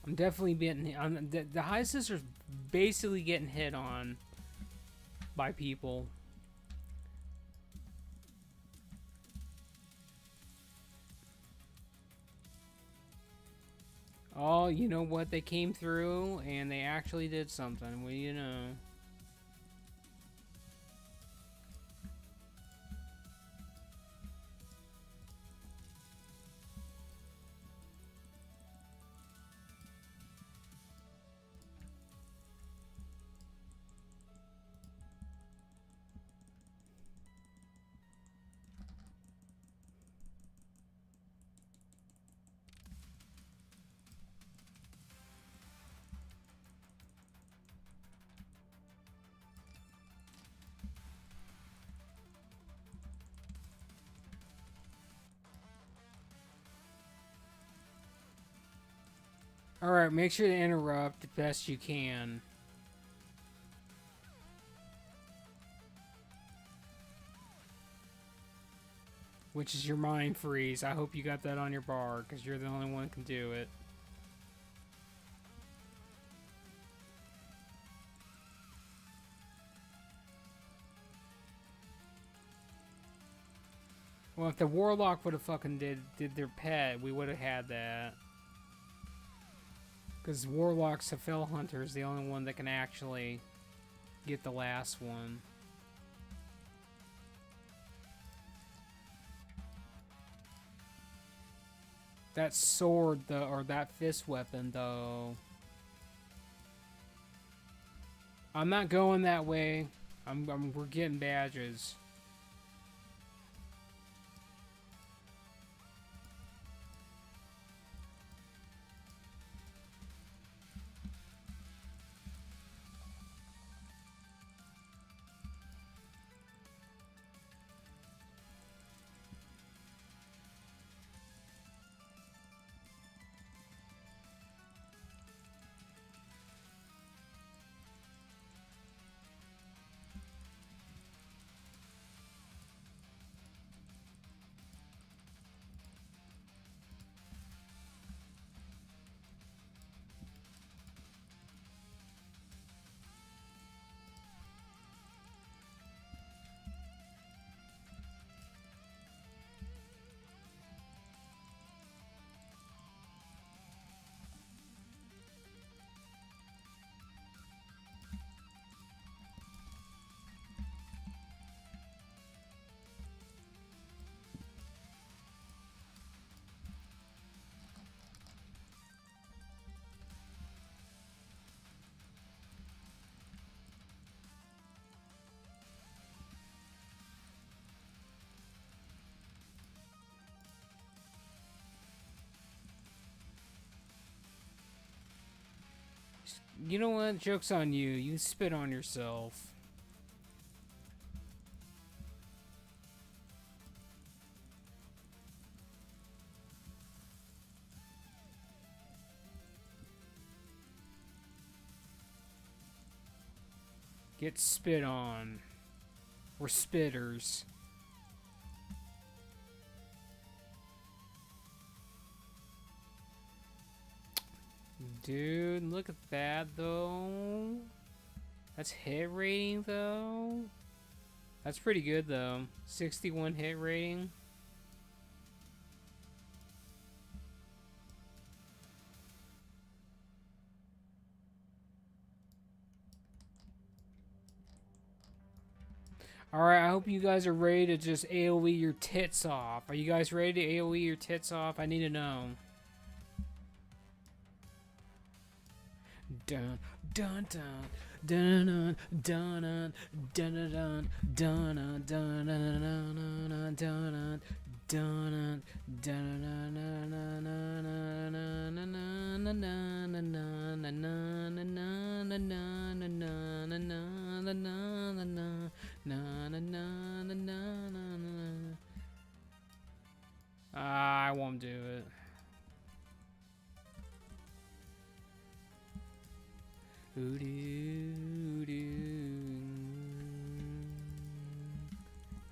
I'm definitely getting the High Sister's basically getting hit on by people. Oh, you know what? They came through and they actually did something. Well, you know. Alright, make sure to interrupt the best you can. Which is your mind freeze. I hope you got that on your bar, because you're the only one who can do it. Well, if the Warlock would have fucking did their pet, we would have had that. Because Warlock's a Fell Hunter is the only one that can actually get the last one. That sword, though, or that fist weapon, though. I'm not going that way. We're getting badges. You know what? Joke's on you. You spit on yourself. Get spit on. We're spitters. Dude, look at that, though. That's hit rating, though. That's pretty good, though. 61 hit rating. Alright, I hope you guys are ready to just AoE your tits off. Are you guys ready to AoE your tits off? I need to know. Dun dun dun dun dun dun dun dun dun dun dun dun dun I won't do it.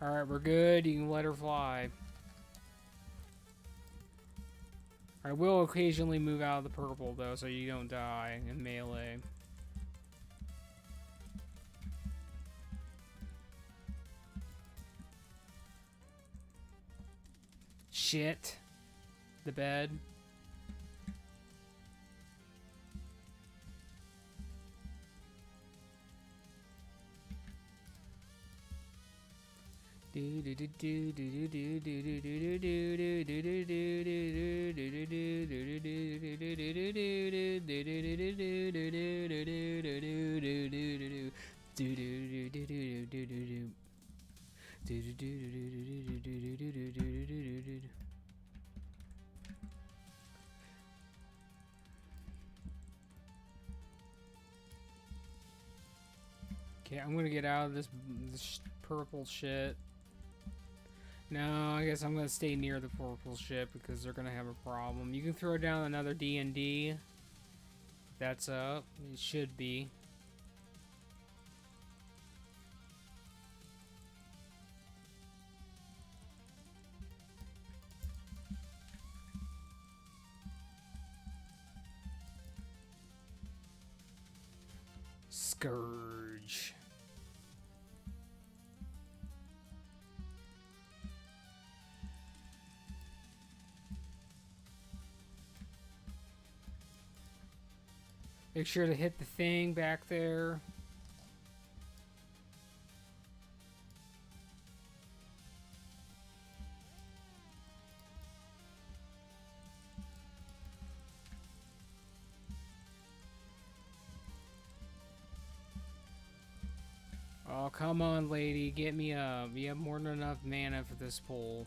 Alright, we're good. You can let her fly. I will occasionally move out of the purple, though, so you don't die in melee. Shit. The bed. Okay, I'm gonna get out of this purple shit. No, I guess I'm gonna stay near the purple shit because they're gonna have a problem. You can throw down another D&D. That's up. It should be. Scourge. Make sure to hit the thing back there. Oh, come on, lady. Get me up. You have more than enough mana for this pull.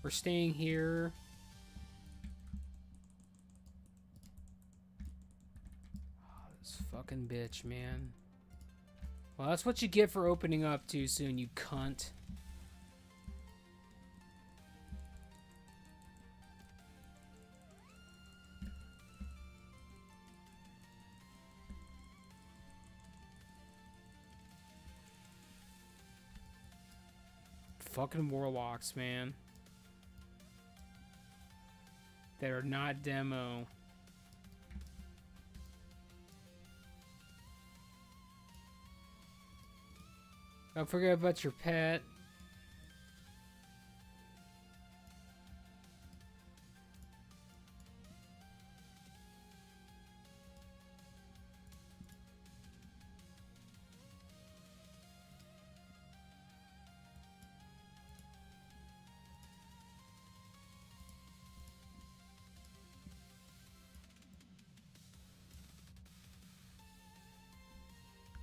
We're staying here. Oh, this fucking bitch, man. Well, that's what you get for opening up too soon, you cunt. Fucking warlocks, man. They're not demo. Don't forget about your pet.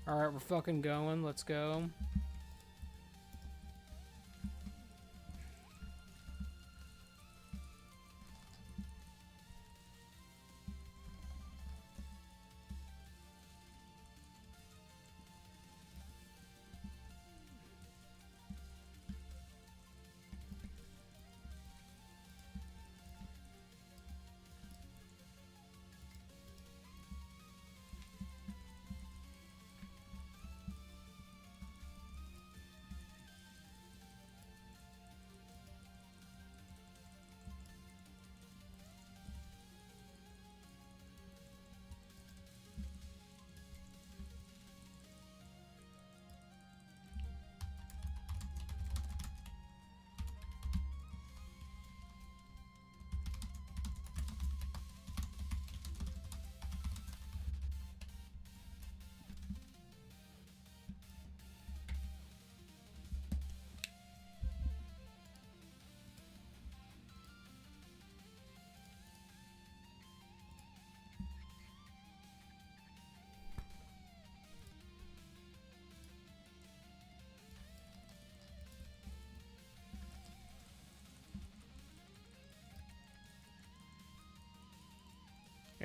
Alright, we're fucking going. Let's go.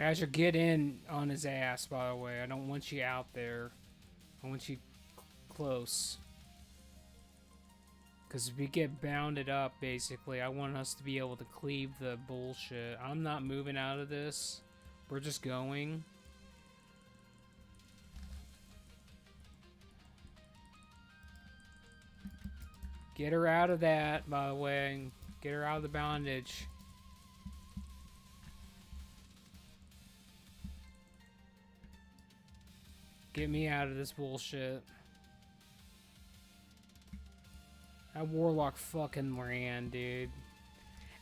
Azure, get in on his ass, by the way. I don't want you out there. I want you close. Because if we get bounded up, basically, I want us to be able to cleave the bullshit. I'm not moving out of this. We're just going. Get her out of that, by the way. Get her out of the bondage. Get me out of this bullshit. That Warlock fucking ran, dude.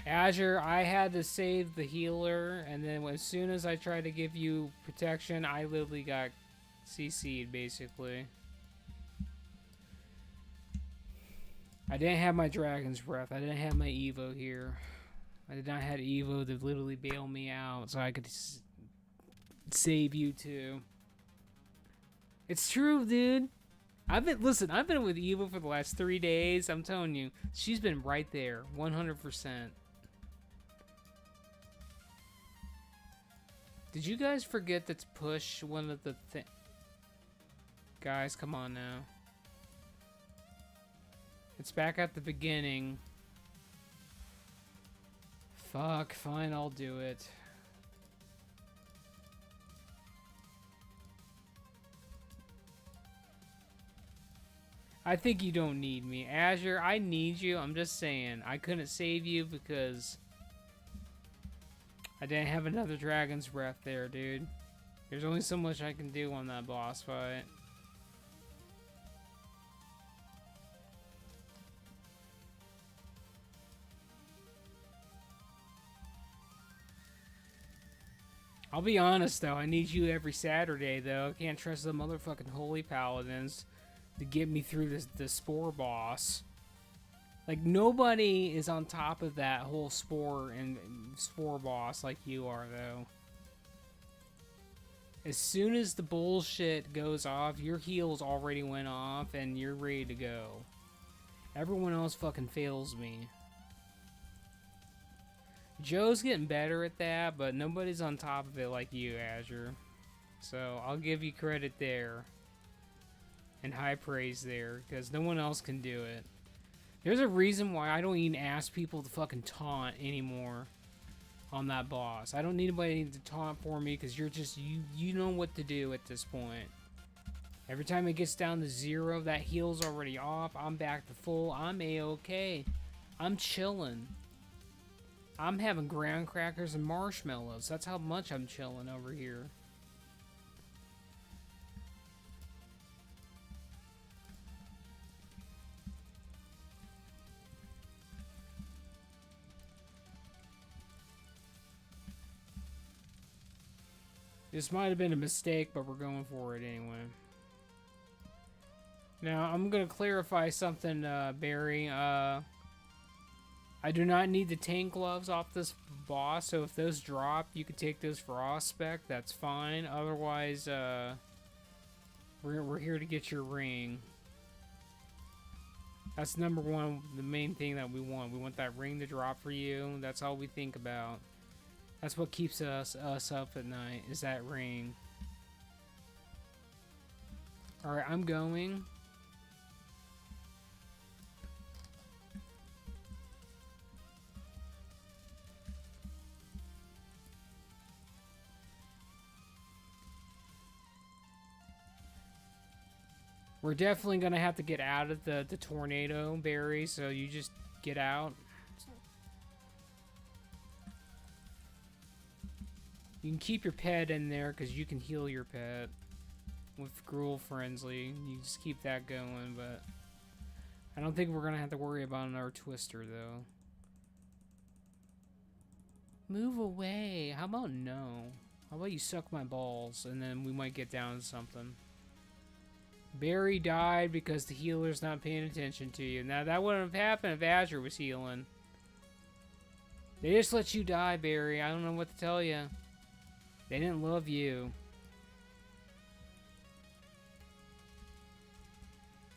Azure, I had to save the healer, and then as soon as I tried to give you protection, I literally got CC'd, basically. I didn't have my Dragon's Breath. I didn't have my Evo here. I did not have Evo to literally bail me out, so I could save you too. It's true, dude. I've been with Evo for the last 3 days. I'm telling you, she's been right there, 100%. Did you guys forget to push one of the guys, come on now. It's back at the beginning. Fuck, fine, I'll do it. I think you don't need me. Azure, I need you. I'm just saying. I couldn't save you because I didn't have another Dragon's Breath there, dude. There's only so much I can do on that boss fight. I'll be honest, though. I need you every Saturday, though. I can't trust the motherfucking Holy Paladins to get me through the Spore boss. Like, nobody is on top of that whole Spore and Spore boss like you are, though. As soon as the bullshit goes off, your heals already went off, and you're ready to go. Everyone else fucking fails me. Joe's getting better at that, but nobody's on top of it like you, Azure. So, I'll give you credit there. And high praise there, because no one else can do it. There's a reason why I don't even ask people to fucking taunt anymore on that boss. I don't need anybody to taunt for me, because you're just, you know what to do at this point. Every time it gets down to 0, that heal's already off, I'm back to full, I'm A-okay. I'm chilling. I'm having graham crackers and marshmallows. That's how much I'm chilling over here. This might have been a mistake, but we're going for it anyway. Now, I'm going to clarify something, Barry. I do not need the tank gloves off this boss, so if those drop, you can take those for Auspec. That's fine. Otherwise, we're here to get your ring. That's number one, the main thing that we want. We want that ring to drop for you. That's all we think about. That's what keeps us up at night, is that ring. Alright, I'm going. We're definitely going to have to get out of the tornado, Barry, so you just get out. You can keep your pet in there because you can heal your pet with Gruel Frenzy. You just keep that going, but I don't think we're going to have to worry about another Twister, though. Move away. How about no? How about you suck my balls and then we might get down to something. Barry died because the healer's not paying attention to you. Now, that wouldn't have happened if Azure was healing. They just let you die, Barry. I don't know what to tell you. They didn't love you.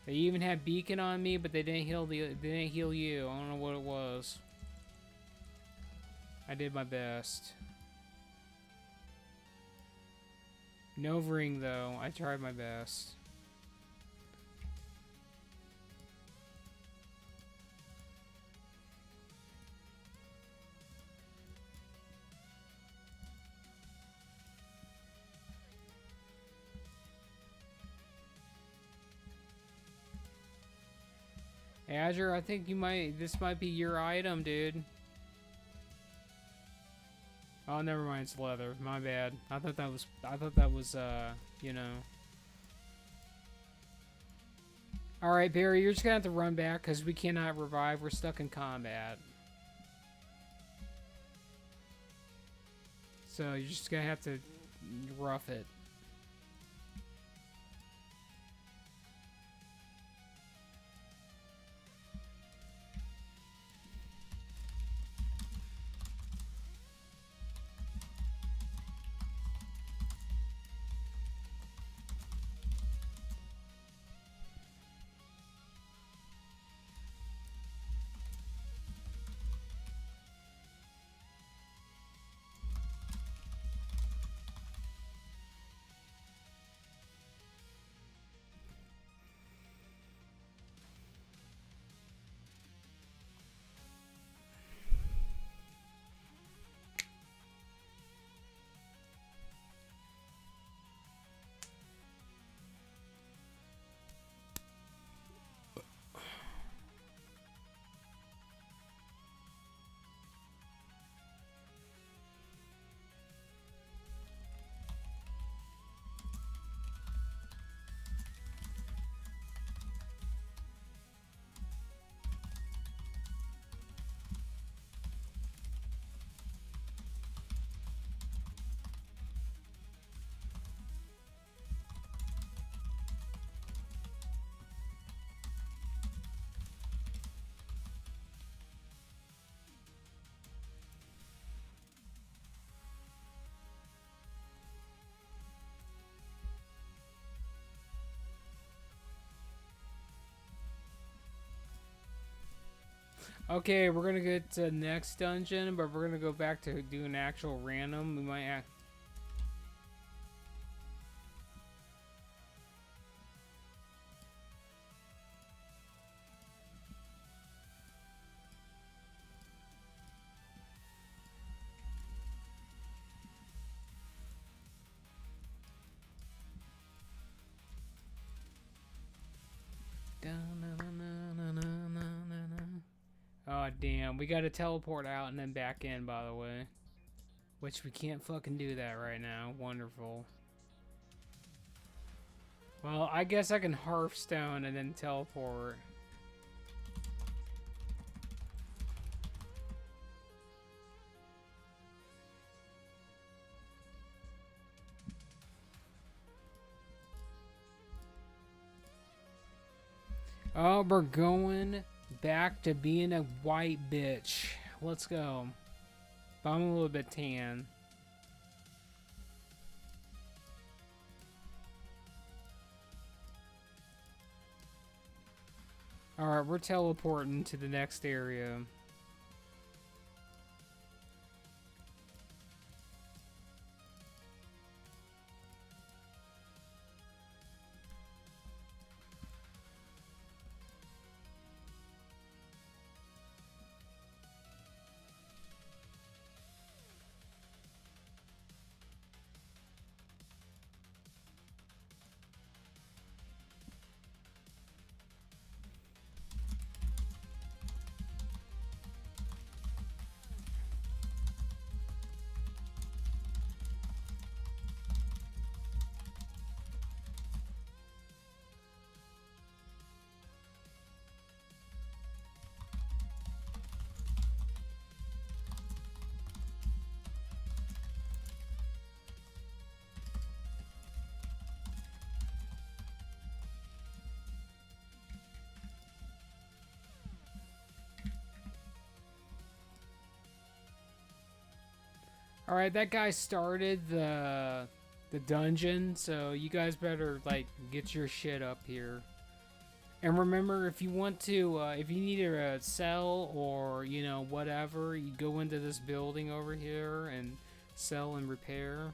They even had Beacon on me, but they didn't heal you. I don't know what it was. I did my best. No ring though. I tried my best. Azure, I think this might be your item, dude. Oh, never mind, it's leather. My bad. I thought that was, you know. Alright, Barry, you're just gonna have to run back because we cannot revive. We're stuck in combat. So you're just gonna have to rough it. Okay, we're gonna get to the next dungeon, but we're gonna go back to doing actual random. We might act. Oh damn, we gotta teleport out and then back in, by the way. Which we can't fucking do that right now. Wonderful. Well, I guess I can Hearthstone and then teleport. Oh, we're going back to being a white bitch. Let's go. But I'm a little bit tan. Alright, we're teleporting to the next area. Alright, that guy started the dungeon, so you guys better, like, get your shit up here. And remember, if you want to, if you need to sell or, you know, whatever, you go into this building over here and sell and repair.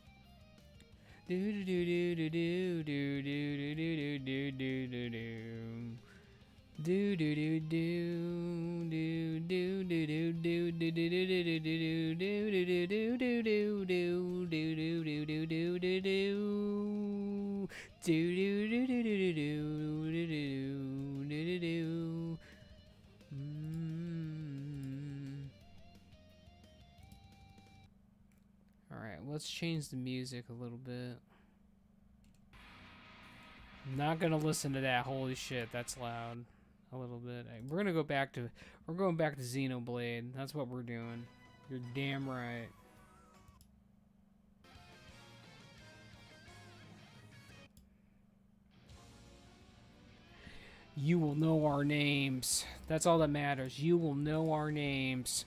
Alright, let's change the music a little bit. I'm not gonna listen to that. Holy shit, that's loud. A little bit. We're gonna go back to, we're going back to Xenoblade. That's what we're doing. You're damn right. You will know our names. That's all that matters. You will know our names.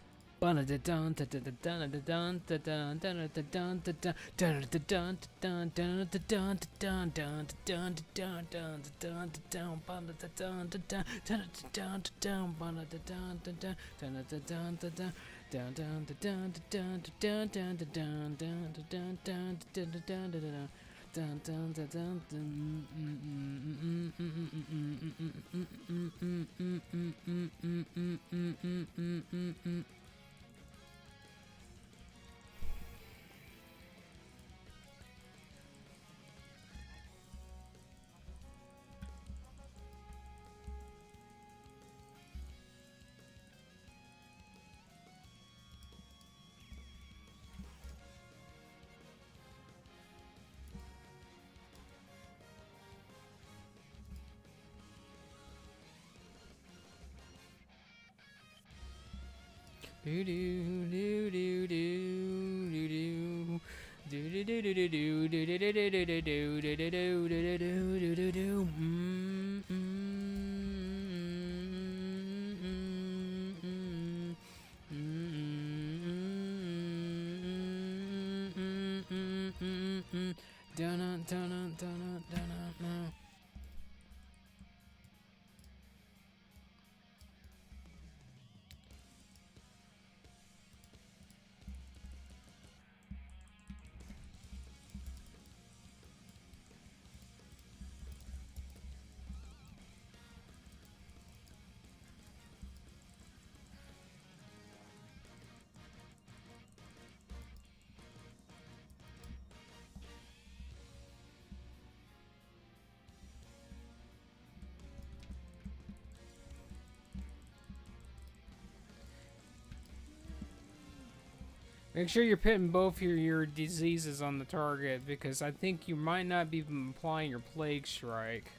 Make sure you're putting both your diseases on the target, because I think you might not be applying your Plague Strike.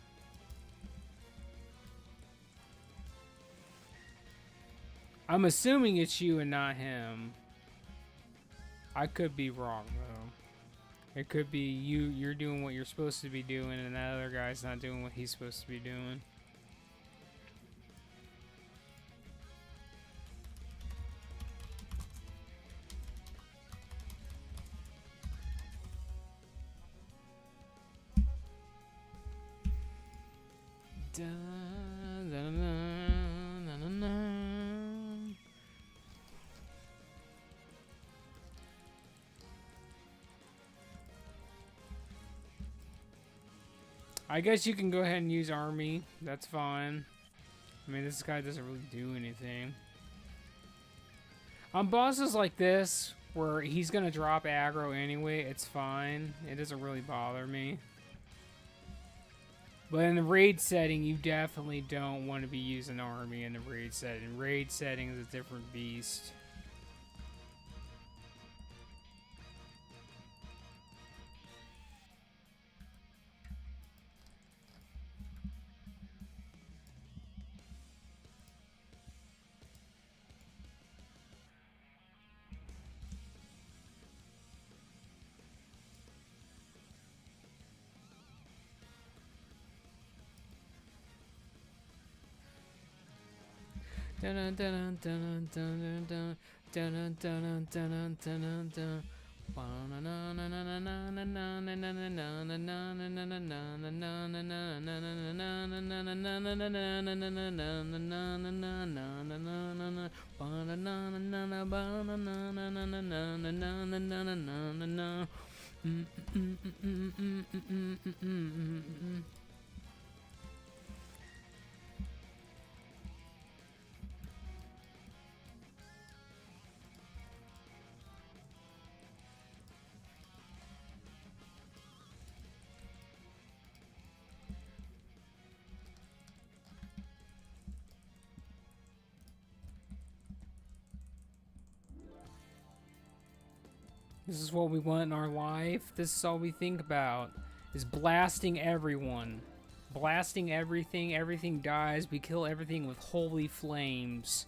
I'm assuming it's you and not him. I could be wrong, though. It could be you're doing what you're supposed to be doing, and that other guy's not doing what he's supposed to be doing. I guess you can go ahead and use army. That's fine. I mean, this guy doesn't really do anything. On bosses like this, where he's gonna drop aggro anyway, it's fine. It doesn't really bother me. But in the raid setting, you definitely don't want to be using army in the raid setting. Raid setting is a different beast. This is what we want in our life. This is all we think about, is blasting everyone. Blasting everything, everything dies, we kill everything with holy flames.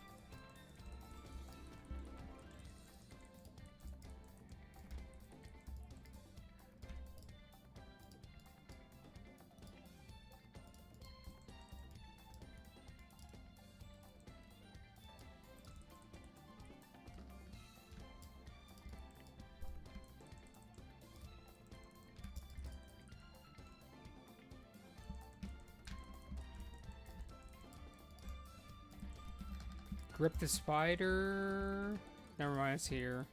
Grip the spider. Never mind, it's here.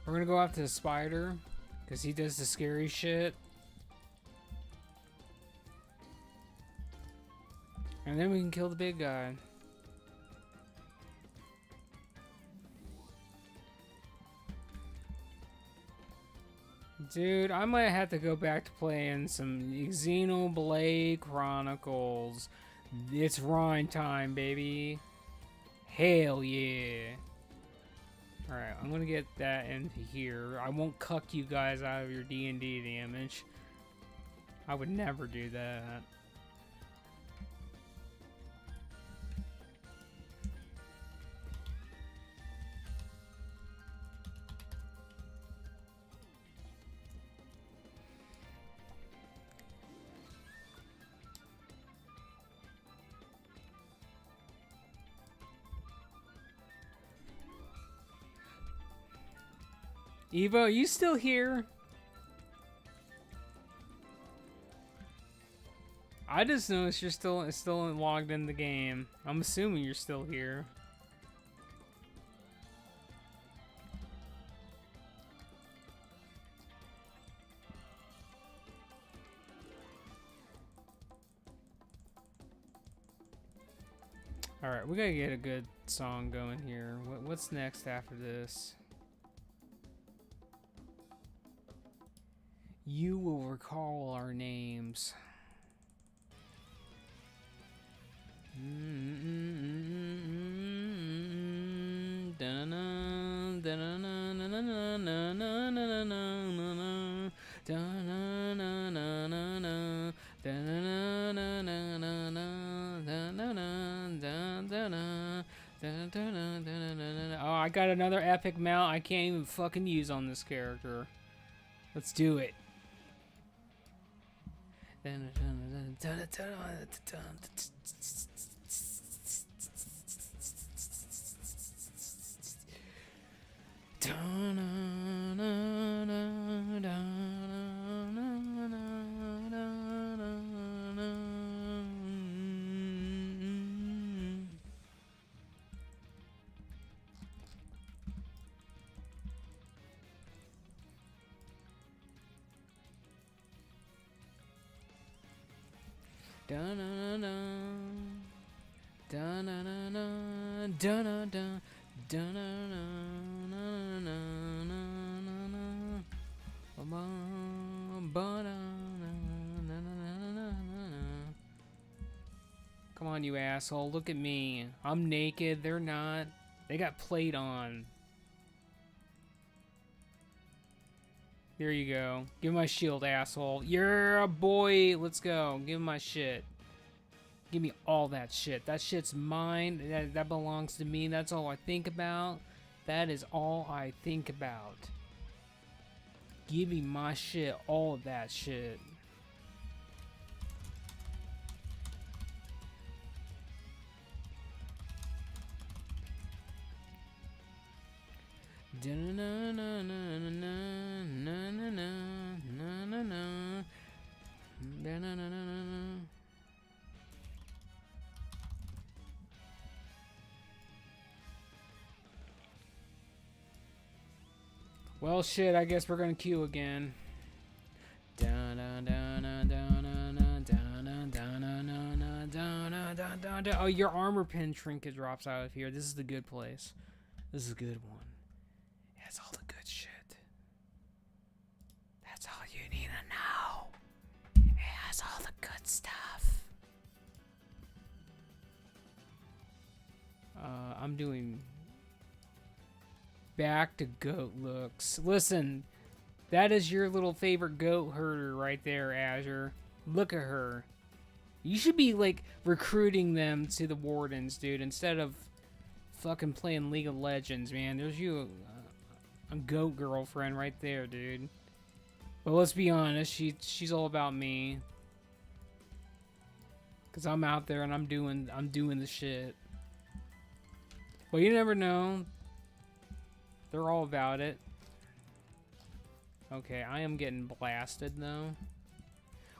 We're gonna go after the spider because he does the scary shit. And then we can kill the big guy. Dude, I might have to go back to playing some Xenoblade Chronicles. It's Rhine time, baby. Hell yeah. Alright, I'm gonna get that into here. I won't cuck you guys out of your D&D damage. I would never do that. Evo, you still here? I just noticed you're still logged in the game. I'm assuming you're still here. All right, we gotta get a good song going here. What's next after this? You will recall our names. Oh, I got another epic mount I can't even fucking use on this character. Let's do it. Come on, you asshole. Look at me. I'm naked. They're not. They got plate on. There you go. Give me my shield, asshole. You're a boy. Let's go. Give me my shit. Give me all that shit. That shit's mine. That belongs to me. That's all I think about. That is all I think about. Give me my shit. All of that shit. Well, shit, I guess we're gonna queue again. Oh, your armor pin trinket drops out of here. This is the good place. This is a good one. It has all the good shit. That's all you need to know. It has all the good stuff. I'm doing back to goat looks. Listen, that is your little favorite goat herder right there, Azure. Look at her. You should be, like, recruiting them to the Wardens, dude, instead of fucking playing League of Legends, man. There's you, a goat girlfriend right there, dude. But let's be honest, she's all about me. Cause I'm out there and I'm doing the shit. Well, you never know. They're all about it. Okay, I am getting blasted though.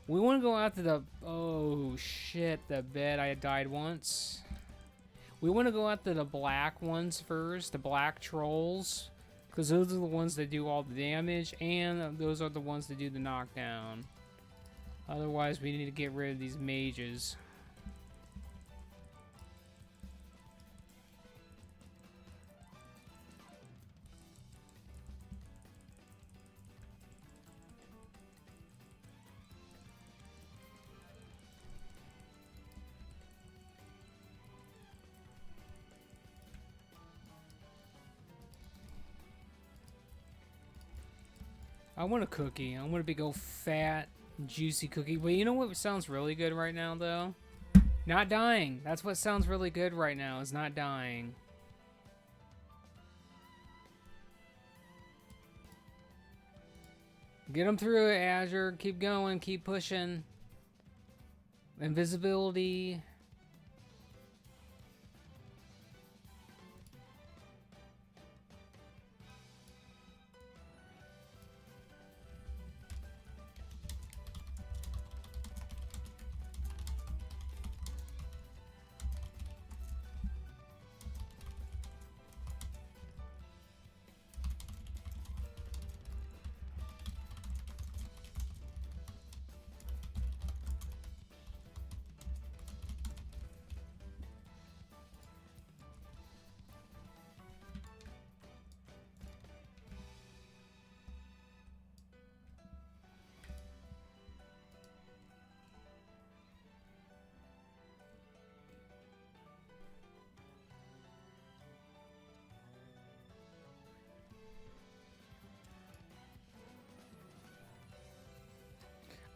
We want to go out to the... Oh shit, the bed. I had died once. We want to go out to the black ones first, the black trolls. Because those are the ones that do all the damage, and those are the ones that do the knockdown. Otherwise, we need to get rid of these mages. I want a cookie. I want a big old fat, juicy cookie. But you know what sounds really good right now, though? Not dying. That's what sounds really good right now, is not dying. Get them through it, Azure. Keep going. Keep pushing. Invisibility.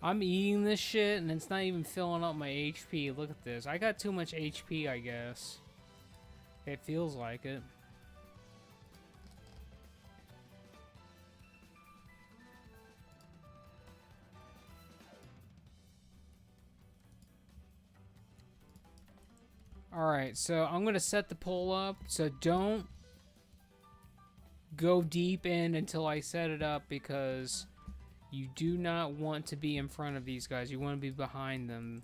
I'm eating this shit and it's not even filling up my HP. Look at this. I got too much HP, I guess. It feels like it. Alright, so I'm going to set the poll up. So don't go deep in until I set it up, because you do not want to be in front of these guys. You want to be behind them.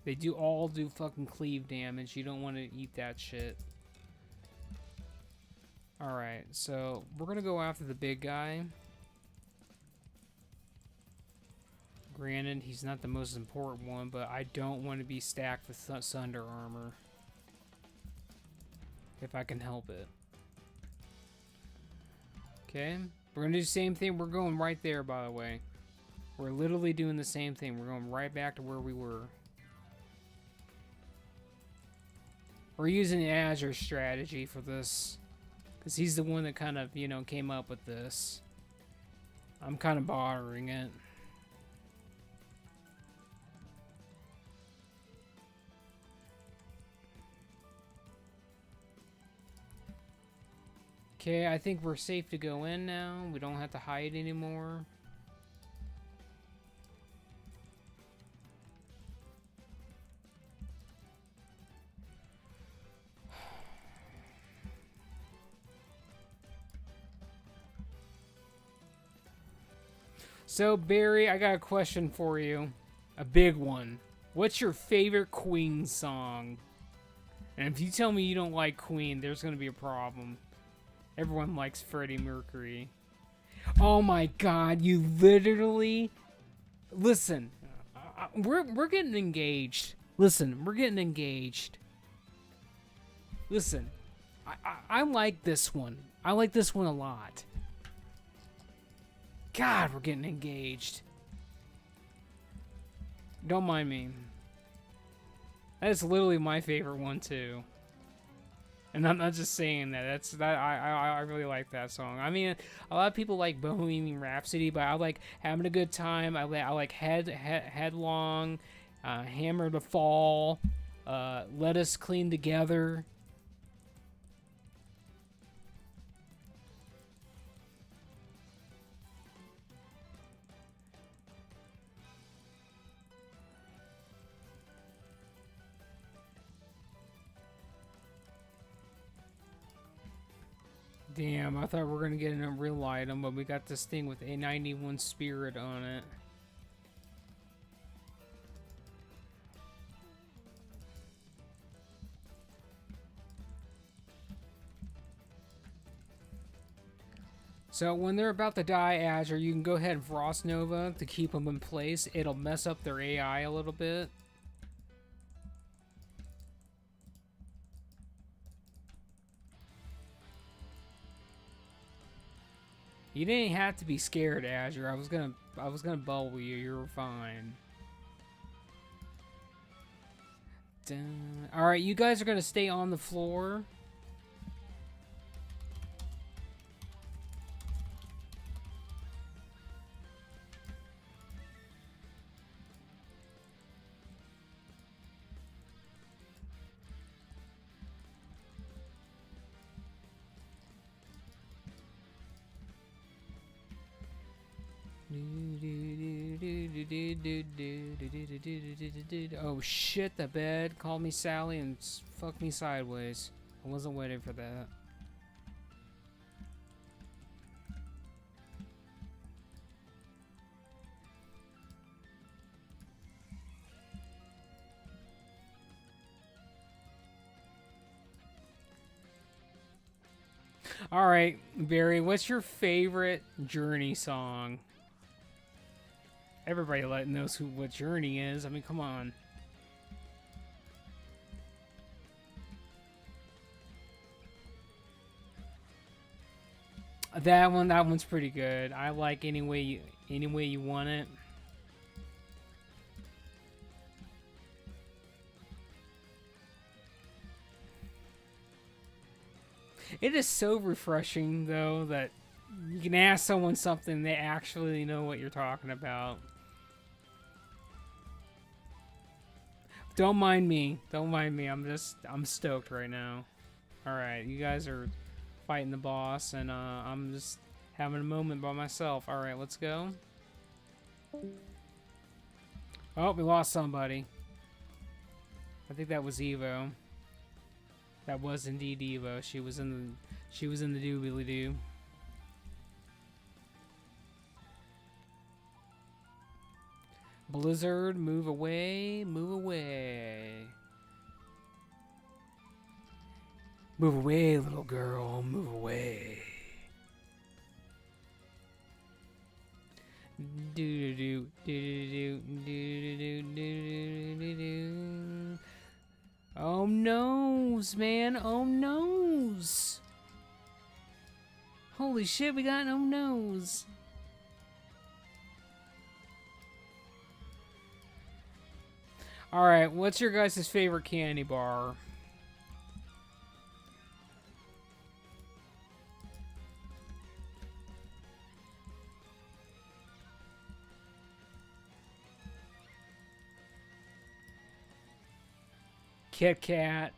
They all do fucking cleave damage. You don't want to eat that shit. Alright, so we're going to go after the big guy. Granted, he's not the most important one, but I don't want to be stacked with Sunder armor. If I can help it. Okay. We're going to do the same thing. We're going right there, by the way. We're literally doing the same thing. We're going right back to where we were. We're using the Azure strategy for this, because he's the one that kind of, you know, came up with this. I'm kind of borrowing it. Okay, I think we're safe to go in now. We don't have to hide anymore. So, Barry, I got a question for you. A big one. What's your favorite Queen song? And if you tell me you don't like Queen, there's going to be a problem. Everyone likes Freddie Mercury. Oh my god, you literally... Listen, we're getting engaged. Listen, we're getting engaged. Listen, I like this one. I like this one a lot. God, we're getting engaged. Don't mind me. That is literally my favorite one too. And I'm not just saying that. I really like that song. I mean, a lot of people like Bohemian Rhapsody, but I like Having a Good Time. I like Headlong, Hammer to Fall, Let Us Clean Together. Damn, I thought we were going to get an Unreal item, but we got this thing with a 91 spirit on it. So when they're about to die, Azure, you can go ahead and Frost Nova to keep them in place. It'll mess up their AI a little bit. You didn't have to be scared, Azure. I was gonna bubble you. You were fine. All right, you guys are gonna stay on the floor. Oh shit, the bed called me Sally and fucked me sideways. I wasn't waiting for that. Alright, Barry, what's your favorite Journey song? Everybody knows what Journey is. I mean, come on. That one's pretty good. I like any way you want it. It is so refreshing though that you can ask someone something they actually know what you're talking about. Don't mind me. Don't mind me. I'm stoked right now. Alright, you guys are fighting the boss, and I'm just having a moment by myself. Alright, let's go. Oh, we lost somebody. I think that was Evo. That was indeed Evo. She was in the doobly-doo. Blizzard, move away, move away. Move away, little girl, move away. Do do do do do do do do do. Oh noes, man! Oh noes! Holy shit, we got oh noes! Alright, what's your guys' favorite candy bar? KitKat.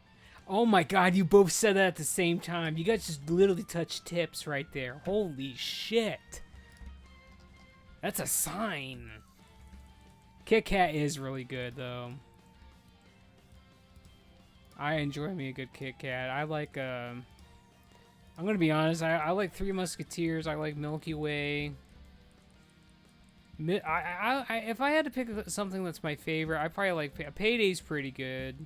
Oh my god, you both said that at the same time. You guys just literally touched tips right there. Holy shit. That's a sign. KitKat is really good, though. I enjoy me a good KitKat. I like, I'm gonna be honest, I like Three Musketeers. I like Milky Way. If I had to pick something that's my favorite, I probably like Payday's pretty good.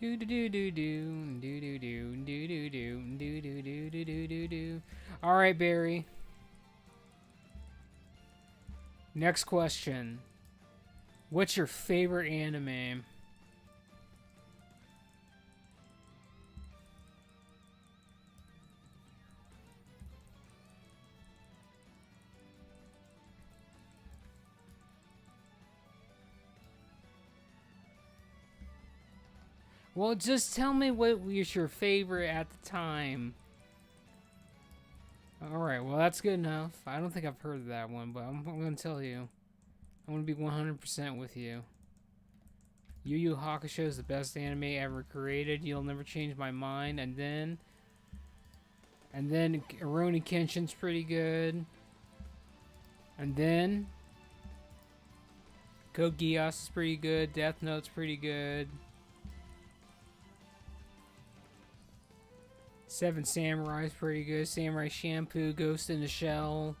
Do do do do do do do do do do do do do do do do do. All right, Barry. Next question. What's your favorite anime? Well, just tell me what was your favorite at the time. Alright, well that's good enough. I don't think I've heard of that one, but I'm going to tell you. I'm going to be 100% with you. Yu Yu Hakusho is the best anime ever created. You'll never change my mind. And then Rurouni Kenshin's pretty good. And then Code Geass is pretty good. Death Note's pretty good. Seven Samurai's pretty good. Samurai Shampoo, Ghost in the Shell.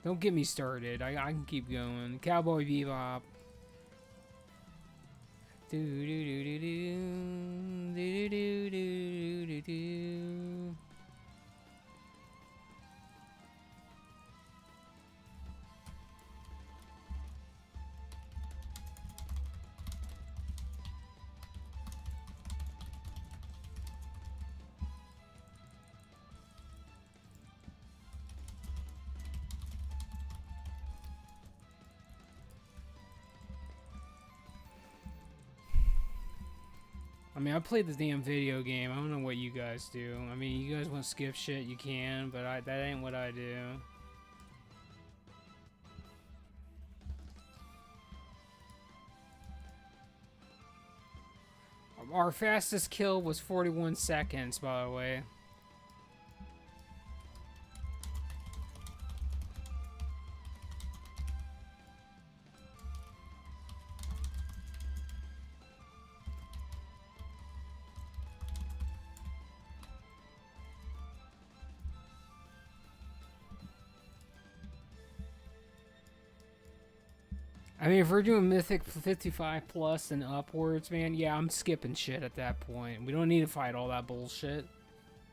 Don't get me started. I can keep going. Cowboy Bebop. Do do do do do do do do do do. I mean, I played the damn video game. I don't know what you guys do. I mean, you guys want to skip shit, you can, but that ain't what I do. Our fastest kill was 41 seconds, by the way. I mean, if we're doing Mythic 55 plus and upwards, man, yeah, I'm skipping shit at that point. We don't need to fight all that bullshit.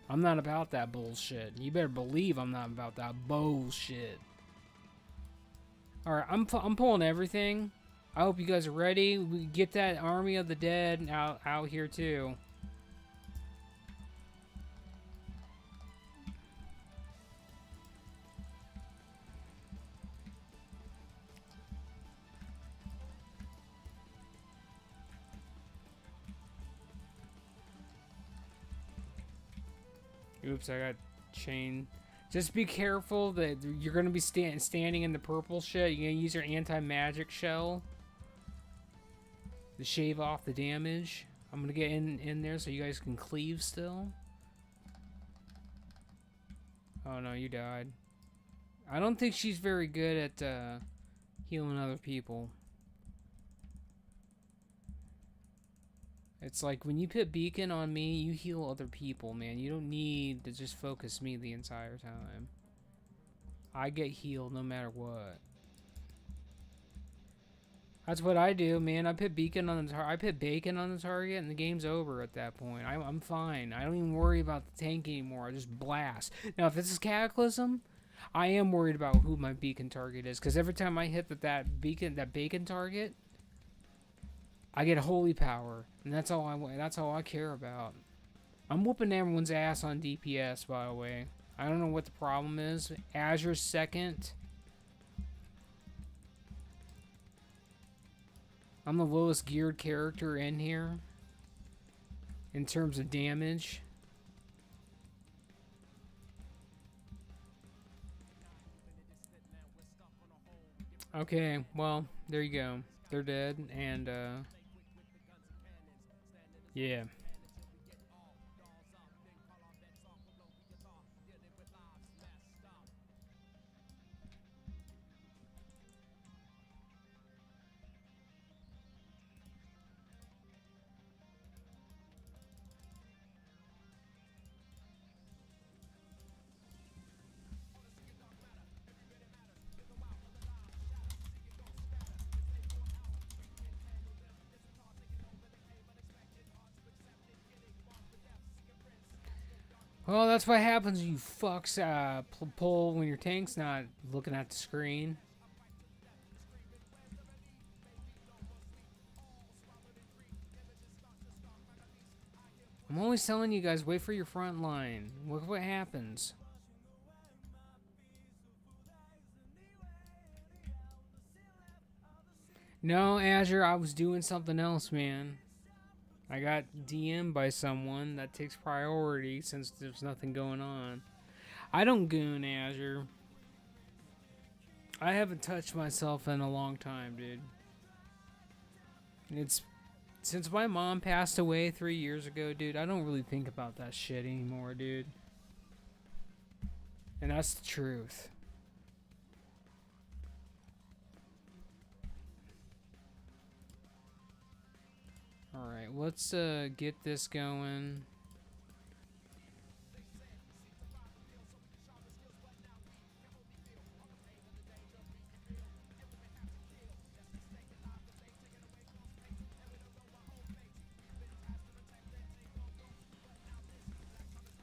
I'm not about that bullshit. You better believe I'm not about that bullshit. Alright, I'm pulling everything. I hope you guys are ready. We get that Army of the Dead out here too. Oops, I got chain. Just be careful that you're going to be standing in the purple shit. You're going to use your anti-magic shell to shave off the damage. I'm going to get in there so you guys can cleave still. Oh no, you died. I don't think she's very good at healing other people. It's like when you put beacon on me, you heal other people, man. You don't need to just focus me the entire time. I get healed no matter what. That's what I do, man. I put beacon on the I put bacon on the target, and the game's over at that point. I'm fine. I don't even worry about the tank anymore. I just blast. Now, if this is Cataclysm, I am worried about who my beacon target is, because every time I hit that bacon target, I get holy power, and that's all I care about. I'm whooping everyone's ass on DPS, by the way. I don't know what the problem is. Azure's second. I'm the lowest geared character in here in terms of damage. Okay, well, there you go. They're dead, and yeah. Well, that's what happens when you fucks pull when your tank's not looking at the screen. I'm always telling you guys, wait for your front line. Look what happens. No, Azure, I was doing something else, man. I got DM'd by someone that takes priority since there's nothing going on. I don't goon, Azure. I haven't touched myself in a long time, dude. It's since my mom passed away 3 years ago, dude. I don't really think about that shit anymore, dude. And that's the truth. Alright, let's get this going.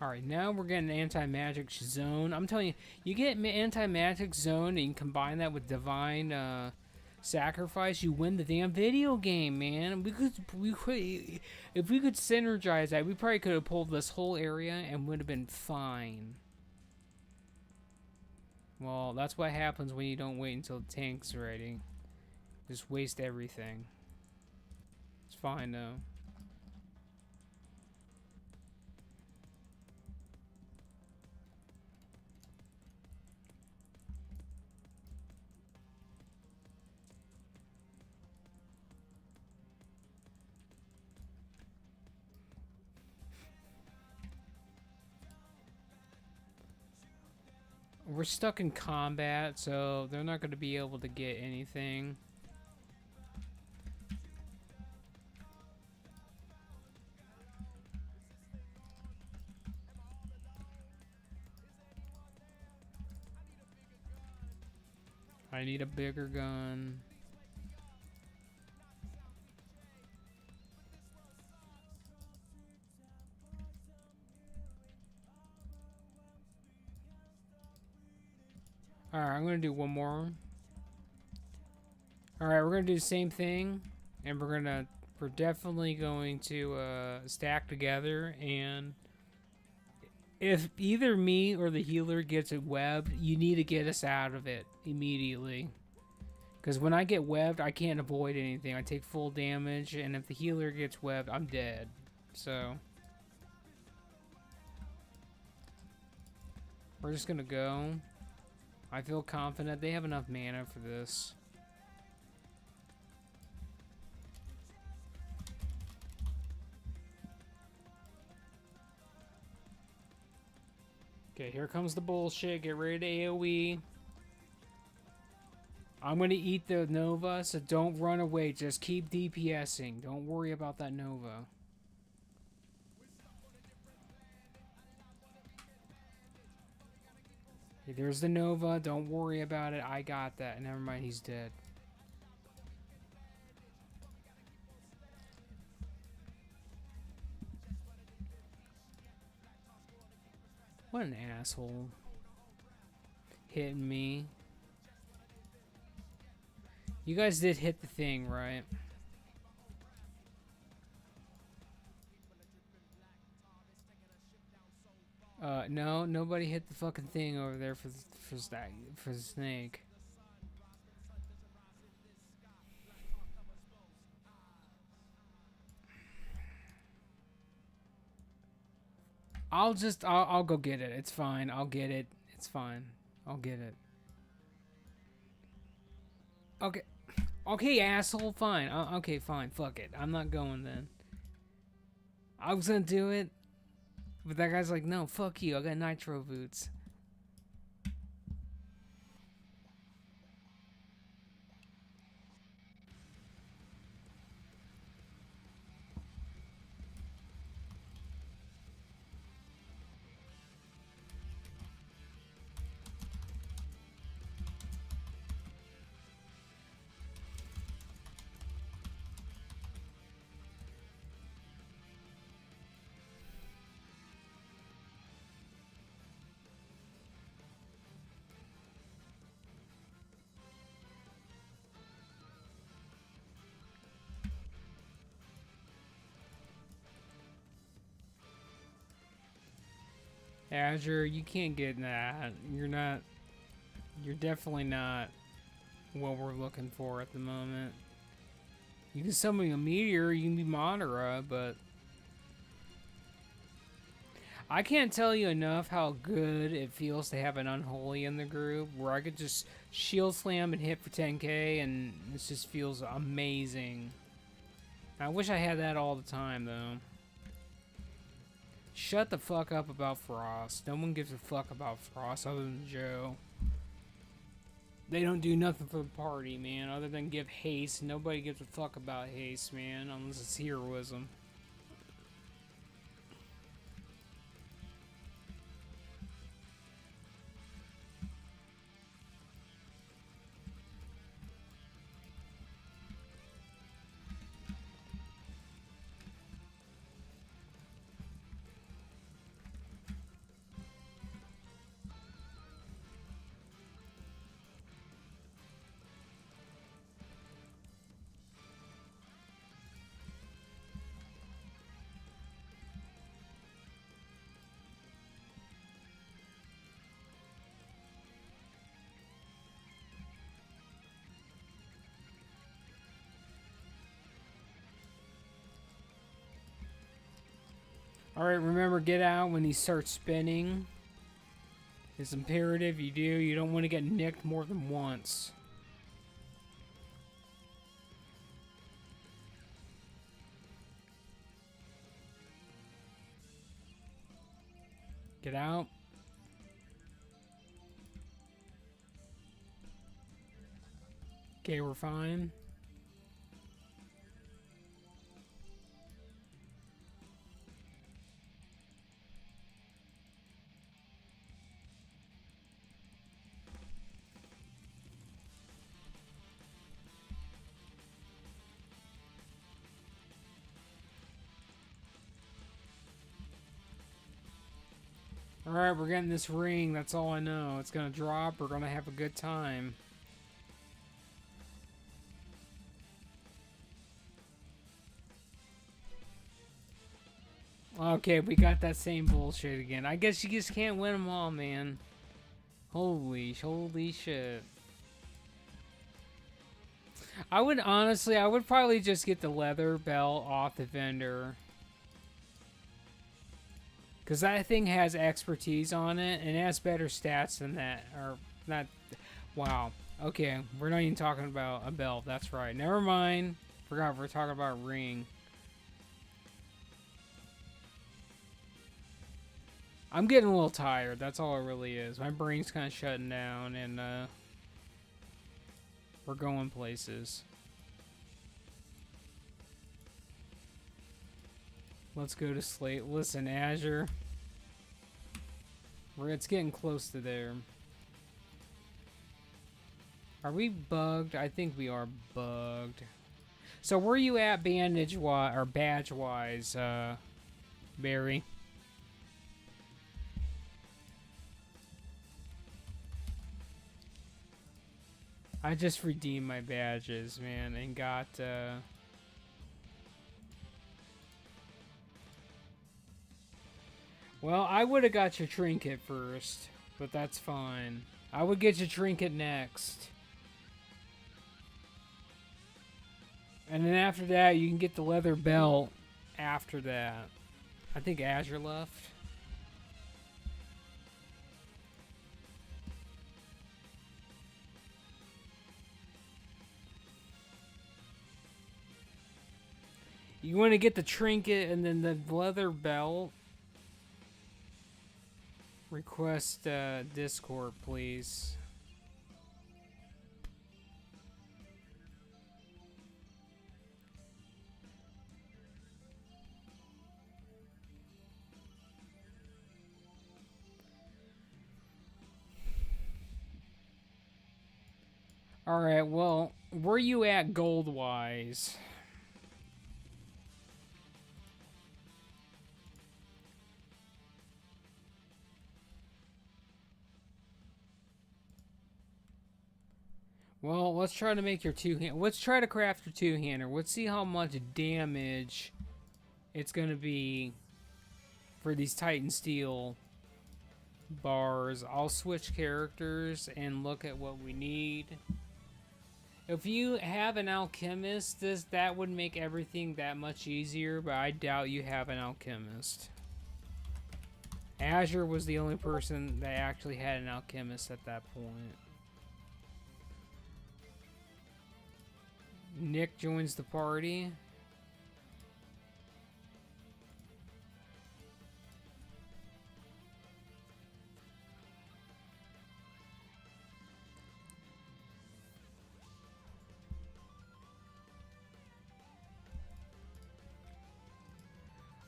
Alright, now we're getting anti-magic zone. I'm telling you, you get anti-magic zone and you combine that with divine sacrifice, you win the damn video game, man. We could, if we could synergize that, we probably could have pulled this whole area and would have been fine. Well, that's what happens when you don't wait until the tank's ready. Just waste everything. It's fine though. We're stuck in combat, so they're not going to be able to get anything. I need a bigger gun. Alright, I'm gonna do one more. Alright, we're gonna do the same thing, and we're definitely going to stack together, and if either me or the healer gets it webbed, you need to get us out of it immediately. Because when I get webbed, I can't avoid anything. I take full damage, and if the healer gets webbed, I'm dead. So we're just gonna go. I feel confident they have enough mana for this. Okay, here comes the bullshit. Get ready to AoE. I'm gonna eat the Nova, so don't run away. Just keep DPSing. Don't worry about that Nova. Okay, there's the Nova. Don't worry about it. I got that. Never mind, he's dead. What an asshole. Hitting me. You guys did hit the thing, right? No, nobody hit the fucking thing over there for the snake. I'll go get it. It's fine. I'll get it. It's fine. I'll get it. Okay. Okay, asshole. Fine. Okay, fine. Fuck it. I'm not going then. I was gonna do it, but that guy's like, no, fuck you. I got nitro boots. Azure, you can't get that. You're not. You're definitely not what we're looking for at the moment. You can summon a meteor, you can be Monera, but I can't tell you enough how good it feels to have an Unholy in the group where I could just shield slam and hit for 10k, and it just feels amazing. I wish I had that all the time, though. Shut the fuck up about Frost. No one gives a fuck about Frost other than Joe. They don't do nothing for the party, man, other than give haste. Nobody gives a fuck about haste, man, unless it's heroism. Alright, remember, get out when he starts spinning. It's imperative you do. You don't want to get nicked more than once. Get out. Okay, we're fine. Alright, we're getting this ring. That's all I know. It's gonna drop. We're gonna have a good time. Okay, we got that same bullshit again. I guess you just can't win them all, man. Holy shit. I would probably just get the leather belt off the vendor. Because that thing has expertise on it, and it has better stats than that. Or, not. Wow. Okay, we're not even talking about a belt. That's right. Never mind. Forgot we're talking about a ring. I'm getting a little tired. That's all it really is. My brain's kind of shutting down, and, we're going places. Let's go to Slate. Listen, Azure. It's getting close to there. Are we bugged? I think we are bugged. So where are you at bandage-wise, or badge-wise, Barry? I just redeemed my badges, man, and got, Well, I would have got your trinket first, but that's fine. I would get your trinket next. And then after that, you can get the leather belt after that. I think Azure left. You want to get the trinket and then the leather belt. Request Discord, please. Alright, well, where you at gold-wise? Well, let's try to make your two-hander. Let's try to craft your two-hander. Let's see how much damage it's going to be for these Titansteel bars. I'll switch characters and look at what we need. If you have an alchemist, that would make everything that much easier, but I doubt you have an alchemist. Azure was the only person that actually had an alchemist at that point. Nick joins the party.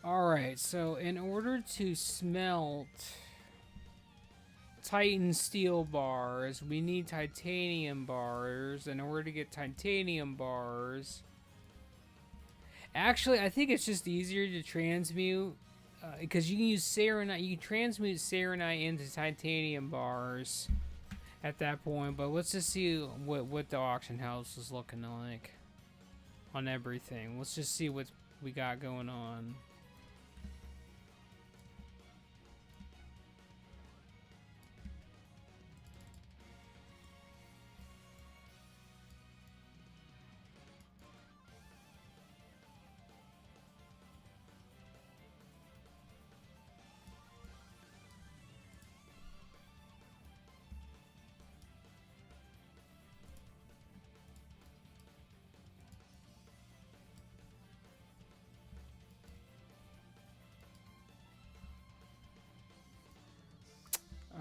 Alright, so in order to smelt Titansteel bars, we need titanium bars. In order to get titanium bars... Actually, I think it's just easier to transmute, because you can use Saronite, you can transmute Saronite into titanium bars at that point, but let's just see what the auction house is looking like on everything. Let's just see what we got going on.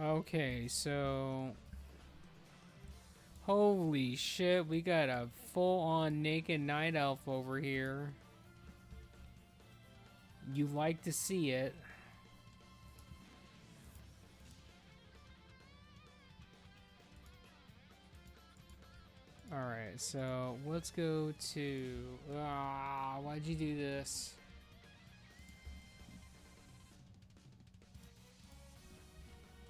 Okay, so... Holy shit, we got a full-on naked night elf over here. You like to see it. Alright, so let's go to... why'd you do this?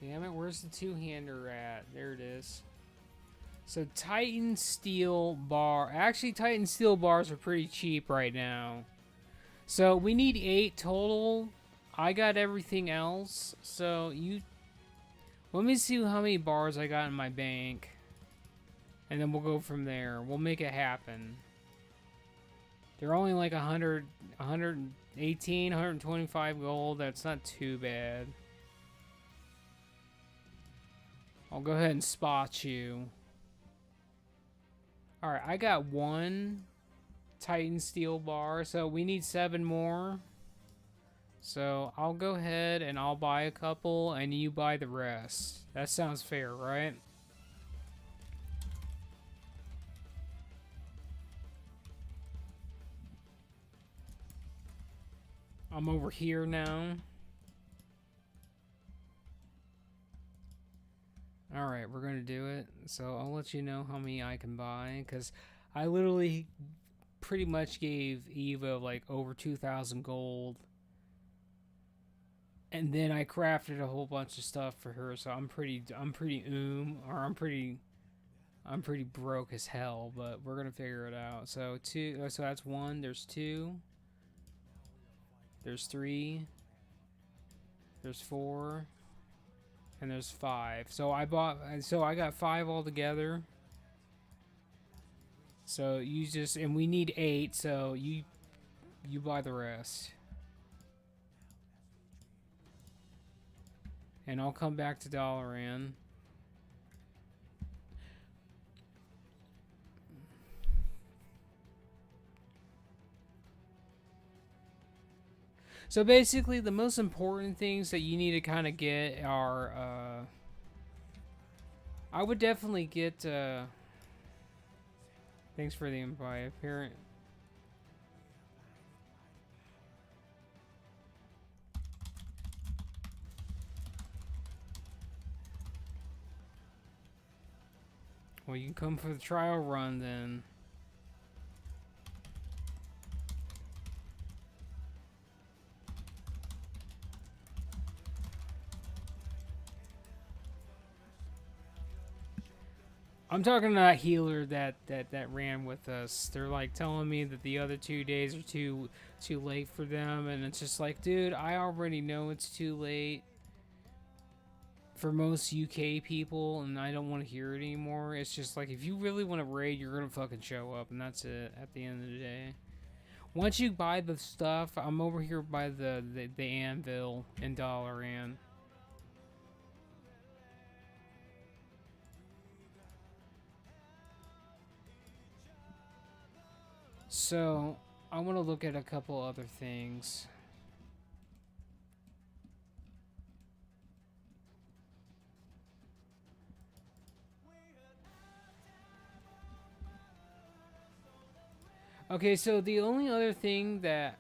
Damn it, where's the two-hander at? There it is. So Titansteel bar. Actually, Titansteel bars are pretty cheap right now. So we need 8 total. I got everything else. So you... Let me see how many bars I got in my bank. And then we'll go from there. We'll make it happen. They're only like 100, 118, 125 gold. That's not too bad. I'll go ahead and spot you. Alright, I got 1 Titansteel bar, so we need 7 more. So I'll go ahead and I'll buy a couple and you buy the rest. That sounds fair, right? I'm over here now. Alright, we're gonna do it. So I'll let you know how many I can buy, because I literally pretty much gave Eva like over 2,000 gold. And then I crafted a whole bunch of stuff for her, so I'm pretty broke as hell, but we're gonna figure it out. So so that's 1, there's 2, there's 3, there's 4, and there's 5. So I got 5 altogether. So you just, and we need 8, so you buy the rest. And I'll come back to Dalaran. So basically, the most important things that you need to kind of get are, I would definitely get, thanks for the invite, apparent. Well, you can come for the trial run then. I'm talking to that healer that ran with us. They're like telling me that the other 2 days are too late for them, and it's just like, dude, I already know it's too late. for most UK people, and I don't want to hear it anymore. It's just like, if you really want to raid, you're gonna fucking show up, and that's it at the end of the day. Once you buy the stuff, I'm over here by the anvil in Dalaran. So I want to look at a couple other things. Okay, so the only other thing that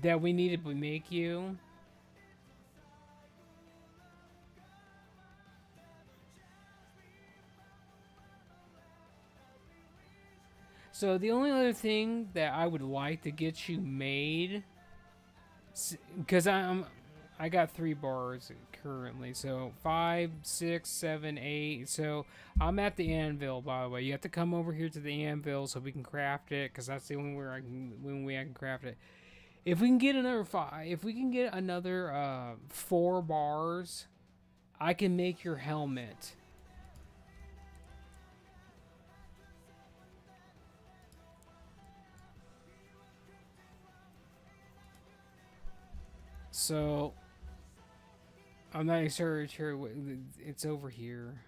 that we needed to make you So the only other thing that I would like to get you made, because I got 3 bars currently, so 5, 6, 7, 8. So I'm at the anvil, by the way. You have to come over here to the anvil so we can craft it, because that's the only way I can craft it. If we can get another 5, if we can get another 4 bars, I can make your helmet. So, I'm not sure it's over here.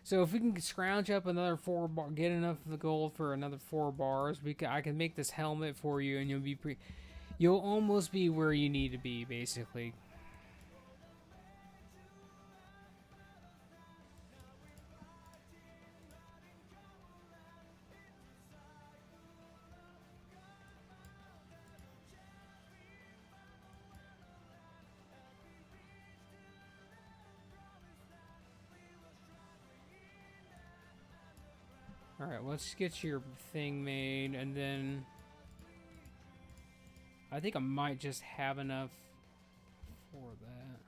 So if we can scrounge up another 4 bar, get enough of the gold for another 4 bars, I can make this helmet for you, and you'll almost be where you need to be, basically. Alright, let's get your thing made, and then I think I might just have enough for that.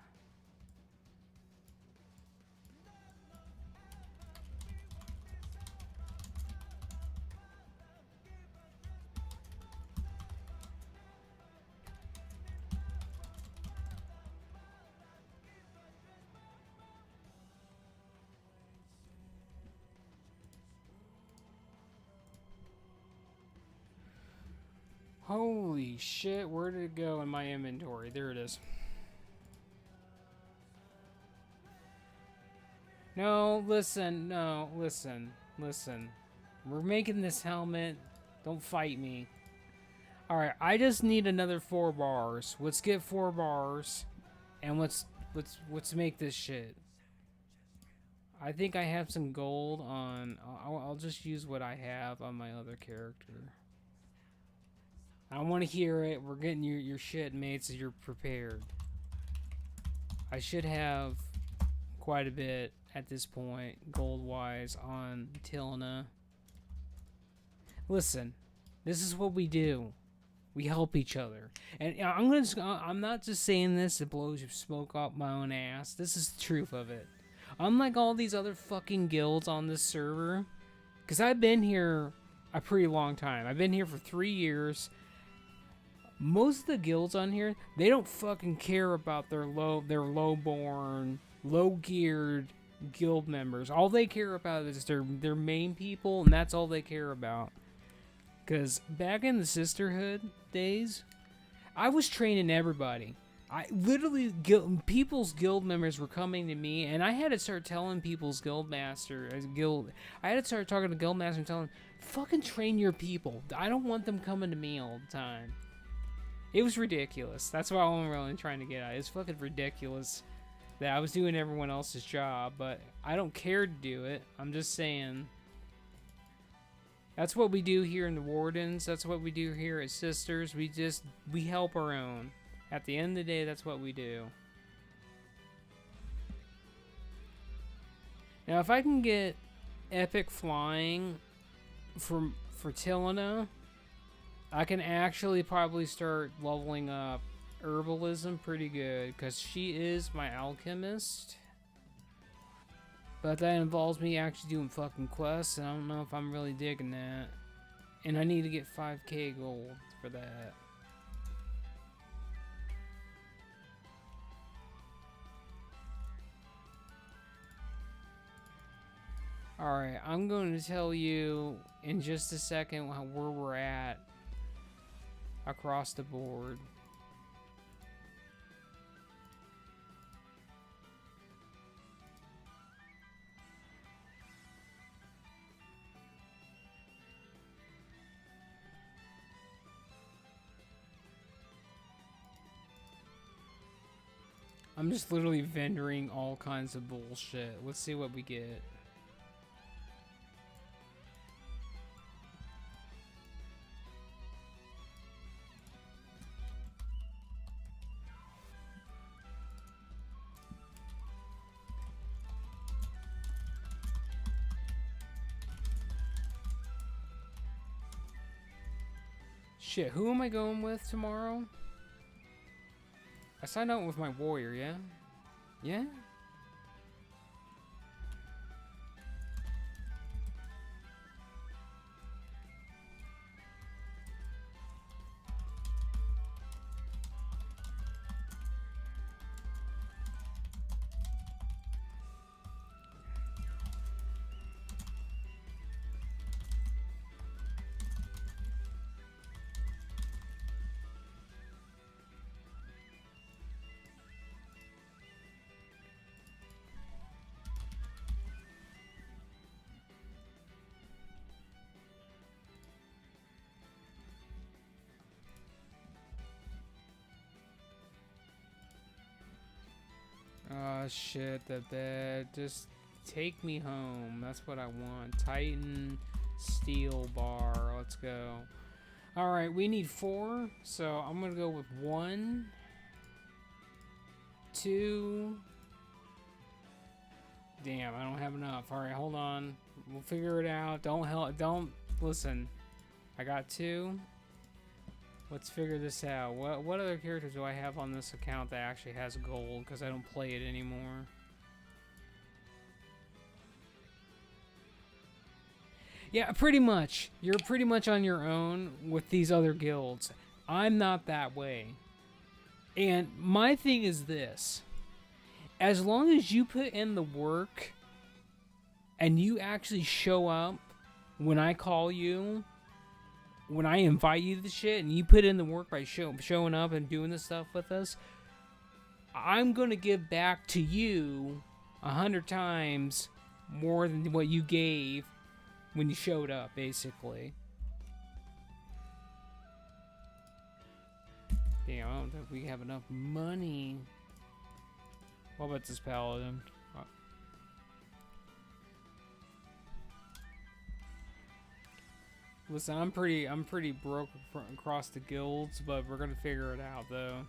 Holy shit, where did it go in my inventory? There it is. No, listen. We're making this helmet. Don't fight me. Alright, I just need another 4 bars. Let's get 4 bars, and let's make this shit. I think I have some gold on... I'll just use what I have on my other character. I want to hear it. We're getting your shit made so you're prepared. I should have quite a bit at this point, gold-wise, on Tilna. Listen, this is what we do. We help each other. And I'm not just saying this to blow smoke up my own ass. This is the truth of it. Unlike all these other fucking guilds on this server, because I've been here a pretty long time. I've been here for 3 years. Most of the guilds on here, they don't fucking care about their low-born, low-geared guild members. All they care about is their main people, and that's all they care about. Because back in the Sisterhood days, I was training everybody. I literally, people's guild members were coming to me, and I had to start telling people's I had to start talking to guild master and telling them, fucking train your people. I don't want them coming to me all the time. It was ridiculous. That's what I'm really trying to get at. It's fucking ridiculous that I was doing everyone else's job, but I don't care to do it. I'm just saying. That's what we do here in the Wardens. That's what we do here at Sisters. We help our own. At the end of the day, that's what we do. Now, if I can get epic flying for Tilna, I can actually probably start leveling up herbalism pretty good, because she is my alchemist. But that involves me actually doing fucking quests, and I don't know if I'm really digging that. And I need to get 5k gold for that. Alright, I'm going to tell you in just a second where we're at across the board. I'm just literally vendoring all kinds of bullshit. Let's see what we get. Shit, who am I going with tomorrow? I signed out with my warrior, yeah? Yeah? Oh shit, the bed. Just take me home. That's what I want. Titansteel bar. Let's go. Alright, we need 4. So I'm gonna go with 1, 2. Damn, I don't have enough. Alright, hold on. We'll figure it out. Don't listen. I got 2. Let's figure this out. What other characters do I have on this account that actually has gold? Because I don't play it anymore. Yeah, pretty much. You're pretty much on your own with these other guilds. I'm not that way. And my thing is this. As long as you put in the work and you actually show up when I call you, when I invite you to the shit, and you put in the work by showing up and doing this stuff with us, I'm going to give back to you 100 times more than what you gave when you showed up, basically. Damn, I don't think we have enough money. What about this paladin? Listen, I'm pretty broke across the guilds, but we're gonna figure it out though.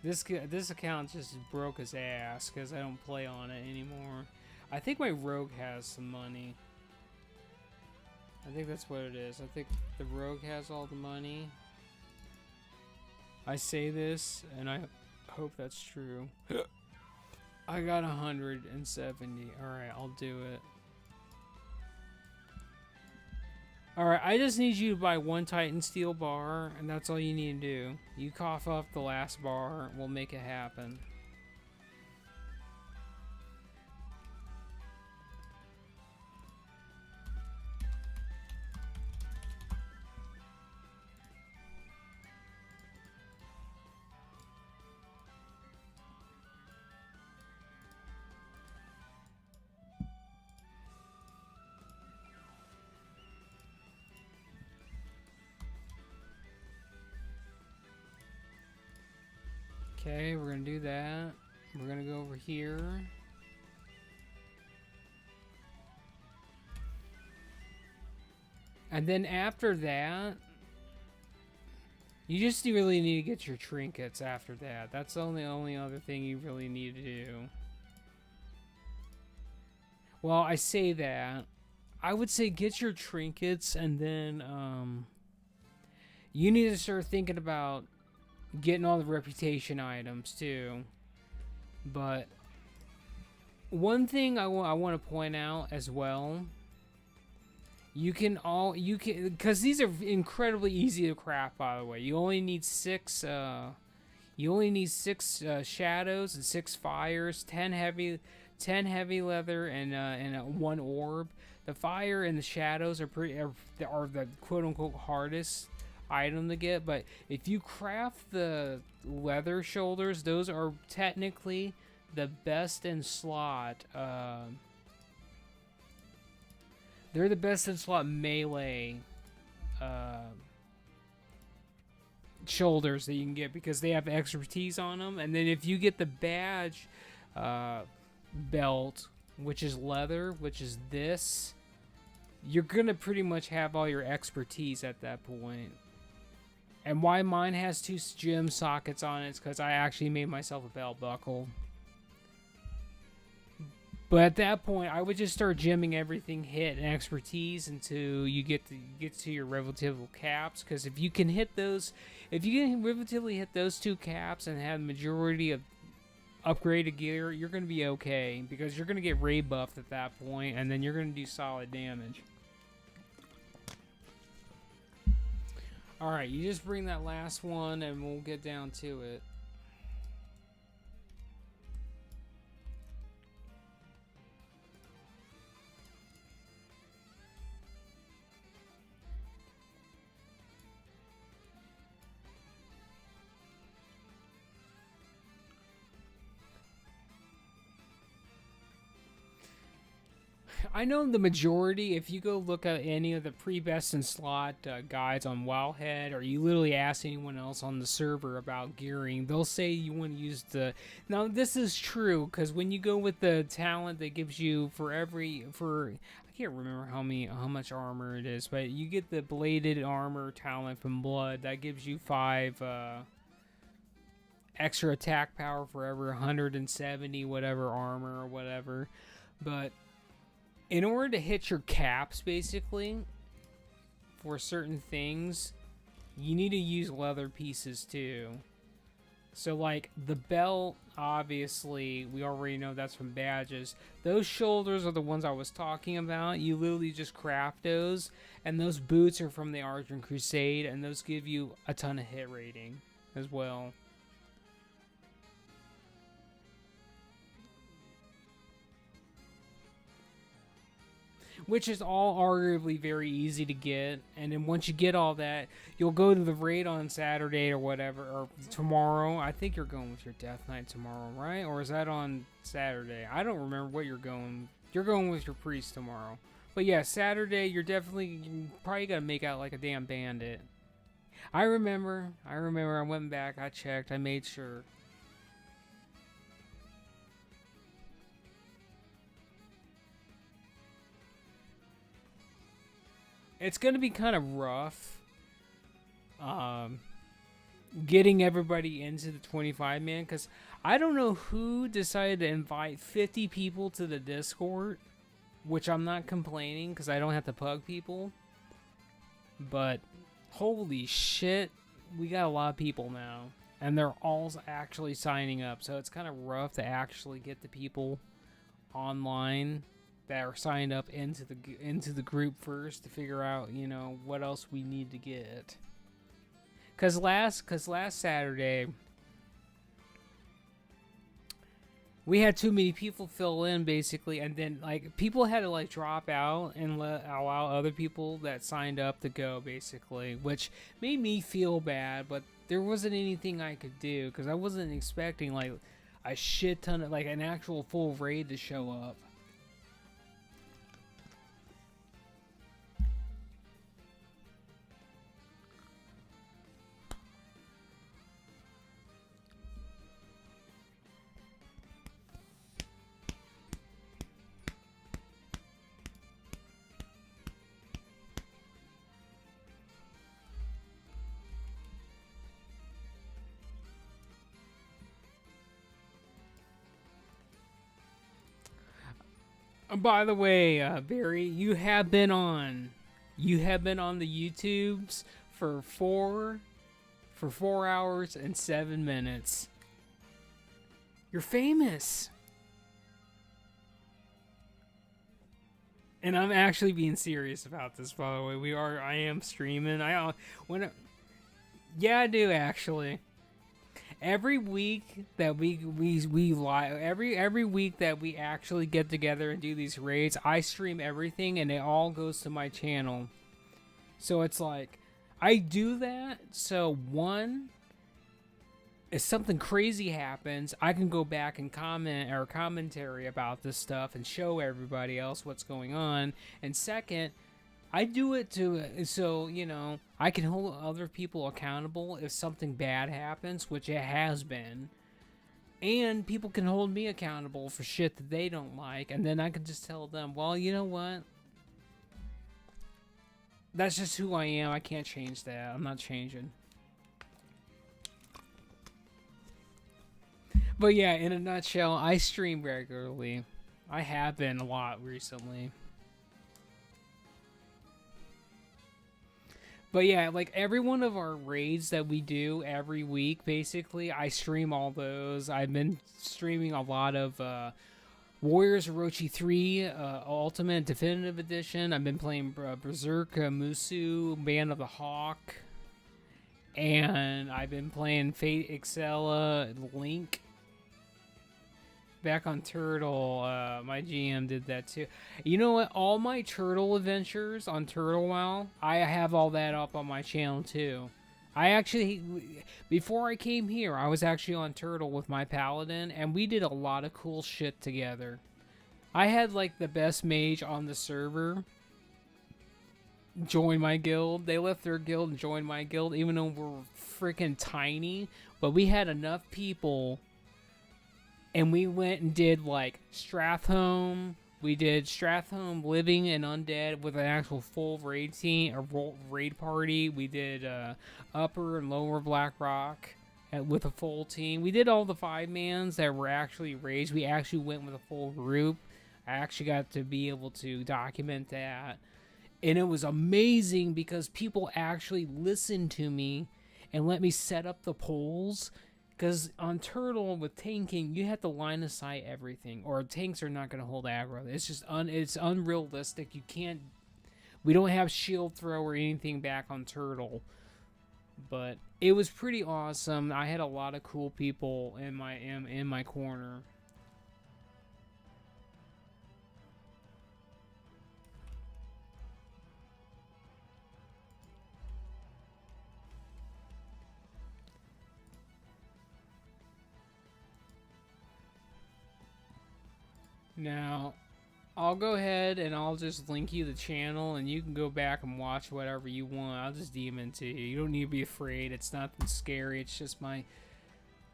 This account just broke his ass because I don't play on it anymore. I think my rogue has some money. I think that's what it is. I think the rogue has all the money. I say this, and I hope that's true. I got 170. Alright, I'll do it. Alright, I just need you to buy 1 Titansteel bar, and that's all you need to do. You cough up the last bar, we'll make it happen. Okay, we're gonna do that. We're gonna go over here. And then after that, you just really need to get your trinkets after that. That's the only other thing you really need to do. Well, I say that. I would say get your trinkets, and then you need to start thinking about getting all the reputation items too. But one thing I want to point out as well, you can because these are incredibly easy to craft, by the way. You only need 6 shadows and 6 fires, 10 10 heavy leather, and 1 orb. The fire and the shadows are the quote unquote hardest item to get, but if you craft the leather shoulders, those are technically the best in slot. They're the best in slot melee shoulders that you can get because they have expertise on them. And then if you get the badge belt, which is leather, which is this, you're gonna pretty much have all your expertise at that point. And why mine has 2 gem sockets on it is because I actually made myself a belt buckle. But at that point, I would just start gemming everything hit and expertise until you get to your relative caps. Because if you can hit those, if you can relatively hit those 2 caps and have the majority of upgraded gear, you're going to be okay. Because you're going to get ray buffed at that point, and then you're going to do solid damage. Alright, you just bring that last one, and we'll get down to it. I know the majority, if you go look at any of the pre-best in slot guides on Wowhead, or you literally ask anyone else on the server about gearing, they'll say you want to use the... Now, this is true, because when you go with the talent that gives you I can't remember how much armor it is, but you get the bladed armor talent from Blood. That gives you 5 extra attack power for every 170 whatever armor or whatever. But in order to hit your caps, basically, for certain things, you need to use leather pieces too. So, like, the belt, obviously, we already know that's from badges. Those shoulders are the ones I was talking about. You literally just craft those. And those boots are from the Argent Crusade, and those give you a ton of hit rating as well. Which is all arguably very easy to get, and then once you get all that, you'll go to the raid on Saturday or whatever, or tomorrow. I think you're going with your Death Knight tomorrow, right? Or is that on Saturday? I don't remember what you're going. You're going with your priest tomorrow. But yeah, Saturday, you're probably gonna make out like a damn bandit. I remember, I went back, I checked, I made sure. It's going to be kind of rough getting everybody into the 25-man, because I don't know who decided to invite 50 people to the Discord, which I'm not complaining because I don't have to pug people. But holy shit, we got a lot of people now, and they're all actually signing up, so it's kind of rough to actually get the people online that are signed up into the group first to figure out, you know, what else we need to get. Cause last Saturday we had too many people fill in, basically, and then like people had to like drop out and allow other people that signed up to go, basically, which made me feel bad. But there wasn't anything I could do because I wasn't expecting like a shit ton of like an actual full raid to show up. By the way, Barry, you have been on the YouTubes for 4 hours and 7 minutes. You're famous. And I'm actually being serious about this, by the way. I am streaming. Yeah, I do, actually. every week that we live, every week that we actually get together and do these raids, I stream everything and it all goes to my channel. So it's like I do that so one, if something crazy happens, I can go back and comment or commentary about this stuff and show everybody else what's going on. And second, I do it so, you know, I can hold other people accountable if something bad happens, which it has been. And people can hold me accountable for shit that they don't like. And then I can just tell them, well, you know what? That's just who I am. I can't change that. I'm not changing. But yeah, in a nutshell, I stream regularly. I have been a lot recently. But yeah, like every one of our raids that we do every week, basically, I stream all those. I've been streaming a lot of Warriors Orochi 3 Ultimate Definitive Edition. I've been playing Berserk Musu, Band of the Hawk. And I've been playing Fate Excella Link. Back on Turtle, my GM did that too. You know what? All my Turtle adventures on Turtle WoW, I have all that up on my channel too. I actually, before I came here, I was actually on Turtle with my Paladin, and we did a lot of cool shit together. I had like the best mage on the server join my guild. They left their guild and joined my guild, even though we're freaking tiny. But we had enough people. And we went and did like Strathhome. We did Strathhome Living and Undead with an actual full raid team, a raid party. We did Upper and Lower Blackrock with a full team. We did all the 5-mans that were actually raids. We actually went with a full group. I actually got to be able to document that. And it was amazing because people actually listened to me and let me set up the polls. Because on Turtle with tanking, you have to line of sight everything, or tanks are not going to hold aggro. It's just it's unrealistic. You can't. We don't have shield throw or anything back on Turtle, but it was pretty awesome. I had a lot of cool people in my corner. Now, I'll go ahead and I'll just link you the channel, and you can go back and watch whatever you want. I'll just DM it to you. You don't need to be afraid. It's nothing scary. It's just my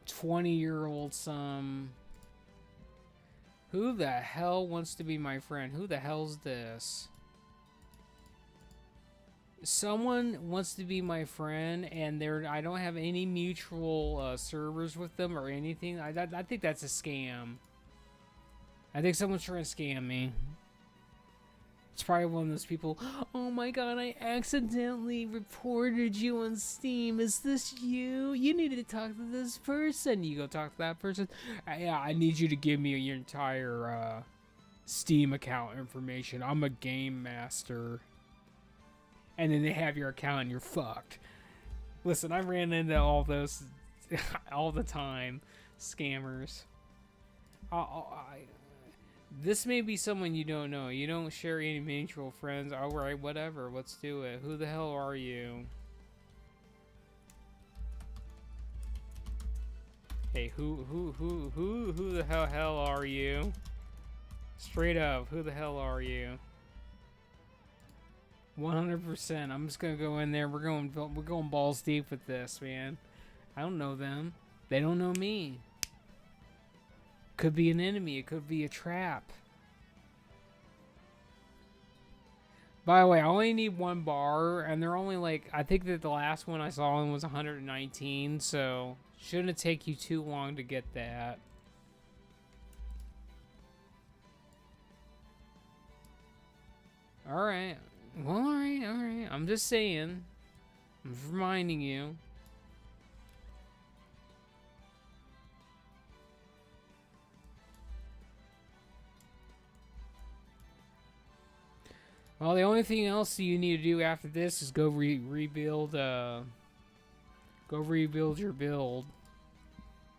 20-year-old son. Who the hell wants to be my friend? Who the hell's this? Someone wants to be my friend, and I don't have any mutual servers with them or anything. I think that's a scam. I think someone's trying to scam me. It's probably one of those people. Oh my god, I accidentally reported you on Steam. Is this you? You needed to talk to this person. You go talk to that person. Yeah, I need you to give me your entire Steam account information. I'm a game master. And then they have your account and you're fucked. Listen, I ran into all those all the time. Scammers. This may be someone you don't know. You don't share any mutual friends. Alright, whatever. Let's do it. Who the hell are you? Hey, who the hell are you? Straight up, who the hell are you? 100%. I'm just gonna go in there. We're going balls deep with this, man. I don't know them. They don't know me. Could be an enemy. It could be a trap. By the way, I only need 1 bar, and they're only like, I think that the last one I saw was 119, so shouldn't take you too long to get that. Alright. Well, alright. I'm just saying. I'm just reminding you. Well, the only thing else you need to do after this is go rebuild your build.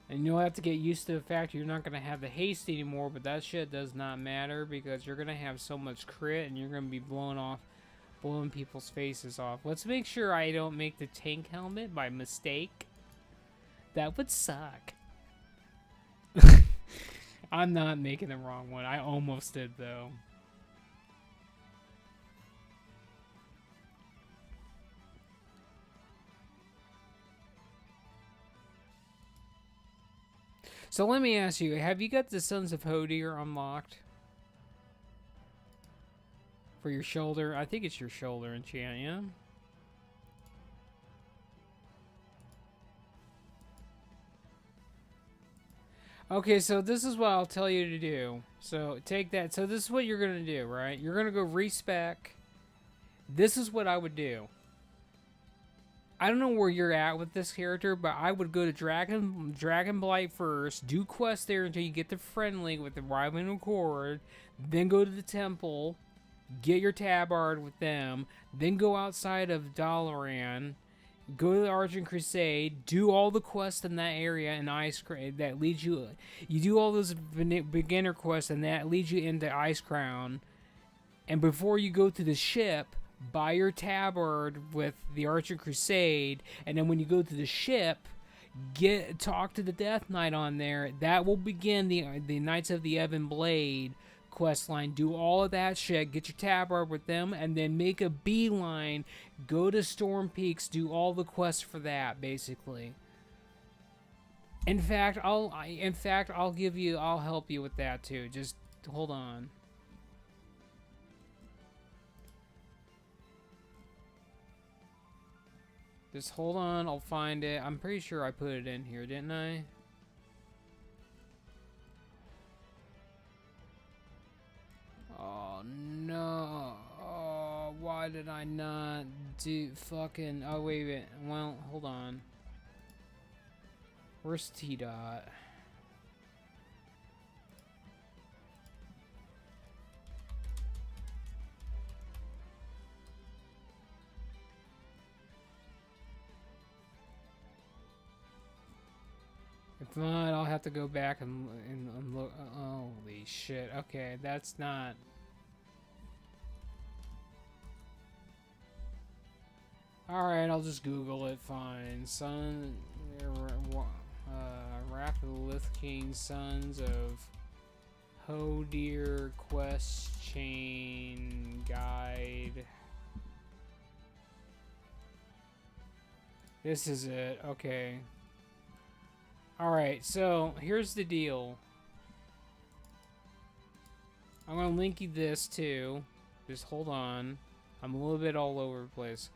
And you'll have to get used to the fact you're not going to have the haste anymore, but that shit does not matter because you're going to have so much crit and you're going to be blowing people's faces off. Let's make sure I don't make the tank helmet by mistake. That would suck. I'm not making the wrong one. I almost did, though. So let me ask you, have you got the Sons of Hodir unlocked? For your shoulder? I think it's your shoulder enchant, yeah? Okay, so this is what I'll tell you to do. So take that. So this is what you're going to do, right? You're going to go respec. This is what I would do. I don't know where you're at with this character, but I would go to Dragon Blight first, do quest there until you get the friendly with the Rivaling Accord, then go to the temple, get your tabard with them, then go outside of Dalaran, go to the Argent Crusade, do all the quests in that area and Ice Crown that leads you. You do all those beginner quests and that leads you into Ice Crown, and before you go to the ship, buy your tabard with the Archer Crusade, and then when you go to the ship, talk to the Death Knight on there. That will begin the Knights of the Ebon Blade quest line. Do all of that shit, get your tabard with them, and then make a beeline, go to Storm Peaks, do all the quests for that, basically. In fact, I'll help you with that too. Just hold on. Just hold on, I'll find it. I'm pretty sure I put it in here, didn't I? Oh, no. Oh, why did I not do fucking... Oh, wait. Well, hold on. Where's T-Dot? If not, I'll have to go back and look. Holy shit. Okay, that's not... Alright, I'll just Google it. Fine. Wrath of the Lith King, Sons of Hodir Quest Chain Guide. This is it. Okay. Alright, so here's the deal. I'm going to link you this too. Just hold on. I'm a little bit all over the place.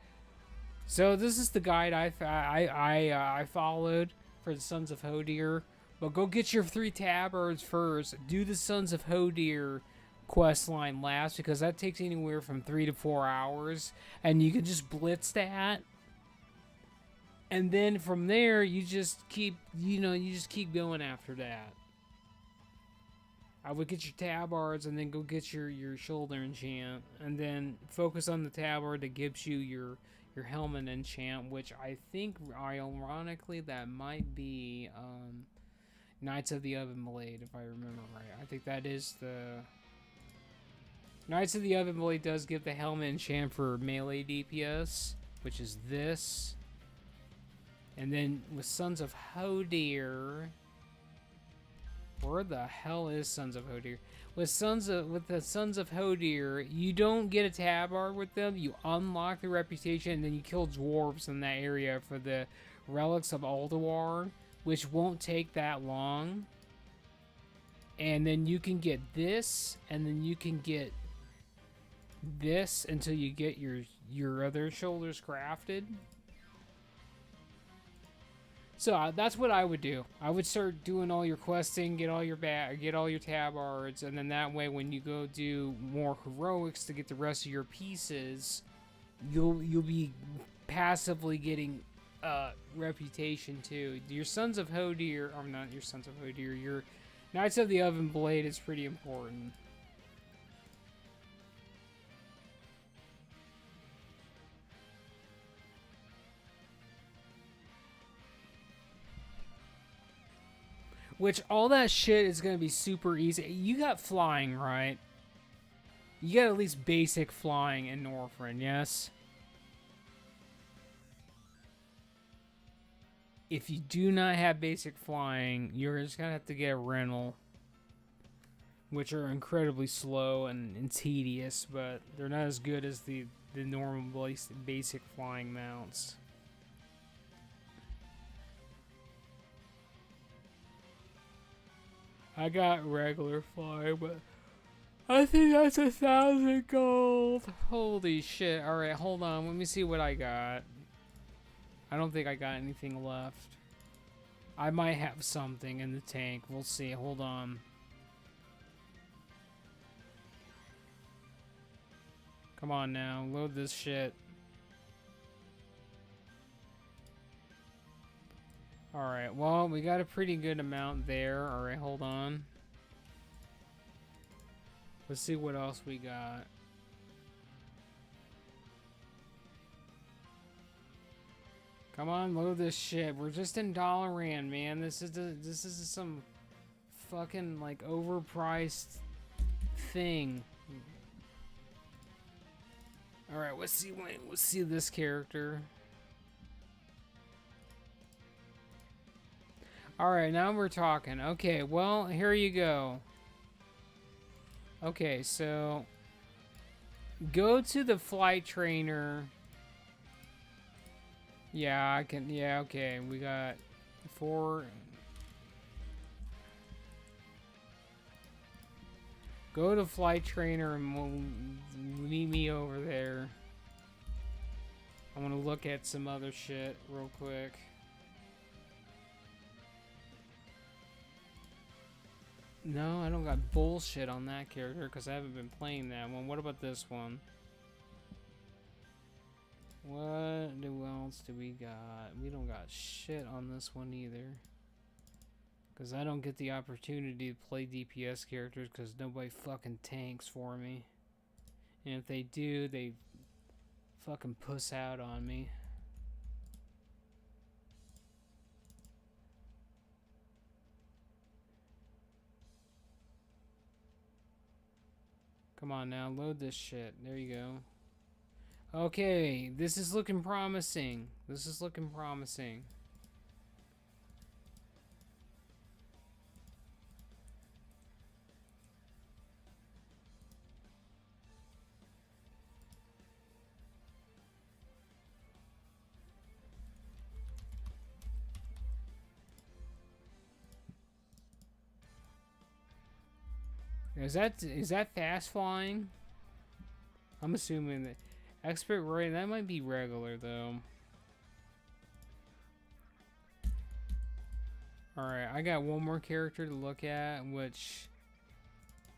So this is the guide I followed for the Sons of Hodir. But go get your 3 tabards first. Do the Sons of Hodir quest line last because that takes anywhere from 3 to 4 hours. And you can just blitz that. And then from there, you just keep, going after that. I would get your tabards and then go get your shoulder enchant. And then focus on the tabard that gives you your helmet enchant, which I think, ironically, that might be Knights of the Ebon Blade, if I remember right. I think that is the... Knights of the Ebon Blade does give the helmet enchant for melee DPS, which is this. And then with Sons of Hodir, where the hell is Sons of Hodir? With the Sons of Hodir, you don't get a tabard with them. You unlock the reputation, and then you kill dwarves in that area for the Relics of Ulduar, which won't take that long. And then you can get this, and then you can get this until you get your other shoulders crafted. So that's what I would do. I would start doing all your questing, get all your tabards, and then that way when you go do more heroics to get the rest of your pieces, you'll be passively getting reputation too. Your Sons of Hodir, or not your Sons of Hodir, your Knights of the Ebon Blade is pretty important. Which, all that shit is going to be super easy. You got flying, right? You got at least basic flying in Northrend, yes? If you do not have basic flying, you're just going to have to get a rental. Which are incredibly slow and tedious, but they're not as good as the normal basic flying mounts. I got regular flying, but I think that's 1,000 gold. Holy shit. Alright, hold on. Let me see what I got. I don't think I got anything left. I might have something in the tank. We'll see. Hold on. Come on now. Load this shit. Alright, well, we got a pretty good amount there. Alright, hold on. Let's see what else we got. Come on, load this shit. We're just in Dalaran, man. This is some fucking like overpriced thing. All right, let's see this character. All right, now we're talking. Okay, well, here you go. Okay, so go to the flight trainer. Yeah, I can. Yeah, okay. We got 4. Go to flight trainer and we'll meet me over there. I want to look at some other shit real quick. No, I don't got bullshit on that character because I haven't been playing that one. What about this one? What else do we got? We don't got shit on this one either. Because I don't get the opportunity to play DPS characters because nobody fucking tanks for me. And if they do, they fucking puss out on me. Come on now, load this shit. There you go. Okay, this is looking promising. This is looking promising. Is that fast flying? I'm assuming that expert rating, that might be regular though. Alright, I got one more character to look at, which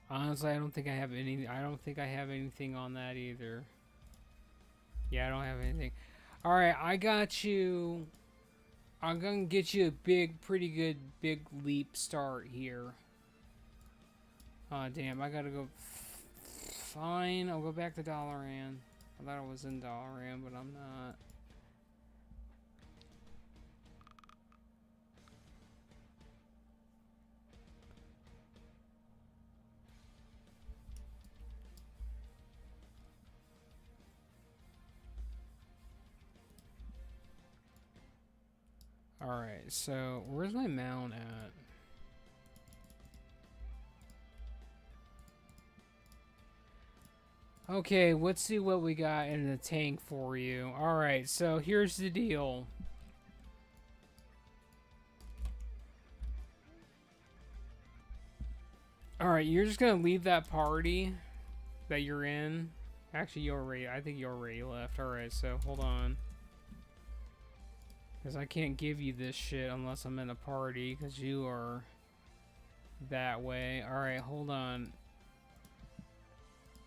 honestly I don't think I have anything on that either. Yeah, I don't have anything. Alright, I got you. I'm gonna get you a pretty good big leap start here. Aw, damn, I gotta go. Fine, I'll go back to Dalaran. I thought I was in Dalaran, but I'm not. Alright, so where's my mount at? Okay, let's see what we got in the tank for you. Alright, so here's the deal. Alright, you're just gonna leave that party that you're in. Actually, I think you already left. Alright, so hold on. Because I can't give you this shit unless I'm in a party, because you are that way. Alright, hold on.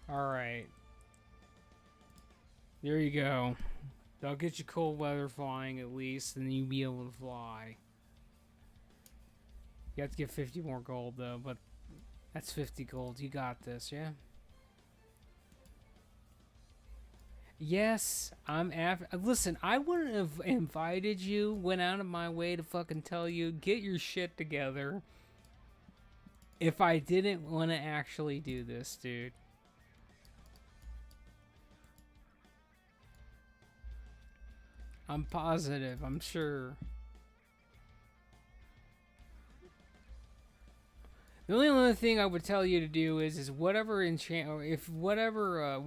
Alright. There you go. That'll get you cold weather flying at least, and then you'll be able to fly. You have to get 50 more gold though, but that's 50 gold. You got this, yeah? Yes, I'm after. Listen, I wouldn't have invited you, went out of my way to fucking tell you, get your shit together. if I didn't want to actually do this, dude. I'm positive, I'm sure. The only other thing I would tell you to do is whatever enchant, or if whatever,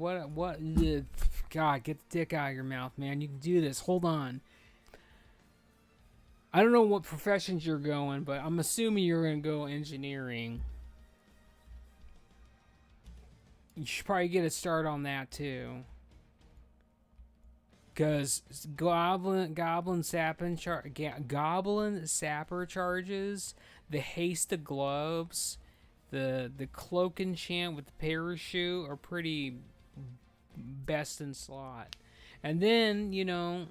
God, get the dick out of your mouth, man. You can do this. Hold on. I don't know what professions you're going, but I'm assuming you're going to go engineering. You should probably get a start on that too. Because Goblin Sapper charges, the Haste of Gloves, the Cloak Enchant with the Parachute are pretty best in slot. And then, you know,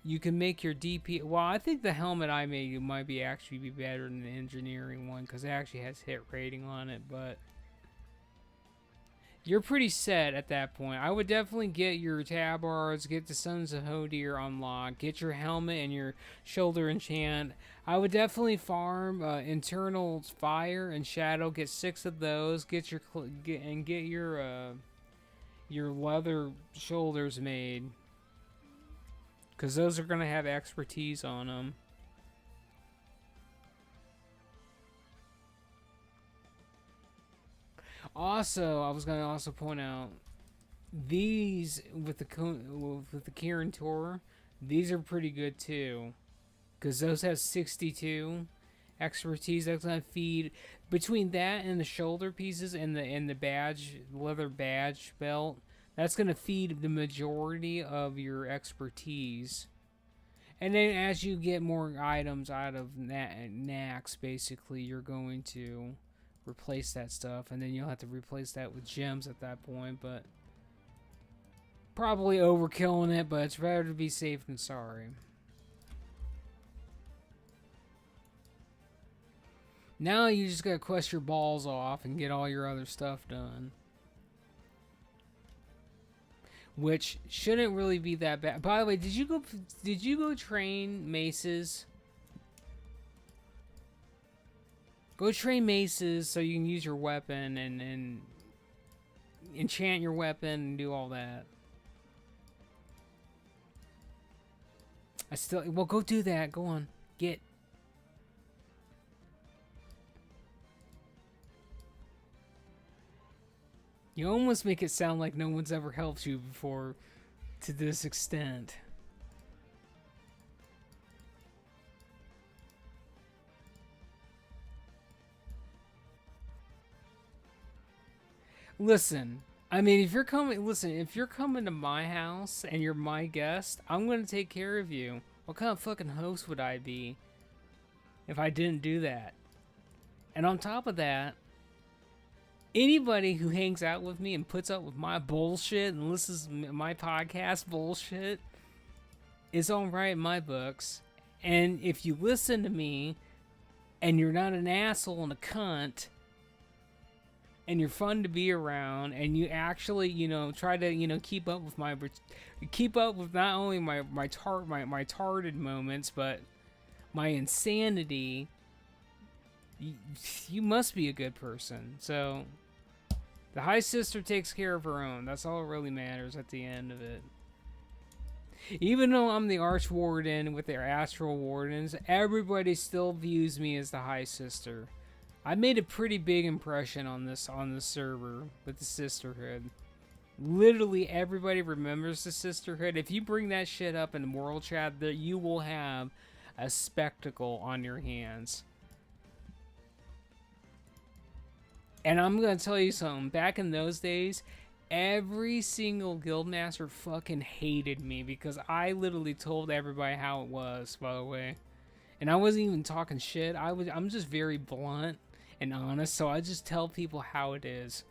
you can make your DP. Well, I think the helmet I made might be actually be better than the engineering one because it actually has hit rating on it, but you're pretty set at that point. I would definitely get your tabards, get the Sons of Hodir unlocked, get your helmet and your shoulder enchant. I would definitely farm internal fire and shadow. Get 6 of those. Get your leather shoulders made, because those are gonna have expertise on them. Also, I was going to also point out these with the Kirin Tor, these are pretty good too, because those have 62 expertise. That's going to feed between that and the shoulder pieces and the badge, leather badge belt. That's going to feed the majority of your expertise. And then as you get more items out of Nax, basically, you're going to replace that stuff, and then you'll have to replace that with gems at that point, but probably overkilling it, but it's better to be safe than sorry. Now you just gotta quest your balls off and get all your other stuff done, which shouldn't really be that bad. By the way, did you go train maces? Go train maces so you can use your weapon and enchant your weapon and do all that. Well, go do that. Go on. Get. You almost make it sound like no one's ever helped you before to this extent. Listen, I mean, if you're coming to my house and you're my guest, I'm going to take care of you. What kind of fucking host would I be if I didn't do that? And on top of that, anybody who hangs out with me and puts up with my bullshit and listens to my podcast bullshit is all right in my books. And if you listen to me and you're not an asshole and a cunt, and you're fun to be around, and you actually, you know, try to, you know, keep up with not only my tarded moments, but my insanity, you must be a good person. So the High Sister takes care of her own. That's all that really matters at the end of it. Even though I'm the Arch Warden with their Astral Wardens, everybody still views me as the High Sister. I made a pretty big impression on this server with the Sisterhood. Literally everybody remembers the Sisterhood. If you bring that shit up in the world chat, that you will have a spectacle on your hands. And I'm gonna tell you something. Back in those days, every single guildmaster fucking hated me because I literally told everybody how it was, by the way. And I wasn't even talking shit. I'm just very blunt and honest, so I just tell people how it is.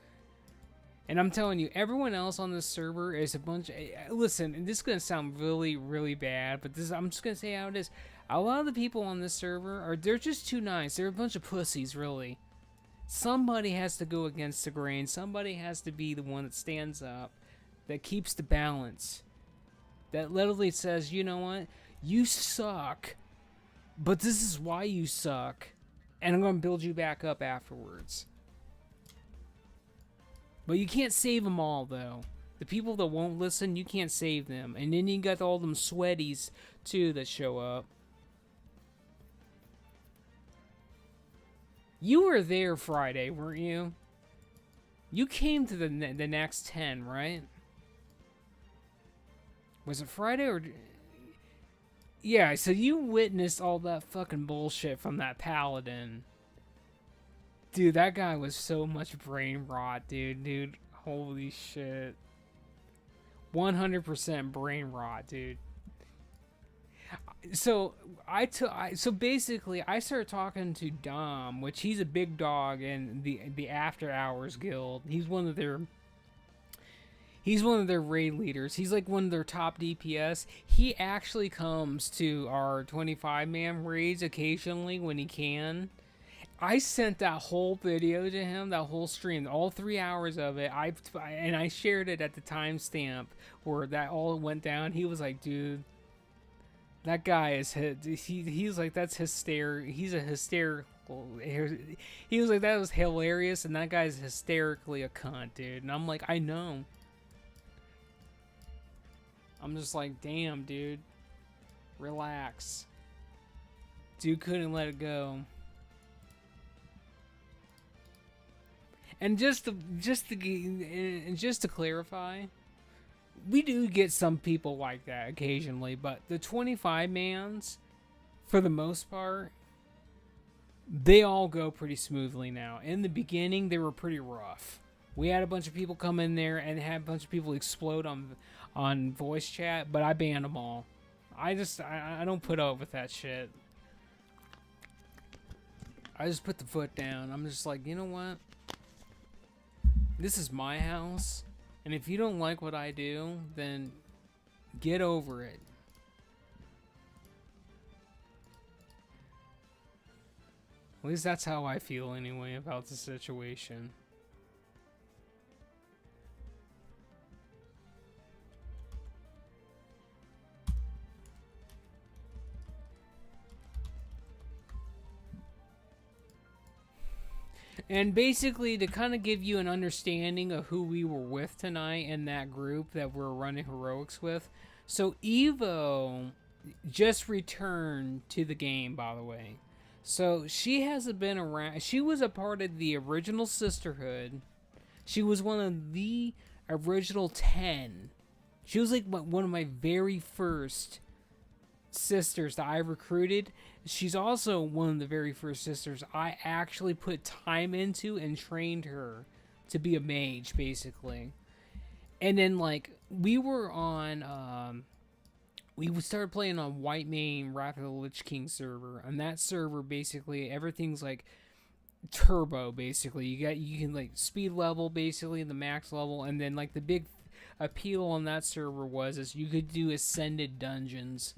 And I'm telling you, everyone else on this server is a bunch of... Listen, this is going to sound really, really bad, but I'm just going to say how it is. A lot of the people on this server, they're just too nice. They're a bunch of pussies, really. Somebody has to go against the grain. Somebody has to be the one that stands up, that keeps the balance. That literally says, you know what? You suck, but this is why you suck. and I'm gonna build you back up afterwards. But you can't save them all, though. The people that won't listen, you can't save them. And then you got all them sweaties, too, that show up. You were there Friday, weren't you? You came to the next 10, right? Was it Friday or... Yeah, so you witnessed all that fucking bullshit from that paladin. Dude, that guy was so much brain rot, dude. Holy shit. 100% brain rot, dude. So so basically I started talking to Dom, which he's a big dog in the After Hours Guild. He's one of their raid leaders. He's like one of their top DPS. He actually comes to our 25-man raids occasionally when he can. I sent that whole video to him, that whole stream, all 3 hours of it. And I shared it at the timestamp where that all went down. He was like, dude, that guy is he's like, that's hysterical. He's a hysterical. He was like, that was hilarious, and that guy's hysterically a cunt, dude. And I'm like, I know. I'm just like, damn, dude. Relax. Dude couldn't let it go. And just to clarify, we do get some people like that occasionally, but the 25-mans, for the most part, they all go pretty smoothly now. In the beginning, they were pretty rough. We had a bunch of people come in there and had a bunch of people explode on voice chat, but I banned them all. I don't put up with that shit. I just put the foot down. I'm just like, you know what? This is my house, and if you don't like what I do, then get over it. At least that's how I feel anyway about the situation. And basically, to kind of give you an understanding of who we were with tonight in that group that we're running heroics with. So Evo just returned to the game, by the way. So she hasn't been around. She was a part of the original Sisterhood. She was one of the original 10. She was like one of my very first sisters that I recruited. She's also one of the very first sisters I actually put time into and trained her to be a mage, basically. And then, like, we were on, we started playing on White Mane Wrath of the Lich King server. On that server, basically, everything's like turbo, basically. You can like speed level, basically, the max level, and then like the big appeal on that server is you could do ascended dungeons,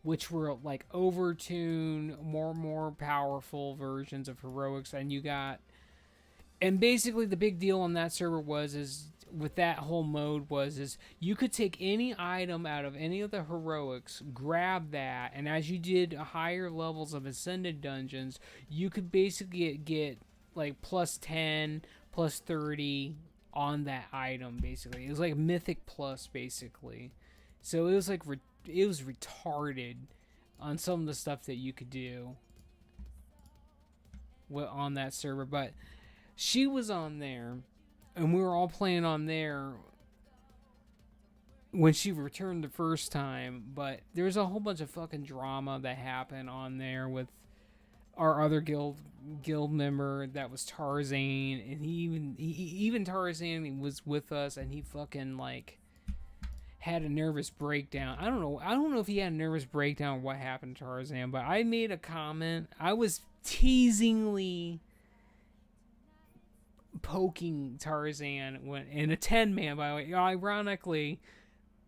which were like overtune, more powerful versions of heroics. And basically the big deal on that server is with that whole mode is you could take any item out of any of the heroics, grab that, and as you did higher levels of ascended dungeons, you could basically get like plus 10, plus 30 on that item, basically. It was like Mythic Plus, basically. So it was like it was retarded on some of the stuff that you could do on that server. But she was on there, and we were all playing on there when she returned the first time. But there was a whole bunch of fucking drama that happened on there with our other guild member that was Tarzan, and even Tarzan was with us, and he fucking like had a nervous breakdown. I don't know if he had a nervous breakdown or what happened to Tarzan, but I made a comment. I was teasingly poking Tarzan in a 10-man, by the way. Ironically,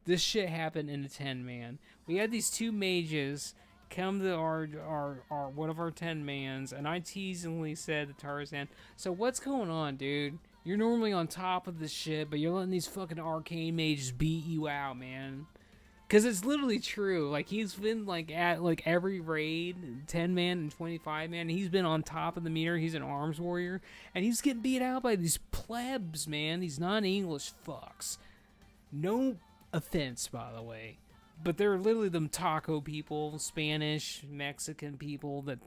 this shit happened in a 10-man. We had these two mages come to our one of our 10-mans, and I teasingly said to Tarzan, so what's going on, dude? You're normally on top of this shit, but you're letting these fucking arcane mages beat you out, man. Because it's literally true. Like, he's been, like, at, like, every raid, 10-man and 25-man. He's been on top of the meter. He's an arms warrior. And he's getting beat out by these plebs, man. These non-English fucks. No offense, by the way. But they're literally them taco people, Spanish, Mexican people that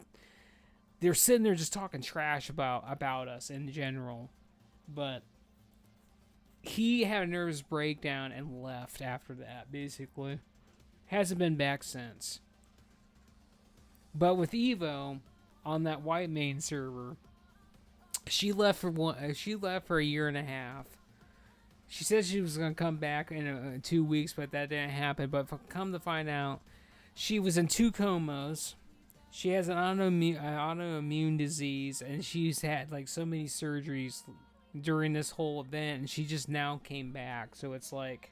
they're sitting there just talking trash about us in general. But he had a nervous breakdown and left after that, basically. Hasn't been back since. But with Evo, on that white main server, she left for a year and a half. She said she was going to come back in 2 weeks, but that didn't happen. But come to find out, she was in 2 comas. She has an autoimmune disease, and she's had like so many surgeries during this whole event, and she just now came back. So it's like,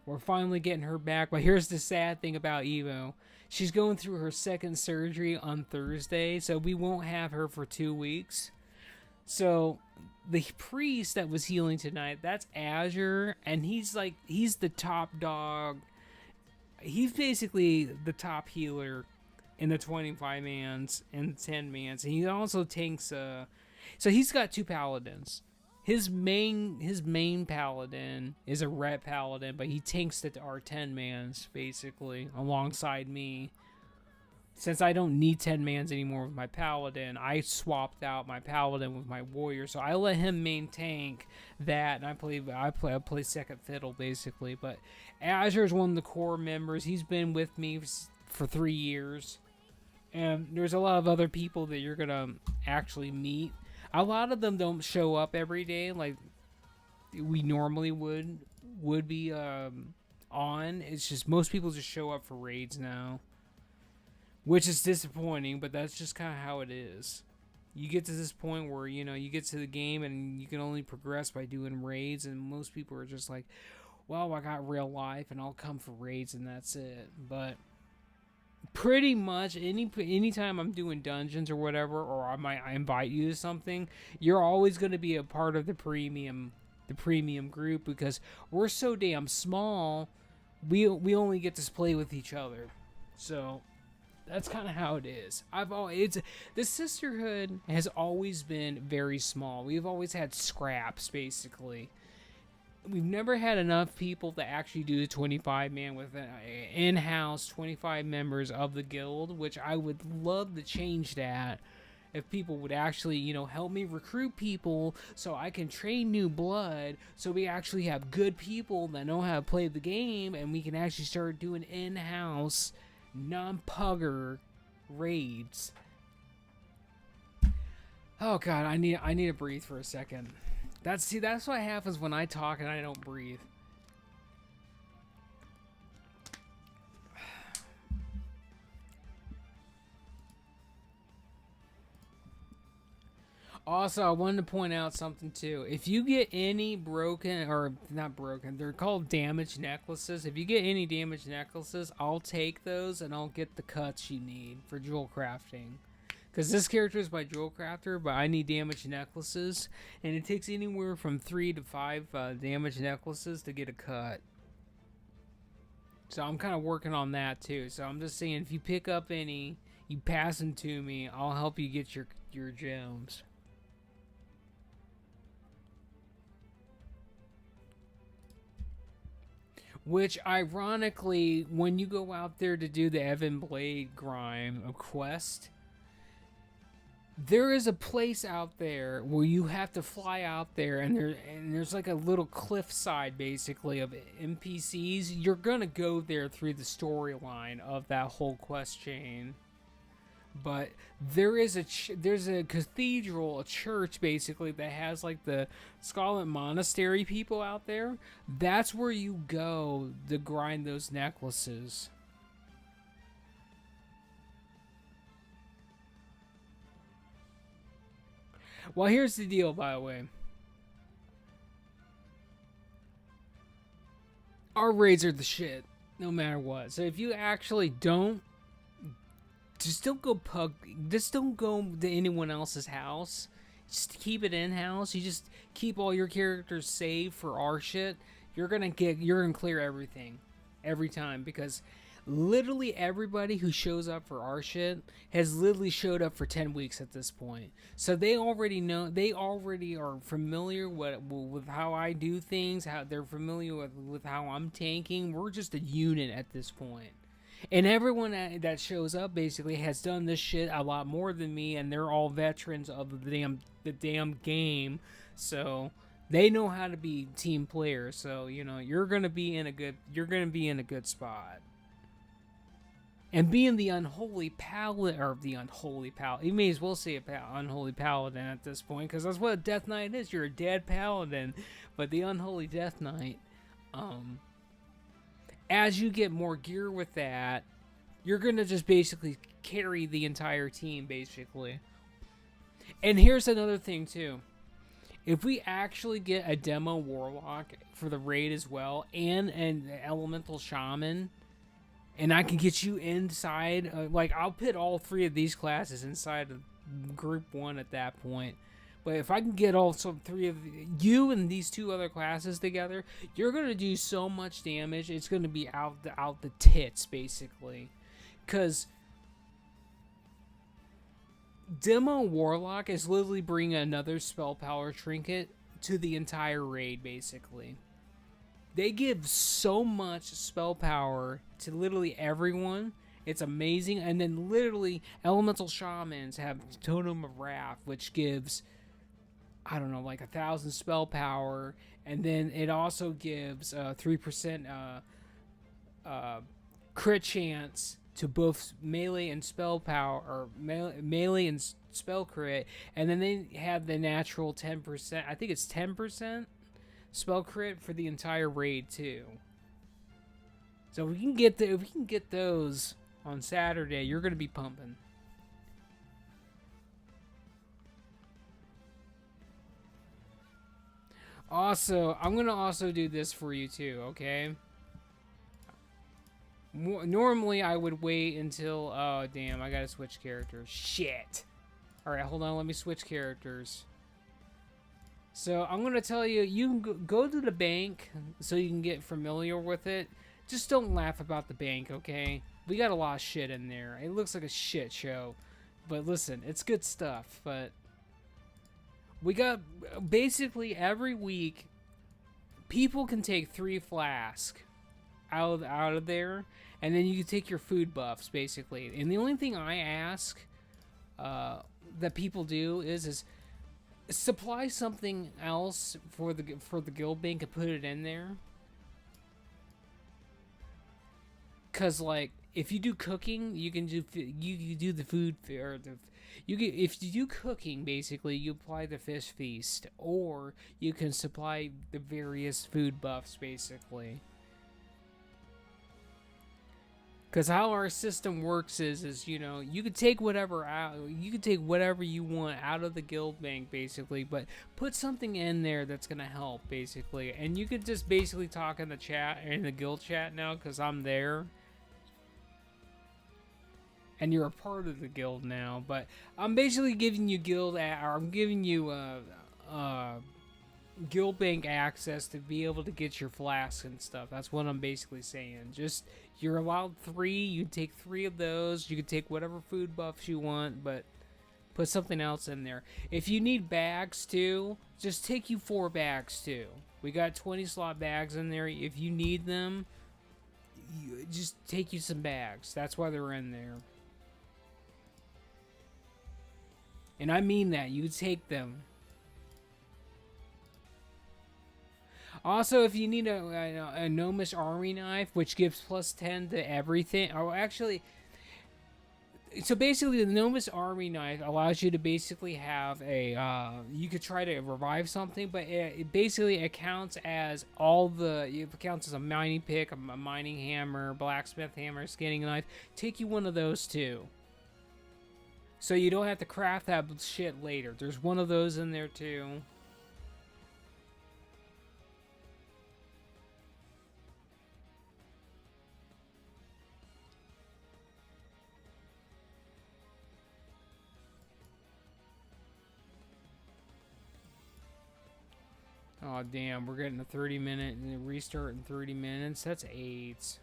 we're finally getting her back. But here's the sad thing about Evo. She's going through her 2nd surgery on Thursday, so we won't have her for 2 weeks. So the priest that was healing tonight, that's Azure, and he's the top dog. He's basically the top healer in the 25-mans and 10-mans. And he also tanks so he's got 2 paladins. His main paladin is a ret paladin, but he tanks our 10-mans basically alongside me. Since I don't need 10-mans anymore with my paladin, I swapped out my paladin with my warrior, so I let him main tank that, and I play second fiddle basically. But Azure is one of the core members. He's been with me for 3 years, and there's a lot of other people that you're gonna actually meet. A lot of them don't show up every day like we normally would be on. It's just most people just show up for raids now, which is disappointing, but that's just kind of how it is. You get to this point where, you get to the game and you can only progress by doing raids, and most people are just like, well, I got real life and I'll come for raids and that's it. But pretty much anytime I'm doing dungeons or whatever, or I invite you to something, you're always going to be a part of the premium group, because we're so damn small. We only get to play with each other. So that's kind of how it is. The Sisterhood has always been very small. We've always had scraps, basically. We've never had enough people to actually do the 25-man with in-house 25 members of the guild, which I would love to change that. If people would actually, help me recruit people so I can train new blood, so we actually have good people that know how to play the game, and we can actually start doing in-house non-pugger raids. Oh god, I need to breathe for a second. That's what happens when I talk and I don't breathe. Also, I wanted to point out something too. If you get any broken, or not broken, they're called damaged necklaces. If you get any damaged necklaces, I'll take those and I'll get the cuts you need for jewel crafting. Because this character is by jewel crafter, but I need damaged necklaces, and it takes anywhere from 3 to 5 damaged necklaces to get a cut. So I'm kind of working on that too. So I'm just saying, if you pick up any, you pass them to me, I'll help you get your gems. Which, ironically, when you go out there to do the Evan Blade grind, a quest, there is a place out there where you have to fly out there, and there's like a little cliffside, basically, of NPCs. You're gonna go there through the storyline of that whole quest chain. But there's a cathedral, a church, basically, that has like the Scarlet Monastery people out there. That's where you go to grind those necklaces. Well, here's the deal, by the way. Our raids are the shit, no matter what. So if you actually don't, just don't go to anyone else's house. Just keep it in-house. You just keep all your characters saved for our shit. You're gonna clear everything. every time, because literally everybody who shows up for our shit has literally showed up for 10 weeks at this point. So they already know, they already are familiar with how I do things, how they're familiar with how I'm tanking. We're just a unit at this point. And everyone that shows up basically has done this shit a lot more than me, and they're all veterans of the damn game. So they know how to be team players. So, you know, you're going to be in a good spot. And being the unholy paladin, or the unholy paladin, you may as well say unholy paladin at this point, because that's what a death knight is. You're a dead paladin, but the unholy death knight. As you get more gear with that, you're gonna just basically carry the entire team, basically. And here's another thing too: if we actually get a demo warlock for the raid as well, and an elemental shaman, and I can get you inside, like, I'll put all 3 of these classes inside of group 1 at that point. But if I can get also 3 of you and these 2 other classes together, you're going to do so much damage. It's going to be out the tits, basically. Because Demo Warlock is literally bringing another spell power trinket to the entire raid, basically. They give so much spell power to literally everyone. It's amazing. And then literally Elemental Shamans have Totem of Wrath, which gives, I don't know, like 1,000 spell power. And then it also gives 3% crit chance to both melee and spell power, or melee and spell crit. And then they have the natural 10%, I think it's 10% spell crit for the entire raid too. So if we can get those on Saturday, you're gonna be pumping. Also, I'm gonna also do this for you too, okay? Normally I would wait until, oh damn, I gotta switch characters. Shit. All right, hold on, let me switch characters. So I'm gonna tell you, you can go to the bank so you can get familiar with it. Just don't laugh about the bank, okay? We got a lot of shit in there. It looks like a shit show, but listen, it's good stuff. But we got, basically every week, people can take 3 flasks out of there, and then you can take your food buffs, basically. And the only thing I ask that people do is supply something else for the guild bank and put it in there. Cause like if you do cooking, you can do the food, or if you do cooking, basically you apply the fish feast, or you can supply the various food buffs, basically. Because how our system works is, you know, you could take whatever out, you could take whatever you want out of the guild bank, basically, but put something in there that's gonna help, basically. And you could just basically talk in the chat, in the guild chat now, because I'm there, and you're a part of the guild now. But I'm basically giving you guild bank access to be able to get your flasks and stuff. That's what I'm basically saying. Just, you're allowed 3. You take 3 of those. You can take whatever food buffs you want, but put something else in there. If you need bags too, just take you 4 bags too. We got 20 slot bags in there. If you need them, just take you some bags. That's why they're in there. And I mean that. You take them. Also, if you need a Gnomish Army Knife, which gives +10 to everything, or actually, so basically the Gnomish Army Knife allows you to basically have a, you could try to revive something, but it basically counts as it counts as a mining pick, a mining hammer, blacksmith hammer, skinning knife. Take you one of those too. So you don't have to craft that shit later. There's one of those in there too. Oh damn, we're getting a 30-minute restart in 30 minutes. That's AIDS.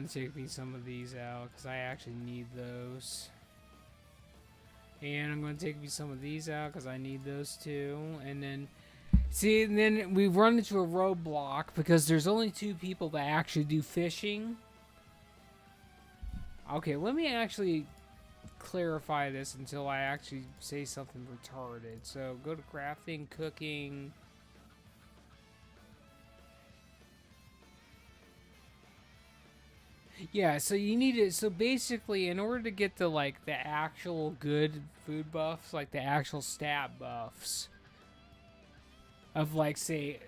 going to take me some of these out because I actually need those. And I'm going to take me some of these out because I need those too. And then, see, and then we run into a roadblock because there's only 2 people that actually do fishing. Okay, let me actually clarify this until I actually say something retarded. So go to crafting, cooking. Yeah, so you need it. So basically, in order to get the like the actual good food buffs, like the actual stat buffs of like say,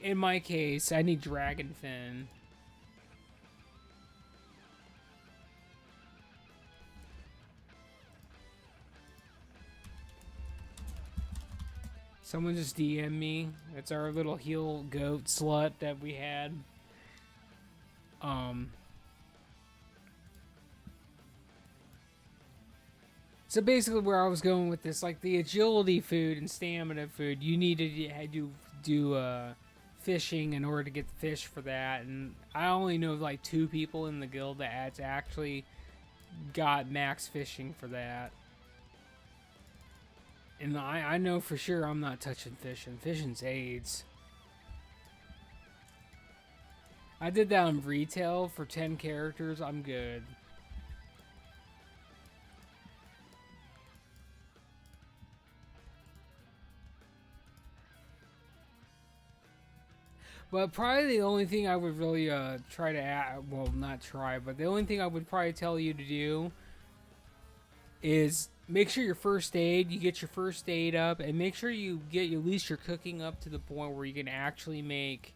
in my case, I need dragon fin. Someone just DM me. It's our little heel goat slut that we had. So basically where I was going with this, like the agility food and stamina food, you need to do fishing in order to get the fish for that. And I only know like 2 people in the guild that actually got max fishing for that. And I know for sure I'm not touching fishing. Fishing's AIDS. I did that on retail for 10 characters. I'm good. But probably the only thing I would really try to add, well, not try, but the only thing I would probably tell you to do is make sure you get your first aid up, and make sure you get at least your cooking up to the point where you can actually make,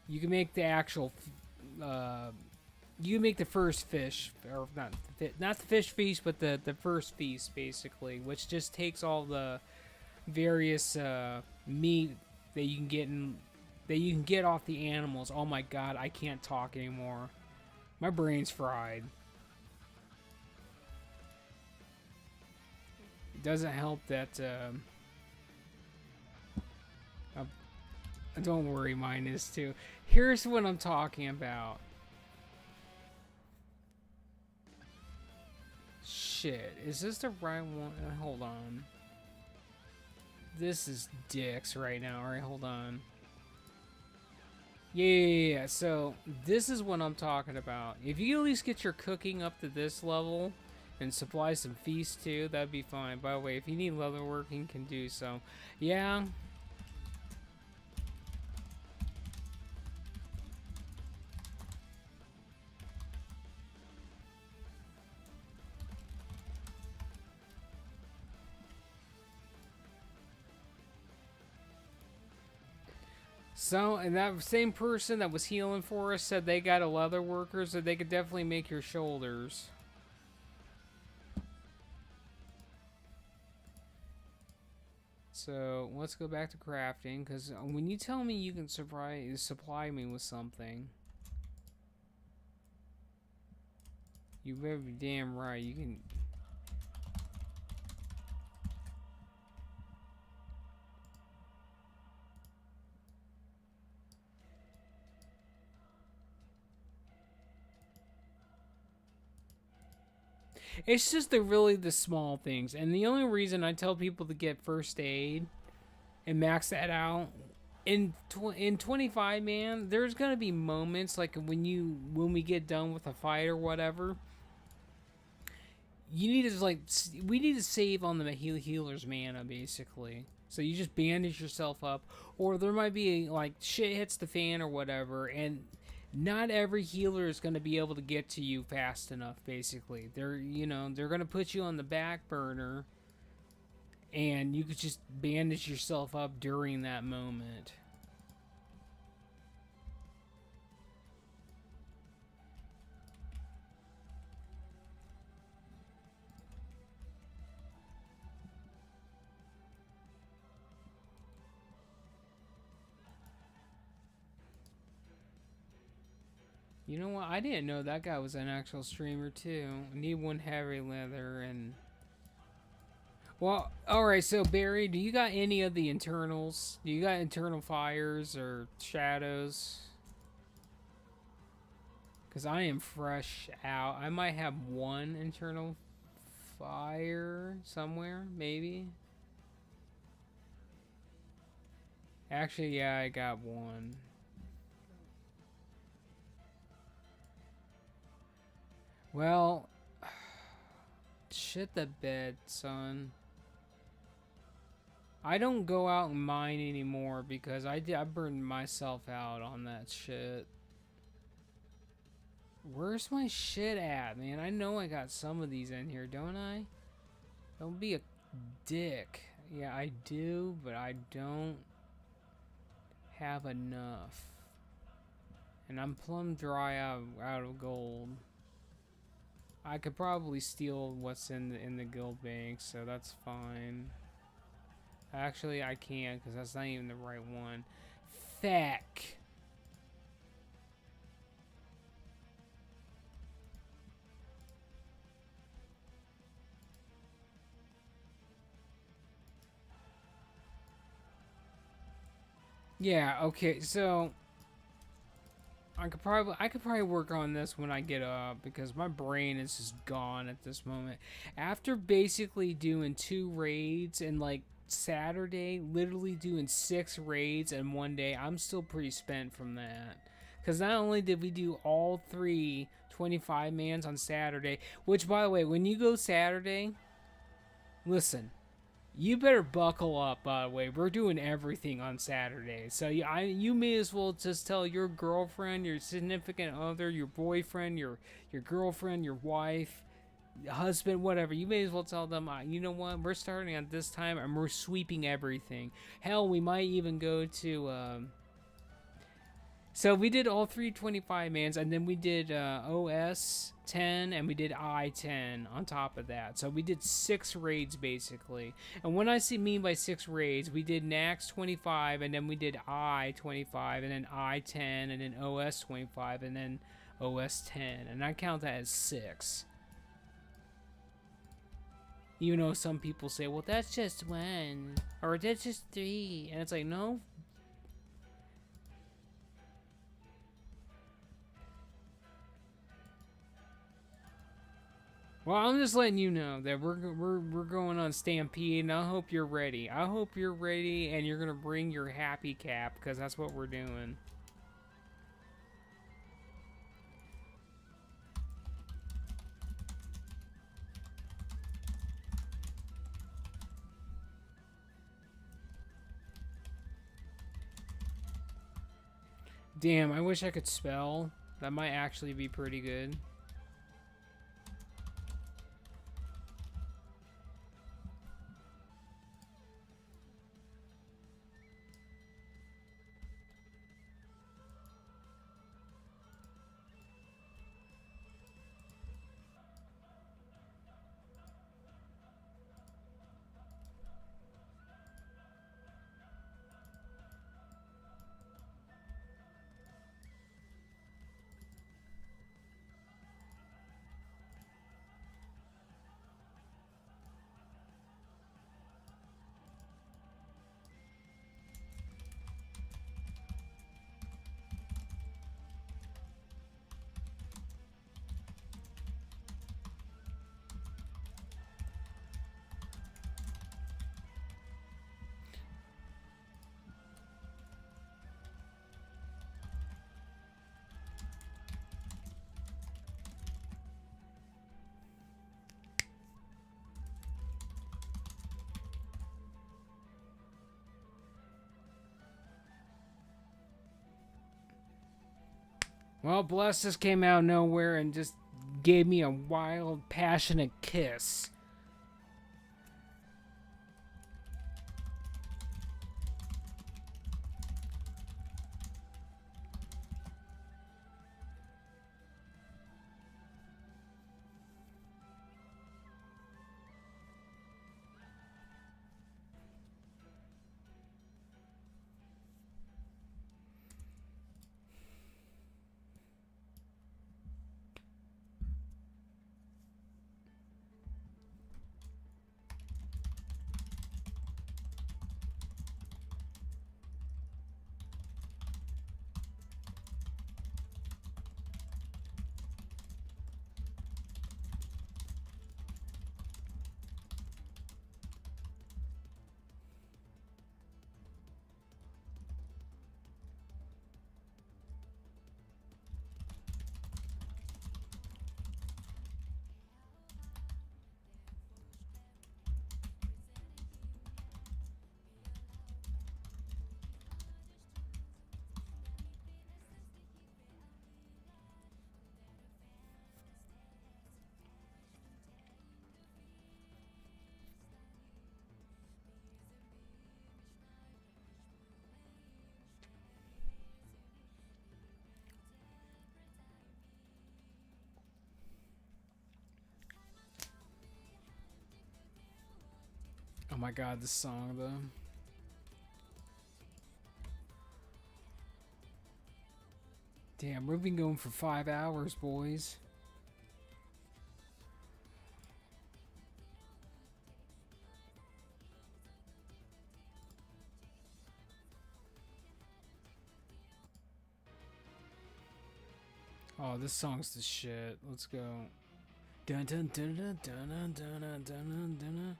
you can make the actual, you can make the first fish, or not the fish feast, but the first feast basically, which just takes all the various meat that you can get off the animals. Oh my god, I can't talk anymore. My brain's fried. It doesn't help that don't worry, mine is too. Here's what I'm talking about. Shit, is this the right one? Hold on. This is dicks right now. Alright, hold on. Yeah, so this is what I'm talking about. If you at least get your cooking up to this level and supply some feasts too, that'd be fine. By the way, if you need leatherworking, can do so. Yeah. So, and that same person that was healing for us said they got a leather worker, so they could definitely make your shoulders. So, let's go back to crafting, because when you tell me you can supply me with something, you better be damn right you can. It's just really the small things. And the only reason I tell people to get first aid and max that out, in 25, man, there's going to be moments like when we get done with a fight or whatever, you need to we need to save on the healer's mana basically. So you just bandage yourself up, or there might be like shit hits the fan or whatever, and not every healer is going to be able to get to you fast enough, basically. They're going to put you on the back burner, and you could just bandage yourself up during that moment. You know what? I didn't know that guy was an actual streamer too. Need one heavy leather and. Well, alright, so Barry, do you got any of the internals? Do you got internal fires or shadows? Because I am fresh out. I might have one internal fire somewhere, maybe. Actually, yeah, I got one. Well, shit the bed, son. I don't go out and mine anymore because I burned myself out on that shit. Where's my shit at, man? I know I got some of these in here, don't I? Don't be a dick. Yeah, I do, but I don't have enough. And I'm plumb dry out of gold. I could probably steal what's in the guild bank, so that's fine. Actually, I can't because that's not even the right one. Feck. Yeah, okay, so I could probably work on this when I get up because my brain is just gone at this moment. After basically doing 2 raids and like Saturday, literally doing 6 raids in one day, I'm still pretty spent from that. Because not only did we do all 3 25-mans on Saturday, which by the way, when you go Saturday, listen, you better buckle up, by the way. We're doing everything on Saturday. So you may as well just tell your girlfriend, your significant other, your boyfriend, your girlfriend, your wife, husband, whatever. You may as well tell them, you know what, we're starting at this time and we're sweeping everything. Hell, we might even go to... So we did all 3 25-mans, and then we did OS 10, and we did I 10 on top of that. So we did 6 raids, basically. And when I mean by 6 raids, we did Nax 25, and then we did I 25, and then I 10, and then OS 25, and then OS 10. And I count that as 6. Even though some people say, well, that's just 1, or that's just 3. And it's like, no. Well, I'm just letting you know that we're going on Stampede, and I hope you're ready. I hope you're ready, and you're gonna bring your happy cap, because that's what we're doing. Damn, I wish I could spell. That might actually be pretty good. Well, Bless just came out of nowhere and just gave me a wild, passionate kiss. Oh my god, this song though. Damn, we've been going for 5 hours, boys. Oh, this song's the shit. Let's go. Dun dun dun dun dun dun dun dun dun dun.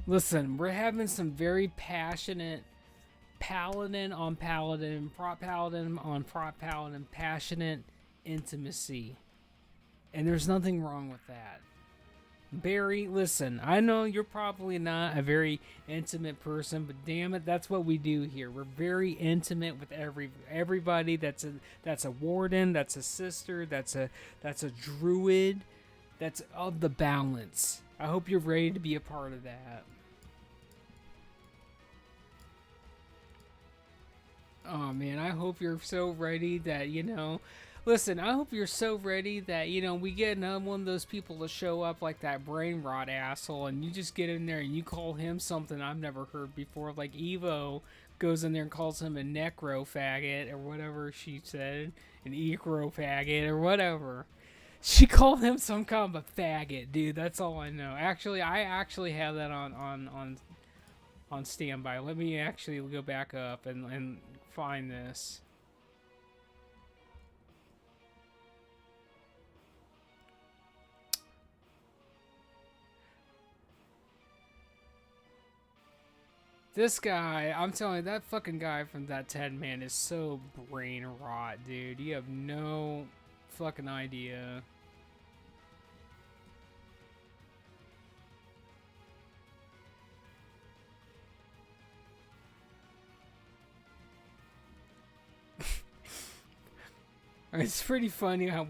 Listen, we're having some very passionate paladin on paladin, prop paladin on prop paladin, passionate intimacy. And there's nothing wrong with that. Barry, listen, I know you're probably not a very intimate person, but damn it, that's what we do here. We're very intimate with everybody that's a warden, that's a sister, that's a druid, that's of the balance. I hope you're ready to be a part of that. Oh man, I hope you're so ready that, you know, listen, I hope you're so ready that, you know, we get another one of those people to show up like that brain rot asshole, and you just get in there and you call him something I've never heard before, like Evo goes in there and calls him a necro faggot or whatever she said, an ecro faggot or whatever. She called him some kind of a faggot, dude. That's all I know. Actually, I actually have that on standby. Let me actually go back up and find this. This guy, I'm telling you, that fucking guy from that 10 man is so brain rot, dude. You have no fucking idea. It's pretty funny how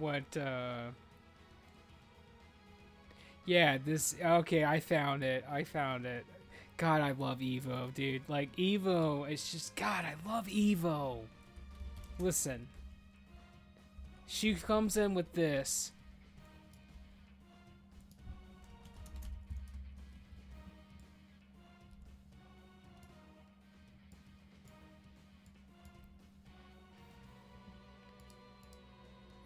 yeah, this, okay, I found it. God, I love Evo, dude. Like, Evo, it's just, God, I love Evo. Listen. She comes in with this.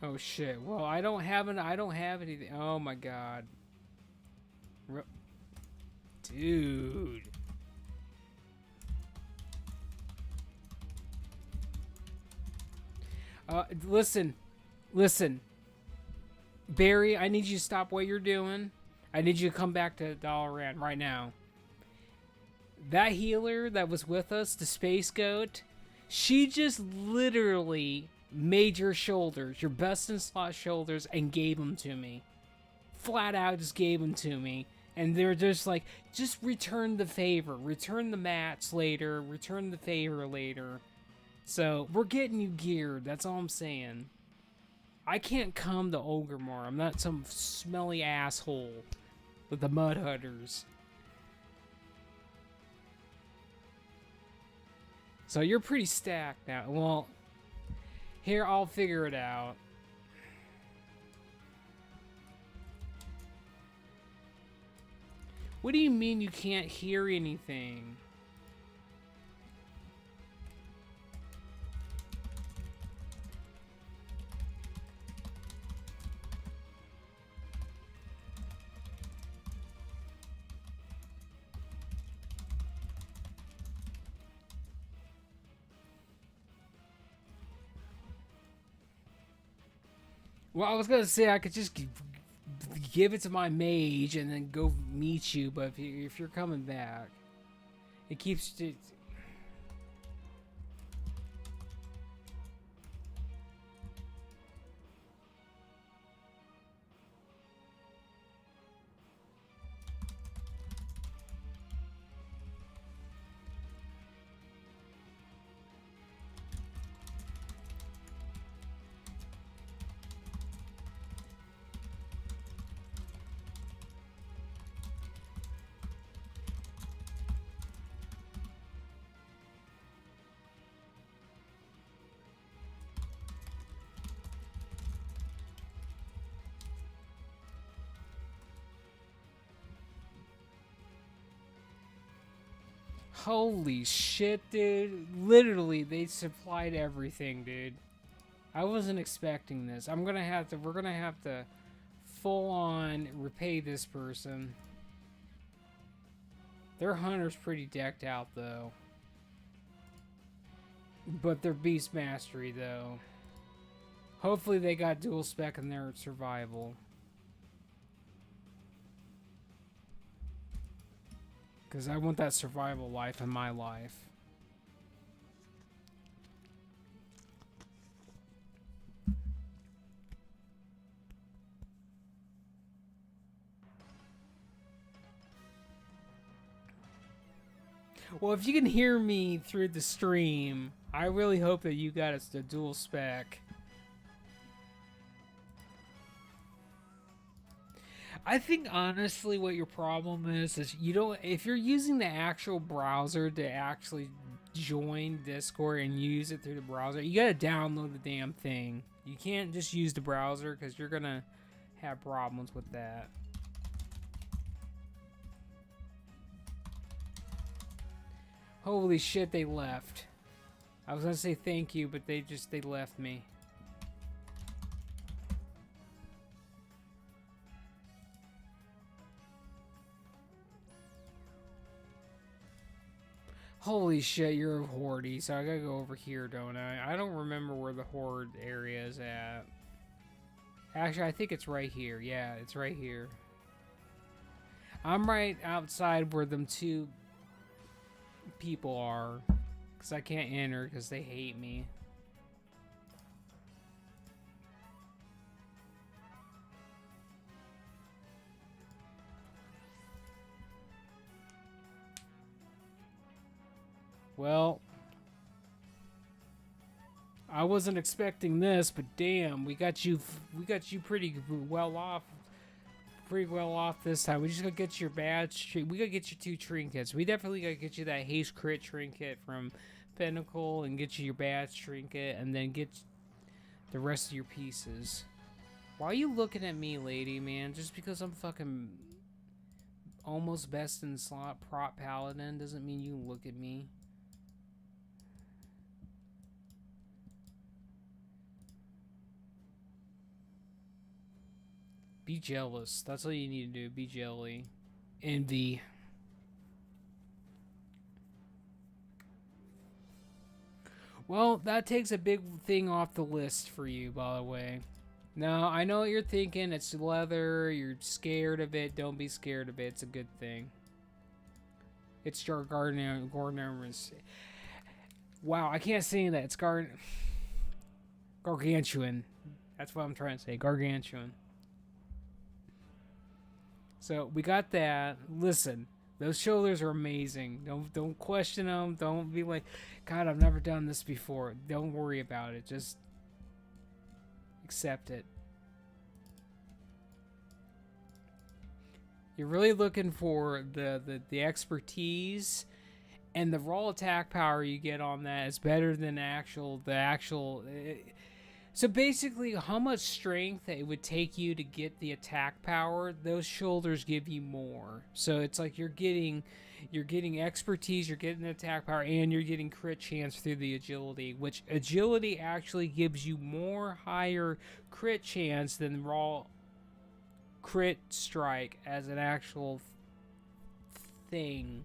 Oh shit. Well, I don't have anything. Oh my god. Dude. Listen. Barry, I need you to stop what you're doing. I need you to come back to Dalaran right now. That healer that was with us, the Space Goat, she just literally made your shoulders, your best in slot shoulders, and gave them to me. Flat out just gave them to me. And they're just like, just return the favor. Return the mats later. Return the favor later. So, we're getting you geared. That's all I'm saying. I can't come to Ogremore. I'm not some smelly asshole with the Mud Hutters. So, you're pretty stacked now. Well, here, I'll figure it out. What do you mean you can't hear anything? Well, I was gonna say I could just give it to my mage and then go meet you, but if you're coming back, it keeps it. Holy shit, dude. Literally, they supplied everything, dude. I wasn't expecting this. We're gonna have to full on repay this person. Their hunter's pretty decked out though. But their beast mastery though. Hopefully they got dual spec in their survival. Because I want that survival life in my life. Well, if you can hear me through the stream, I really hope that you got us the dual spec. I think honestly what your problem is you don't, if you're using the actual browser to actually join Discord and use it through the browser, you gotta download the damn thing. You can't just use the browser because you're gonna have problems with that. Holy shit, they left. I was gonna say thank you, but they left me. Holy shit, you're a Hordy, so I gotta go over here, don't I? I don't remember where the Horde area is at. Actually, I think it's right here. Yeah, it's right here. I'm right outside where them two people are. Because I can't enter because they hate me. Well, I wasn't expecting this, but damn, we got you pretty well off this time. We just gotta get your badge. We gotta get you 2 trinkets. We definitely gotta get you that haste crit trinket from Pinnacle and get you your badge trinket, and then get the rest of your pieces. Why are you looking at me, lady, man? Just because I'm fucking almost best in slot prop paladin doesn't mean you look at me. Be jealous. That's all you need to do. Be jelly. Envy. Well, that takes a big thing off the list for you, by the way. Now, I know what you're thinking. It's leather. You're scared of it. Don't be scared of it. It's a good thing. It's your gargantuan. Wow, I can't say that. It's gargantuan. That's what I'm trying to say. Gargantuan. So we got that. Listen, those shoulders are amazing. Don't question them. Don't be like, God, I've never done this before. Don't worry about it. Just accept it. You're really looking for the expertise, and the raw attack power you get on that is better than the actual. So basically, how much strength it would take you to get the attack power, those shoulders give you more. So it's like you're getting expertise, you're getting the attack power, and you're getting crit chance through the agility, which agility actually gives you more higher crit chance than raw crit strike as an actual thing.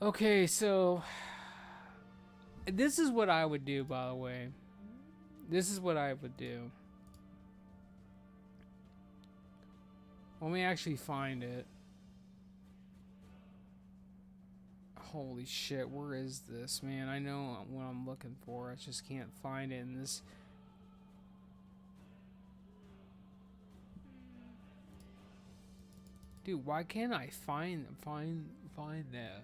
Okay, so this is what I would do, by the way. This is what I would do. Let me actually find it. Holy shit, where is this, man? I know what I'm looking for. I just can't find it in this. Dude, why can't I find that?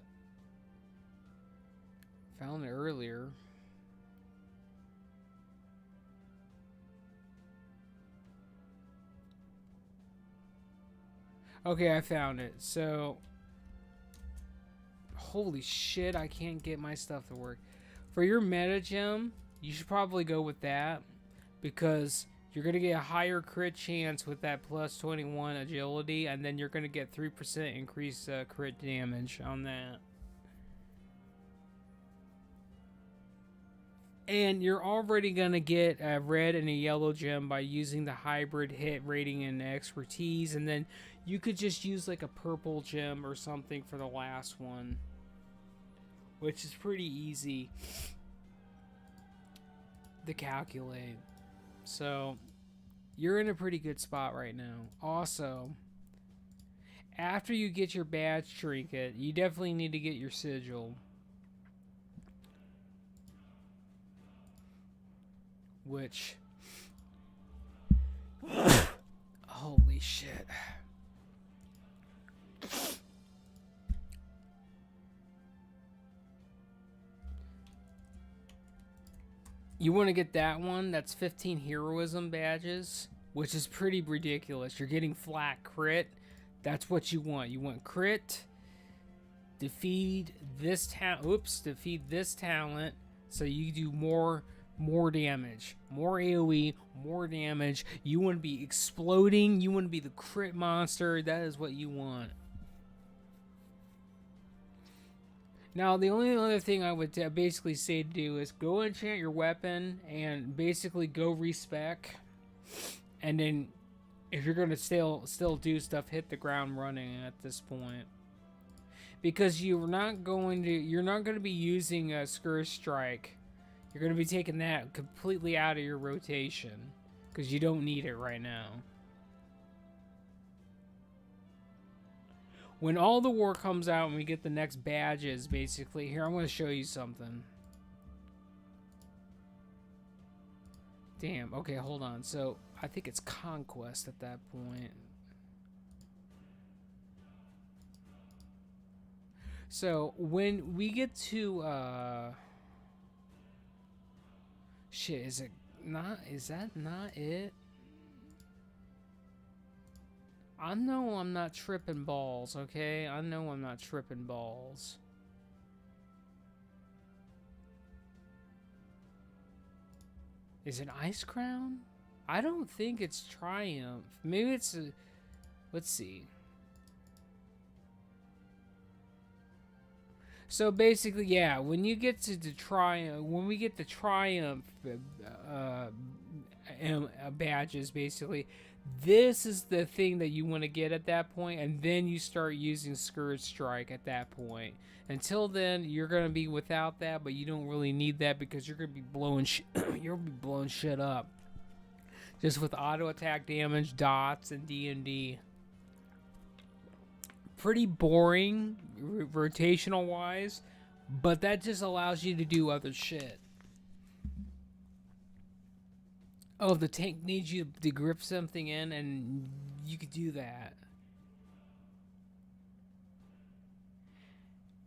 Found it earlier. Okay, I found it. So, Holy shit, I can't get my stuff to work. For your meta gem, you should probably go with that, because you're going to get a higher crit chance with that plus 21 agility, and then you're going to get 3% increased crit damage on that. And you're already going to get a red and a yellow gem by using the hybrid hit rating and expertise, and then you could just use like a purple gem or something for the last one, which is pretty easy to calculate. So you're in a pretty good spot right now. Also, after you get your badge trinket, you definitely need to get your sigil, which holy shit. You want to get that one. That's 15 heroism badges, which is pretty ridiculous. You're getting flat crit. That's what you want. You want crit, defeat this defeat this talent, so you do more damage, more AoE, more damage. You want to be exploding. You want to be the crit monster. That is what you want. Now, the only other thing I would basically say to do is go enchant your weapon and basically go respec. And then, if you're going to still do stuff, hit the ground running at this point. Because you're not going to be using a Scourge Strike. You're going to be taking that completely out of your rotation, because you don't need it right now. When all the war comes out and we get the next badges, basically, here, I'm going to show you something. Damn, okay, hold on. So, I think it's Conquest at that point. So, when we get to, shit, is that not it? I know I'm not tripping balls, okay? I know I'm not tripping balls. Is it Ice Crown? I don't think it's Triumph. Maybe it's a... Let's see. So basically, yeah, when you get to the Triumph... When we get the Triumph badges, basically... This is the thing that you want to get at that point, and then you start using Scourge Strike at that point. Until then, you're going to be without that, but you don't really need that because you're going to be blowing shit up. Just with auto attack damage, dots, and D&D. Pretty boring, rotational wise, but that just allows you to do other shit. Oh, the tank needs you to grip something in, and you could do that.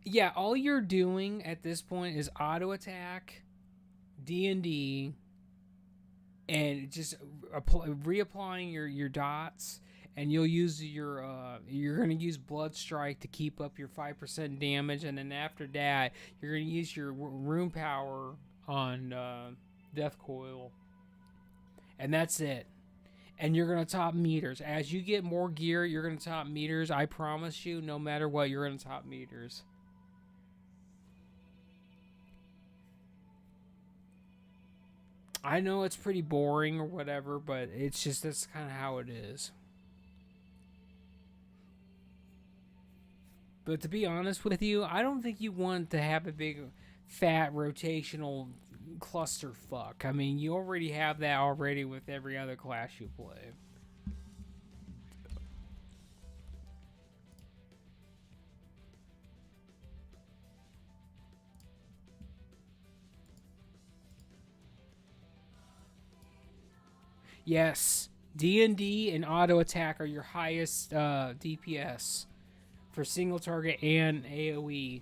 Yeah, all you're doing at this point is auto attack, D&D, and just reapplying your dots, and you'll use you're gonna use Blood Strike to keep up your 5% damage, and then after that, you're gonna use your rune power on Death Coil. And that's it. And you're going to top meters. As you get more gear, you're going to top meters. I promise you, no matter what, you're going to top meters. I know it's pretty boring or whatever, but it's just, that's kind of how it is. But to be honest with you, I don't think you want to have a big, fat, rotational clusterfuck. I mean, you already have that already with every other class you play. Yes, D&D and auto-attack are your highest DPS for single target and AoE.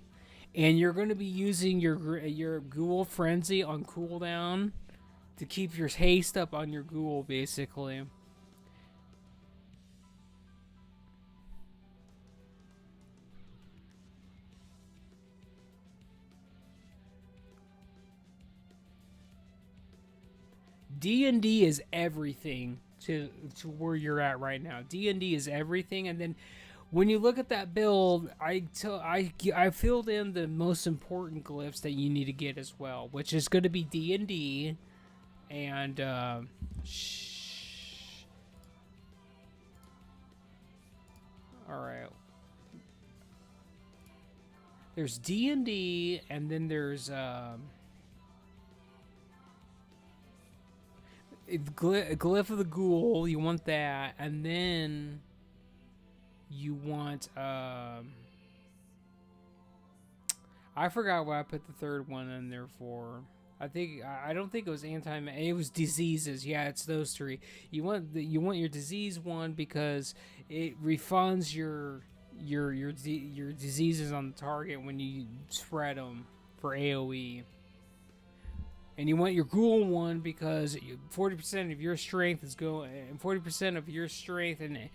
And you're going to be using your Ghoul Frenzy on cooldown to keep your haste up on your Ghoul, basically. D&D is everything to where you're at right now. D&D is everything, and then when you look at that build, I filled in the most important glyphs that you need to get as well, which is going to be D&D and all right. There's D&D, and then there's Glyph of the Ghoul. You want that, and then you want I forgot what I put the third one in there for. I don't think it was it was diseases. Yeah, it's those three. You want your disease one because it refunds your diseases on the target when you spread them for AoE. And you want your ghoul one because 40% of your strength is going, and 40% of your strength and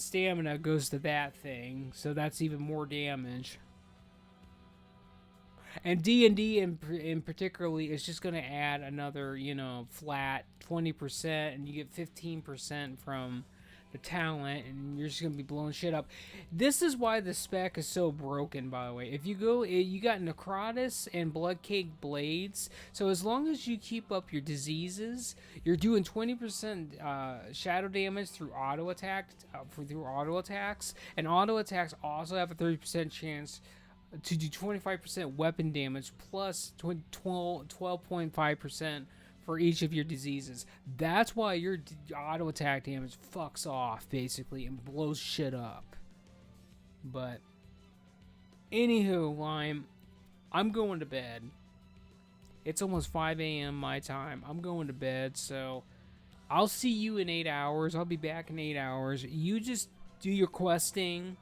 stamina goes to that thing. So that's even more damage. And D&D in particularly is just going to add another, flat 20%, and you get 15% from the talent, and you're just going to be blowing shit up. This is why the spec is so broken, by the way. If you go, you got Necrotis and Bloodcake Blades, so as long as you keep up your diseases, you're doing 20% shadow damage through auto-attacks, and auto-attacks also have a 30% chance to do 25% weapon damage plus 12.5% for each of your diseases. That's why your auto attack damage fucks off basically and blows shit up. But anywho, Lime, I'm going to bed. It's almost 5 a.m. my time. I'm going to bed, so I'll see you in 8 hours. I'll be back in 8 hours. You just do your questing.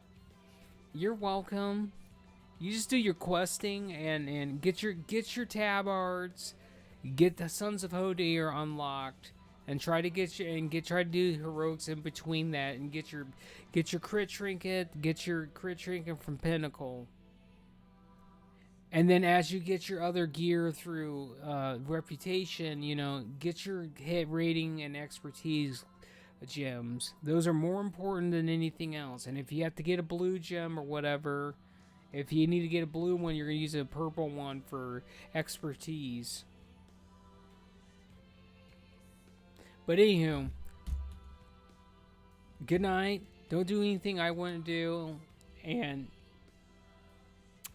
You're welcome. You just do your questing and get your tabards, get the Sons of Hodir unlocked, and try to try to do heroics in between that, and get your crit trinket, from Pinnacle. And then as you get your other gear through reputation, get your hit rating and expertise gems. Those are more important than anything else. And if you have to get a blue gem or whatever, if you need to get a blue one, you're going to use a purple one for expertise. But anywho, good night. Don't do anything I wouldn't do. And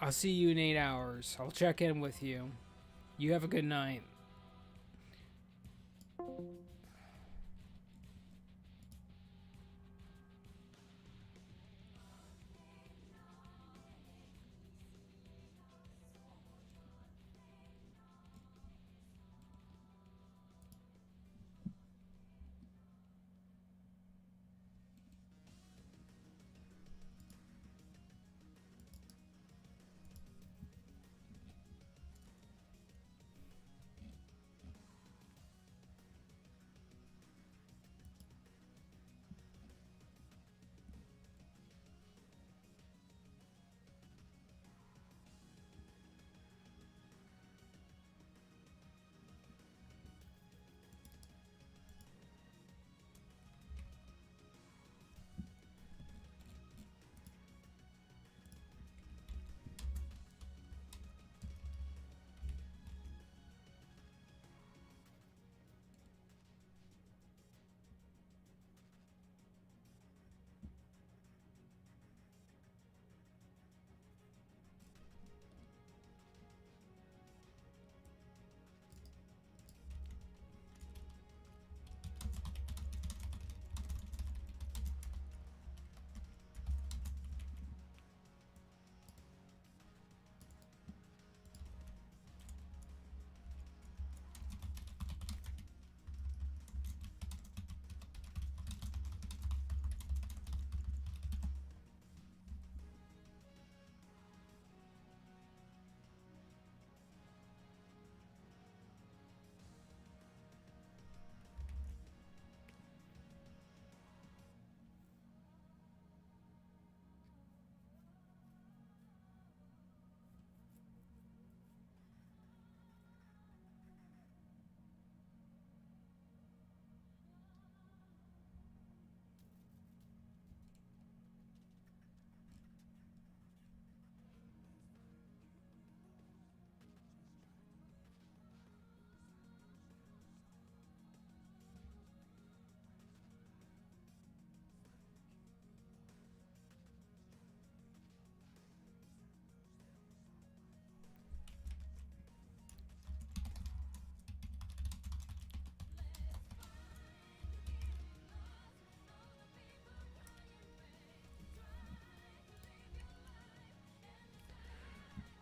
I'll see you in 8 hours. I'll check in with you. You have a good night.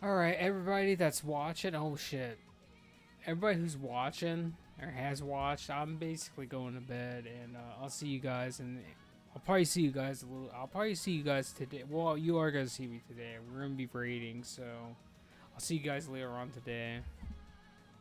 All right, everybody that's watching. Oh shit! Everybody who's watching or has watched, I'm basically going to bed, and I'll see you guys, and I'll probably see you guys a little. I'll probably see you guys today. Well, you are gonna see me today. We're gonna be raiding, so I'll see you guys later on today.